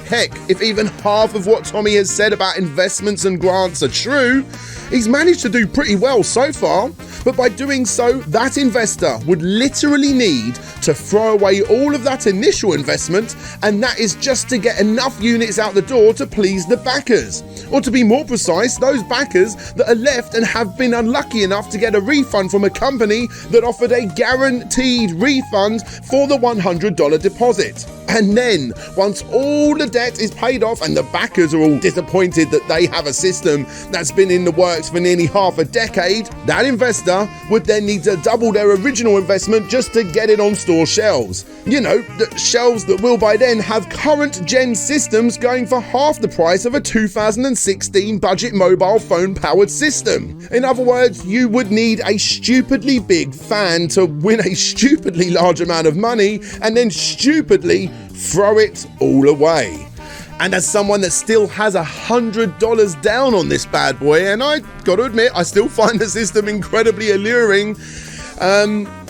A: Heck, if even half of what Tommy has said about investments and grants are true, he's managed to do pretty well so far. But by doing so, that investor would literally need to throw away all of that initial investment, and that is just to get enough units out the door to please the backers. Or to be more precise, those backers that are left and have been unlucky enough to get a refund from a company that offered a guaranteed refund for the $100 deposit. And then, once all the debt is paid off and the backers are all disappointed that they have a system that's been in the works for nearly half a decade, that investor would then need to double their original investment just to get it on store shelves. You know, the shelves that will by then have current gen systems going for half the price of a 2016 budget mobile phone powered system. In other words, you would need a stupidly big fan to win a stupidly large amount of money and then stupidly throw it all away. And as someone that still has $100 down on this bad boy, and I gotta admit, I still find the system incredibly alluring,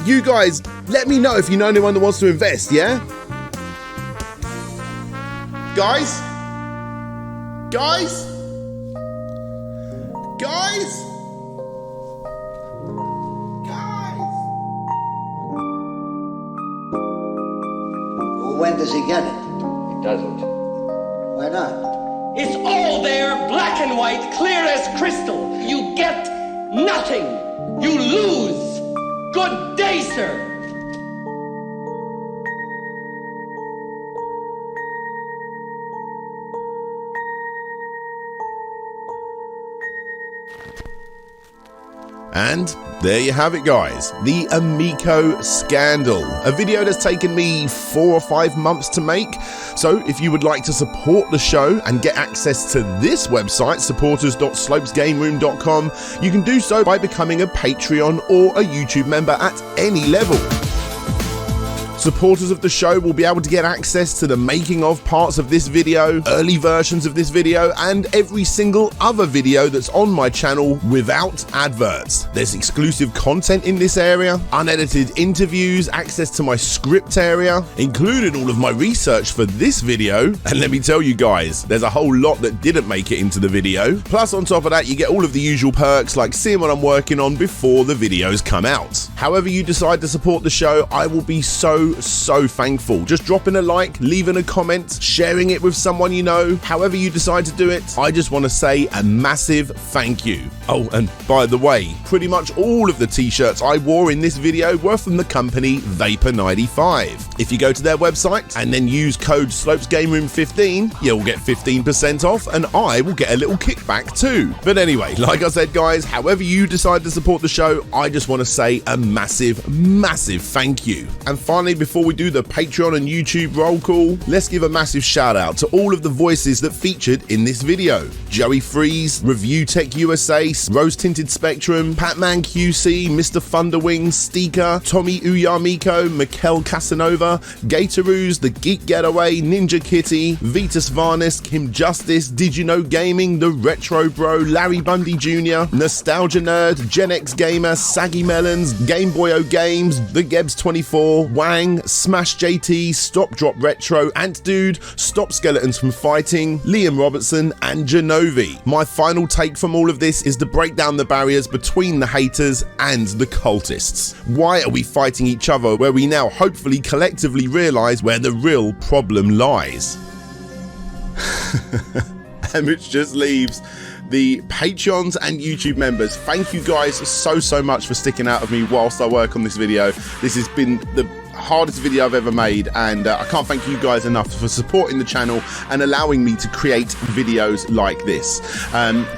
A: you guys, let me know if you know anyone that wants to invest, yeah? Guys? Guys? Guys?
P: Well, when does he get it? He doesn't. Why not?
R: It's all there, black and white, clear as crystal. You get nothing. You lose. Good day, sir.
A: And there you have it, guys. The Amico Scandal. A video that's taken me 4 or 5 months to make. So if you would like to support the show and get access to this website, supporters.slopesgameroom.com, you can do so by becoming a Patreon or a YouTube member at any level. Supporters of the show will be able to get access to the making of parts of this video, early versions of this video, and every single other video that's on my channel without adverts. There's exclusive content in this area, unedited interviews, access to my script area, including all of my research for this video. And let me tell you guys, there's a whole lot that didn't make it into the video. Plus, on top of that, you get all of the usual perks like seeing what I'm working on before the videos come out. However you decide to support the show, I will be so thankful. Just dropping a like, leaving a comment, sharing it with someone you know, however you decide to do it, I just want to say a massive thank you. Oh, and by the way, pretty much all of the t-shirts I wore in this video were from the company Vapor95. If you go to their website and then use code SlopesGameRoom15, you'll get 15% off and I will get a little kickback too. But anyway, like I said guys, however you decide to support the show, I just want to say a massive thank you. And finally, before we do the Patreon and YouTube roll call, let's give a massive shout out to all of the voices that featured in this video. Joey Freeze, Review Tech USA, Rose Tinted Spectrum, Patman QC, Mr. Thunderwing, Steaker, Tommy Amico, Mikkel Casanova, Gatoroos, The Geek Getaway, Ninja Kitty, Vitus Varnis, Kim Justice, Did You Know Gaming, The Retro Bro, Larry Bundy Jr., Nostalgia Nerd, Gen X Gamer, Saggy Melons, Game Boyo Games, The Gebs 24, Wang, Smash JT, Stop Drop Retro, Ant Dude, Stop Skeletons from Fighting, Liam Robertson, and Genovi. My final take from all of this is to break down the barriers between the haters and the cultists. Why are we fighting each other where we now hopefully collectively realise where the real problem lies? And which just leaves the Patreons and YouTube members. Thank you guys so much for sticking out with me whilst I work on this video. This has been the hardest video I've ever made, and I can't thank you guys enough for supporting the channel and allowing me to create videos like this.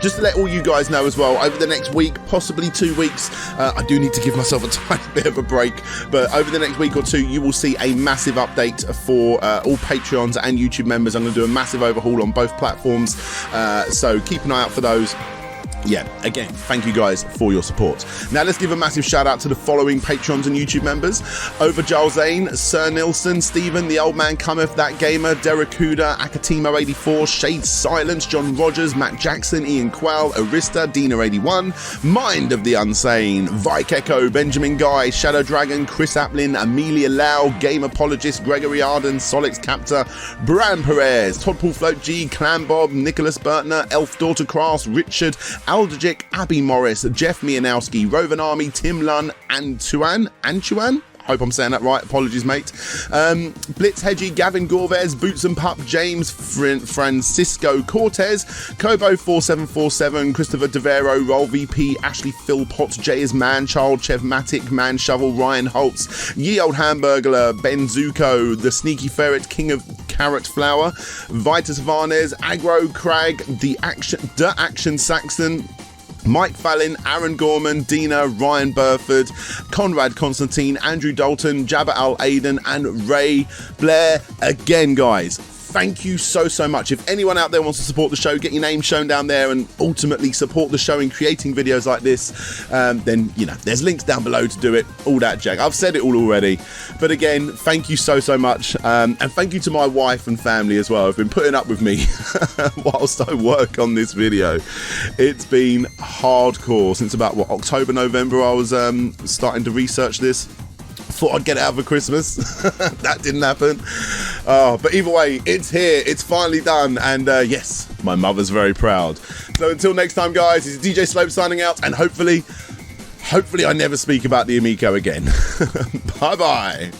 A: Just to let all you guys know as well, over the next week, possibly 2 weeks, I do need to give myself a tiny bit of a break, but over the next week or two you will see a massive update for all Patreons and YouTube members. I'm going to do a massive overhaul on both platforms, so keep an eye out for those. Yeah, again, thank you guys for your support. Now let's give a massive shout out to the following Patrons and YouTube members: Over Giles Zane, Sir Nilsson, Stephen, The Old Man Cometh, That Gamer, Derek Huda, Akatimo84, Shade Silence, John Rogers, Matt Jackson, Ian Quell, Arista, Dina81, Mind of the Unsane, Vike Echo, Benjamin Guy, Shadow Dragon, Chris Aplin, Amelia Lau, Game Apologist, Gregory Arden, Solix Captor, Bran Perez, Todd Paul Float G, Clan Bob, Nicholas Bertner, Elf Daughter Crass, Richard, Alderjic, Abby Morris, Jeff Mianowski, Rovan Army, Tim Lunn, Antuan? Hope I'm saying that right. Apologies, mate. Blitz Hedgie, Gavin Gorvez, Boots and Pup, James, Francisco Cortez, Kobo4747, Christopher Devero, Roll VP, Ashley Philpott, Jay is Manchild, Chev Matic, Man Shovel, Ryan Holtz, Ye Old Hamburglar, Ben Zuko, The Sneaky Ferret, King of Carrot Flower, Vitus Varnes, Aggro Crag, The Action Saxon, Mike Fallon, Aaron Gorman, Dina, Ryan Burford, Conrad Constantine, Andrew Dalton, Jabba Al Aiden, and Ray Blair. Again, guys, thank you so much. If anyone out there wants to support the show, get your name shown down there and ultimately support the show in creating videos like this, then, you know, there's links down below to do it, all that jack. I've said it all already, but again, thank you so much, and thank you to my wife and family as well, who've been putting up with me whilst I work on this video. It's been hardcore since about, what, October, November I was starting to research this. Thought I'd get it out for Christmas. That didn't happen. But either way, it's here. It's finally done. And yes, my mother's very proud. So until next time, guys, this is DJ Slope signing out. And hopefully I never speak about the Amico again. Bye-bye.